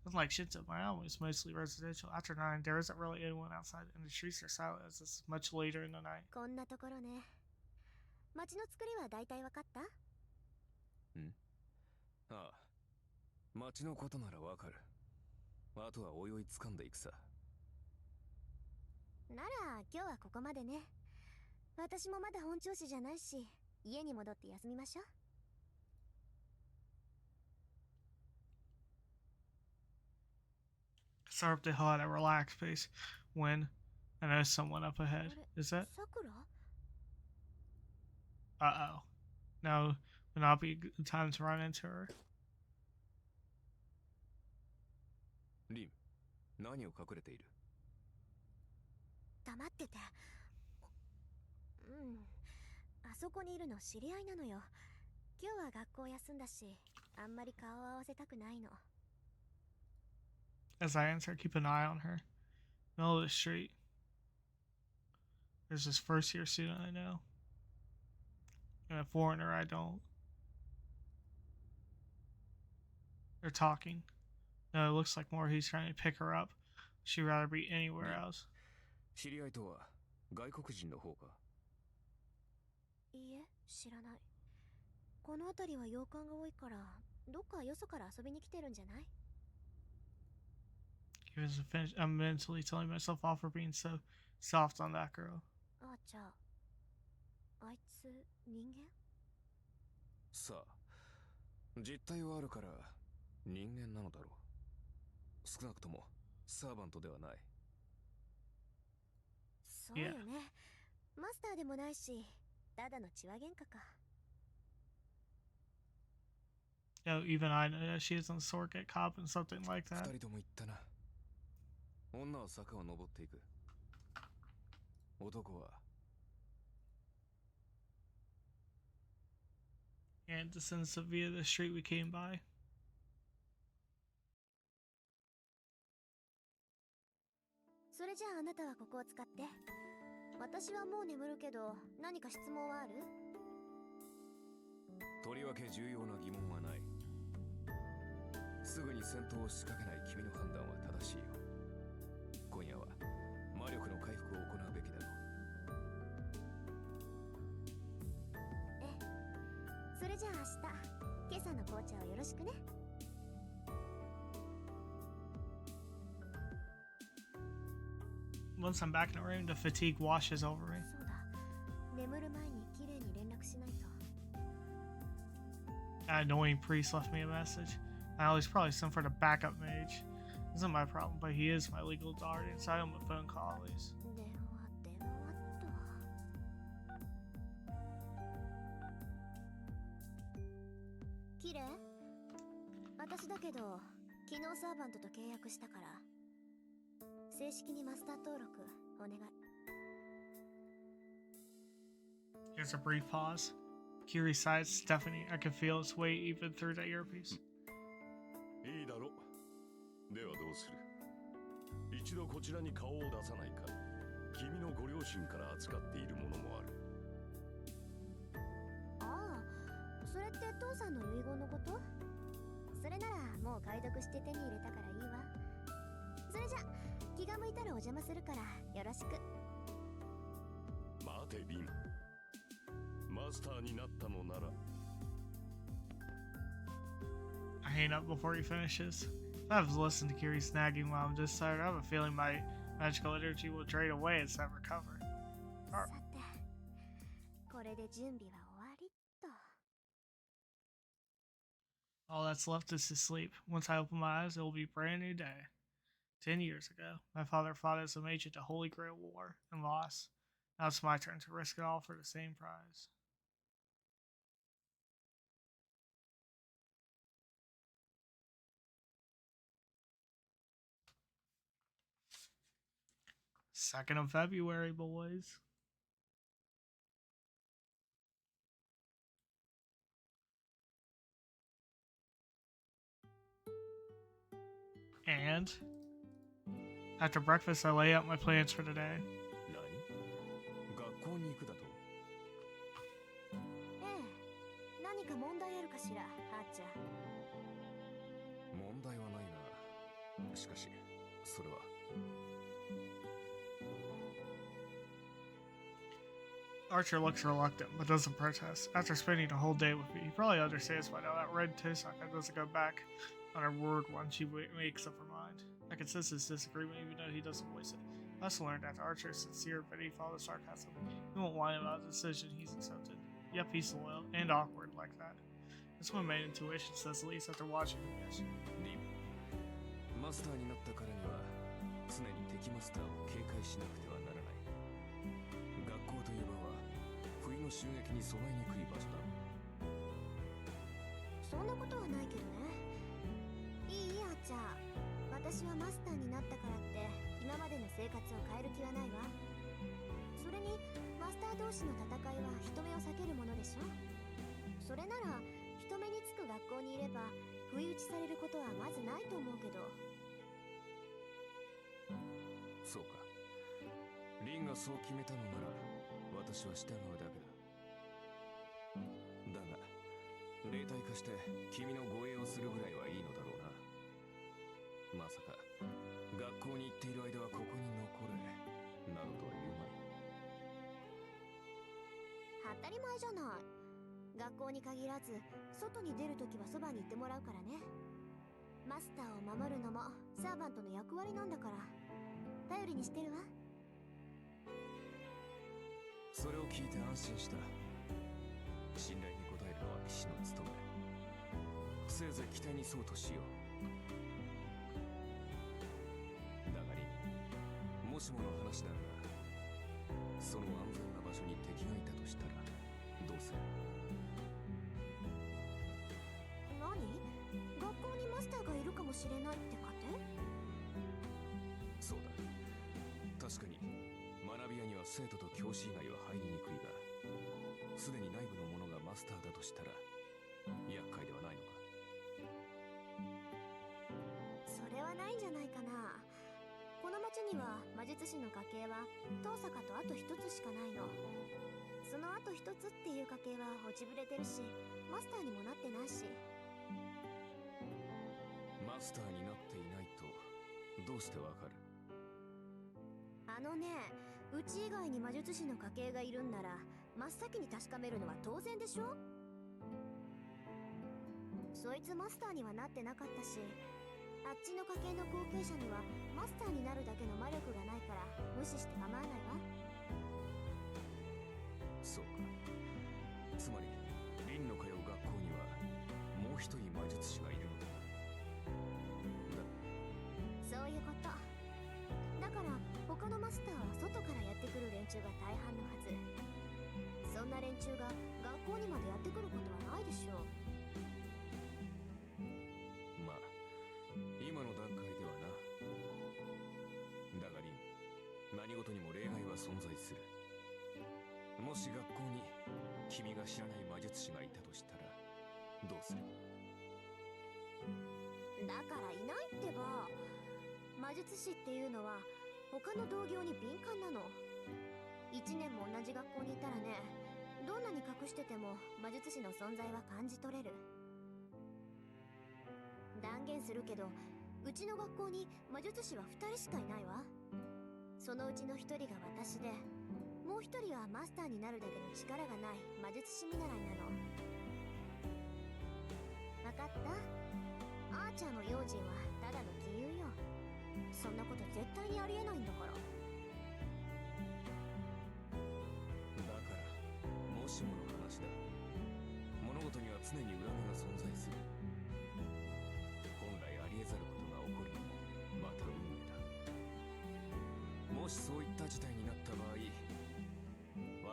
Unlike Shinto, Miami is mostly residential. After 9, there isn't really anyone outside, and the streets are silent as it's much later in the night. こんなところね。街の作りは大体わかった？ん？ああ。町のことならわかる。あとはおいおい掴んでいくさ。なら今日はここまでね。私もまだ本調子じゃないし、家に戻って休みましょう。Start up the hill at a relaxed pace when I notice someone up ahead. Is that? さくら？ Uh-oh. No, would not be a good time to run into her. リン、何を隠れている？黙ってて。うん。あそこにいるの知り合いなのよ。今日は学校休んだし、あんまり顔を合わせたくないの。 As I answer, keep an eye on her. Middle of the street. There's this first year student I know. And a foreigner I don't. They're talking. No, it looks like more he's trying to pick her up. She'd rather be anywhere else. 知り合いとは外国人の方か？いいえ、知らない。この辺りは洋館が多いから、どっかよそから遊びに来てるんじゃない？ He was finished. I'm mentally telling myself off for being so soft on that girl. あ、じゃあ、あいつ人間？さあ、実体はあるから人間なのだろう。少なくともサーバントではない。そうよね。マスターでもないし、ただの血は喧嘩か。Even I know that she doesn't sort get caught in something like 二 that. 人とも言ったな。女は坂を登っていく。男は And descends via the street we came by. それじゃああなたはここを使って。私はもう眠るけど、何か質問はある？とりわけ重要な疑問はない。すぐに戦闘を仕掛けない君の判断は正しいよ。今夜は魔力の回復を行うべきだろう。ええ。それじゃあ明日、今朝の紅茶をよろしくね。Once I'm back in the room, the fatigue washes over me. そうだ。眠る前に綺麗に連絡しないと。That annoying priest left me a message. Now he's probably sent for the backup mage. This isn't my problem, but he is my legal guardian, so I owe him a phone call at least. 電話っと。キレ？私だけど、昨日サーバントと契約したから、正式にマスター登録お願い。There's a brief pause. Kiri sighs, Stephanie. I can feel its weight even through the earpiece. いいだろう。ではどうする？一度こちらに顔を出さないか。君のご両親から扱っているものもある。ああ、それって父さんの遺言のこと？それならもう解読して手に入れたからいいわ。それじゃ気が向いたらお邪魔するからよろしく。待てリン。マスターになったのなら。I hang up before he finishes. If I've listened to Kiri snagging while I'm just tired, I have a feeling my magical energy will drain away and not recover. さて、これで準備は終わりっと。All that's left is to sleep. Once I open my eyes, it will be a brand new day. 10 years ago, my father fought as a mage at the Holy Grail War and lost. Now it's my turn to risk it all for the same prize. Second of February, boys. And after breakfast, I lay out my plans for today. 何？学校に行くだと？ええ、何か問題あるかしら、あーちゃん。問題はないが、しかし、それは。Archer looks reluctant, but doesn't protest. After spending a whole day with me, he probably understands by now that Red Tosaka doesn't go back on her word once she makes up her mind. I can sense his disagreement even though he doesn't voice it. I also learned that Archer's sincere beneath all the sarcasm. He won't whine about the decision he's accepted. Yep, he's loyal and awkward like that. That's what my intuition says, at least after watching him yesterday. リン、マスターになったからには常に敵マスターを警戒しなくてはならない。学校といえば冬の襲撃に備えにくい場所だ。そんなことはないけどね。いいあーちゃん。私はマスターになったからって今までの生活を変える気はないわ。それにマスター同士の戦いは人目を避けるものでしょ。それなら人目につく学校にいれば不意打ちされることはまずないと思うけど。そうか。リンがそう決めたのなら私は従うだけだ。だが霊体化して君の護衛をするぐらいはいいのだろうな。まさか学校に行っている間はここに残れなどとは言うまい。当たり前じゃない。学校に限らず外に出るときはそばにいてもらうからね。マスターを守るのもサーバントの役割なんだから頼りにしてるわ。それを聞いて安心した。信頼に応えるのは騎士の務め。せいぜい期待にそうとしよう。だがり、もしもの話だが、その安全な場所に敵がいたとしたらどうする？何？学校にマスターがいるかもしれないって仮定？そうだ。確かに学び屋には生徒と教師以外は入りにくいが、すでに内部の者がマスターだとしたら厄介ではないのか？それはないんじゃないかな。この町には魔術師の家系は遠坂とあと一つしかないの。そのあと一つっていう家系は落ちぶれてるし、マスターにもなってないし。マスターになっていないとどうしてわかる？あのね、うち以外に魔術師の家系がいるんなら真っ先に確かめるのは当然でしょ。そいつマスターにはなってなかったし、あっちの家系の後継者にはマスターになるだけの魔力がないから無視して構わないわ。そうか。つまり凛の通う学校にはもう一人魔術師がいるのだ。そういうことだから、他のマスターは外からやってくる連中が大半のはず。そんな連中が学校にまでやってくることはないでしょう。まあ今の段階ではな。だが凛、何事にも例外は存在する。もし学校に君が知らない魔術師がいたとしたらどうする？だからいないってば。魔術師っていうのは他の同業に敏感なの。1年も同じ学校にいたらね、どんなに隠してても魔術師の存在は感じ取れる。断言するけど、うちの学校に魔術師は2人しかいないわ。そのうちの1人が私で、もう1人はマスターになるだけの力がない魔術師見習いなの。わかった？アーチャーの用心はただの杞憂よ。そんなこと絶対にありえないんだから。だからもしもの話だ。物事には常に裏目が存在する。本来ありえざることが起こるのもまた運命だ。もしそういった事態になった場合、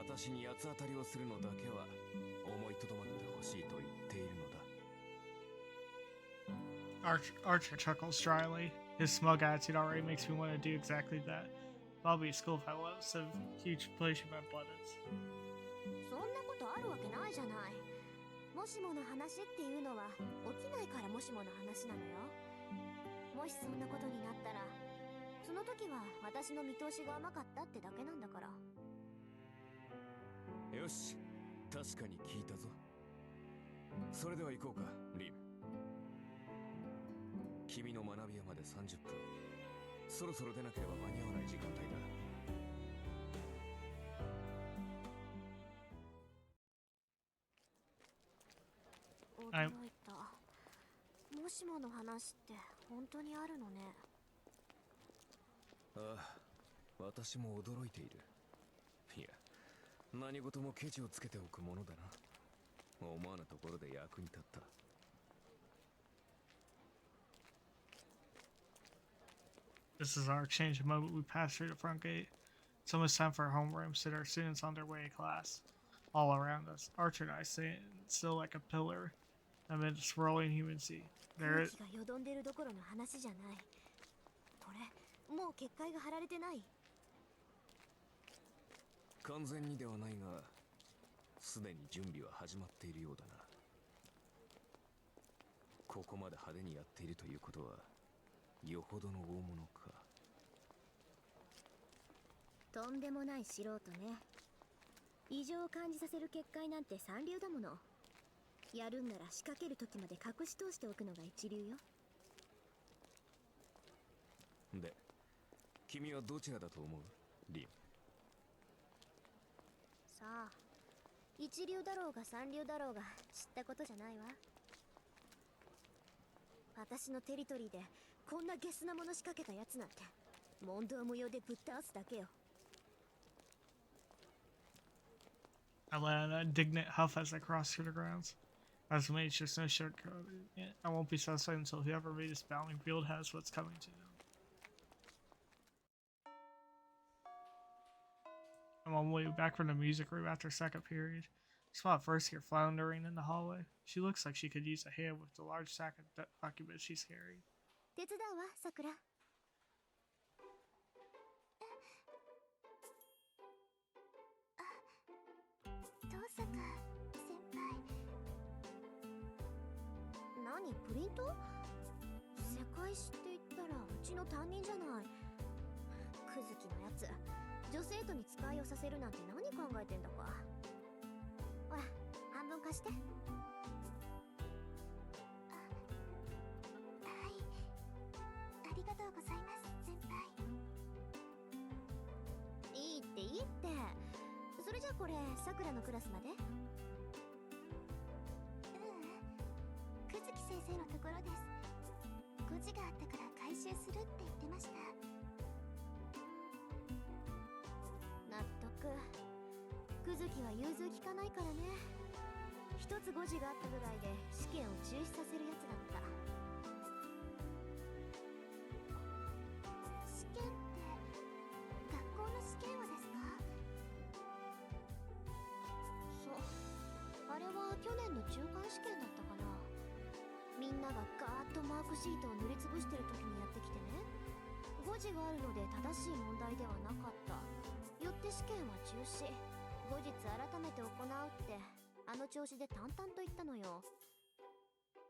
私に八つ当たりをするのだけは思いとどまってほしいと言っているのだ。Archer chuckles dryly. His smug attitude already makes me want to do exactly that. I'll be at school if I was a huge pleasure my buttons. そんなことあるわけないじゃない。もしもの話っていうのは起きないからもしもの話なのよ。もしそんなことになったら、その時は私の見通しが甘かったってだけなんだから。よし、確かに聞いたぞ。それでは行こうか、リム。君の学び屋まで30分。そろそろ出なければ間に合わない時間帯だ。驚いた。もしもの話って本当にあるのね。ああ、私も驚いている。いや、何事もケチをつけておくものだな。思わぬところで役に立った。This is our exchange. The moment we pass through the front gate, it's almost time for our homeroom. So our students on their way to class. All around us, Archer and I stand still like a pillar amid a swirling human sea. There 空 is 気がよどんでるどころの話じゃない。これ、もう結界が張られてない？完全にではないが、すでに準備は始まっているようだな。ここまで派手にやっているということは、よほどの大物か。とんでもない素人ね。異常を感じさせる結界なんて三流だもの。やるんなら仕掛ける時まで隠し通しておくのが一流よ。で、君はどちらだと思う？リン。さあ、一流だろうが三流だろうが知ったことじゃないわ。私のテリトリーでこんなゲスなもの仕掛けたやつなんて問答無用でぶっ倒すだけよ。I let out an indignant huff as I crossed through the grounds. As a mage, there's no shortcutting it. I won't be satisfied until whoever made this bounding field has what's coming to them. I'm on the way back from the music room after second period. Spot first here floundering in the hallway. She looks like she could use a hand with the large sack of documents she's carrying. 手伝うわ、さくら。登坂先輩。何、プリント？世界史って言ったらうちの担任じゃない。クズキのやつ、女生徒に使いをさせるなんて何考えてんだか。ほら、半分貸して。はい、ありがとうございます先輩。いいっていいって。それじゃあこれさくらのクラスまで？久月先生のところです。誤字があったから回収するって言ってました。納得。久月は融通きかないからね。一つ誤字があったぐらいで試験を中止させるやつだった。試験って学校の試験はですか？そう、あれは去年の中間試験だったかな。みんながガーッとマークシートを塗りつぶしてる時にやってきてね。誤字があるので正しい問題ではなかった。よって試験は中止。後日改めて行うってあの調子で淡々と言ったのよ。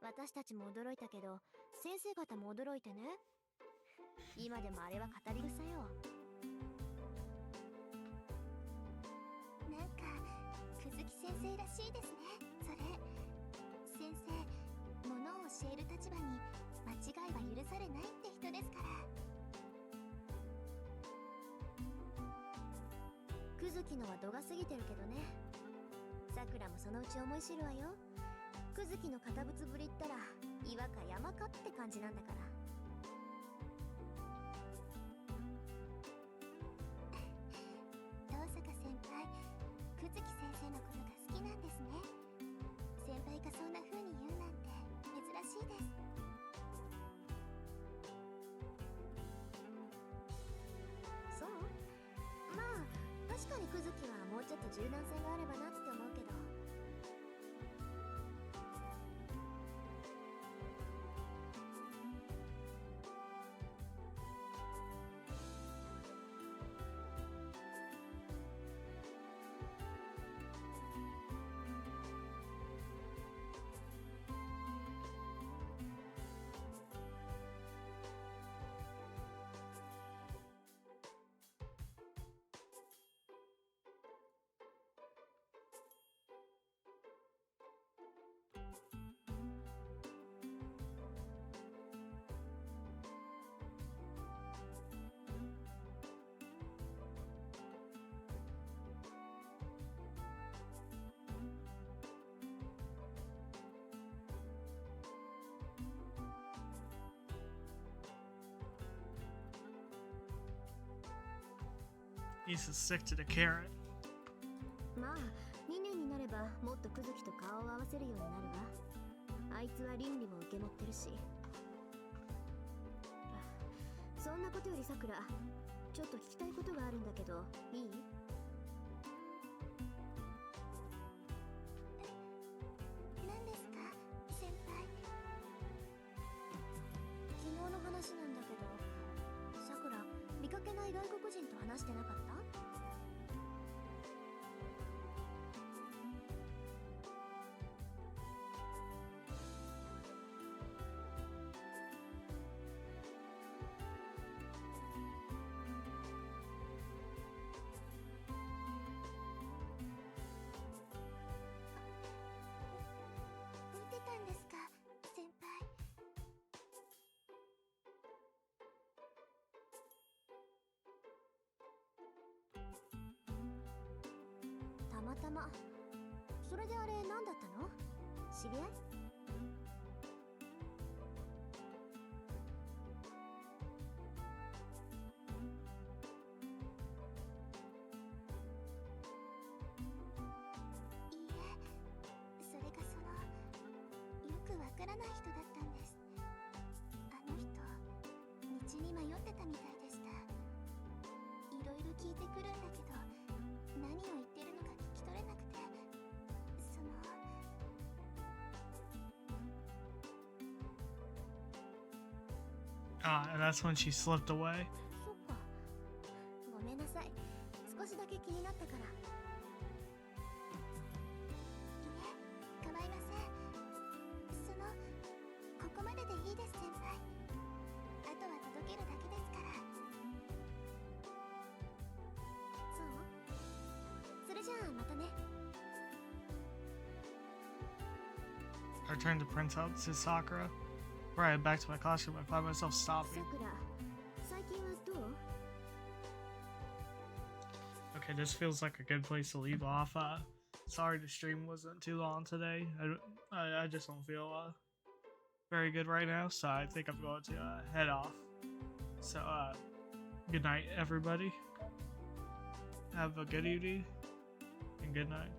私たちも驚いたけど先生方も驚いてね。今でもあれは語り草よ。なんか久月先生らしいですね。それ先生、ものを教える立場に間違いは許されないって人ですから。クズキのは度が過ぎてるけどね。さくらもそのうち思い知るわよ。クズキの堅物ぶりったら岩か山かって感じなんだから。登坂先輩、久月先生のことが好きなんですね。先輩がそんな風に言うなんて珍しいです。そう？まあ確かにクズキはもうちょっと柔軟性があればなって思うけど。He's sick to the carrot. まあ2年になればもっとクズキと顔を合わせるようになるわ。あいつは倫理も受け持ってるし。そんなことよりさくら、ちょっと聞きたいことがあるんだけどいい？何ですか先輩。昨日の話なんだけど、さくら見かけない外国人と話してなかった？見てたんですか先輩。たまたま。それであれ何だったの？知り合い？いいえ、それがよくわからない人だったんです。あの人、道に迷ってたみたいでした。いろいろ聞いてくるんだけど、Ah, and that's when she slipped away. そっか。ごめんなさい。少しだけ気になったから。いえ、構いません。ここまででいいです、先輩。あとは届けるだけですから。そう？それじゃあまたね。I turned the printout to Sakura. Before I head back to my classroom, I find myself さ stopping. くら、最近はどう？ Okay, this feels like a good place to leave off. Sorry the stream wasn't too long today. I just don't feel very good right now, so I think I'm going to head off. So good night, everybody. Have a good evening and good night.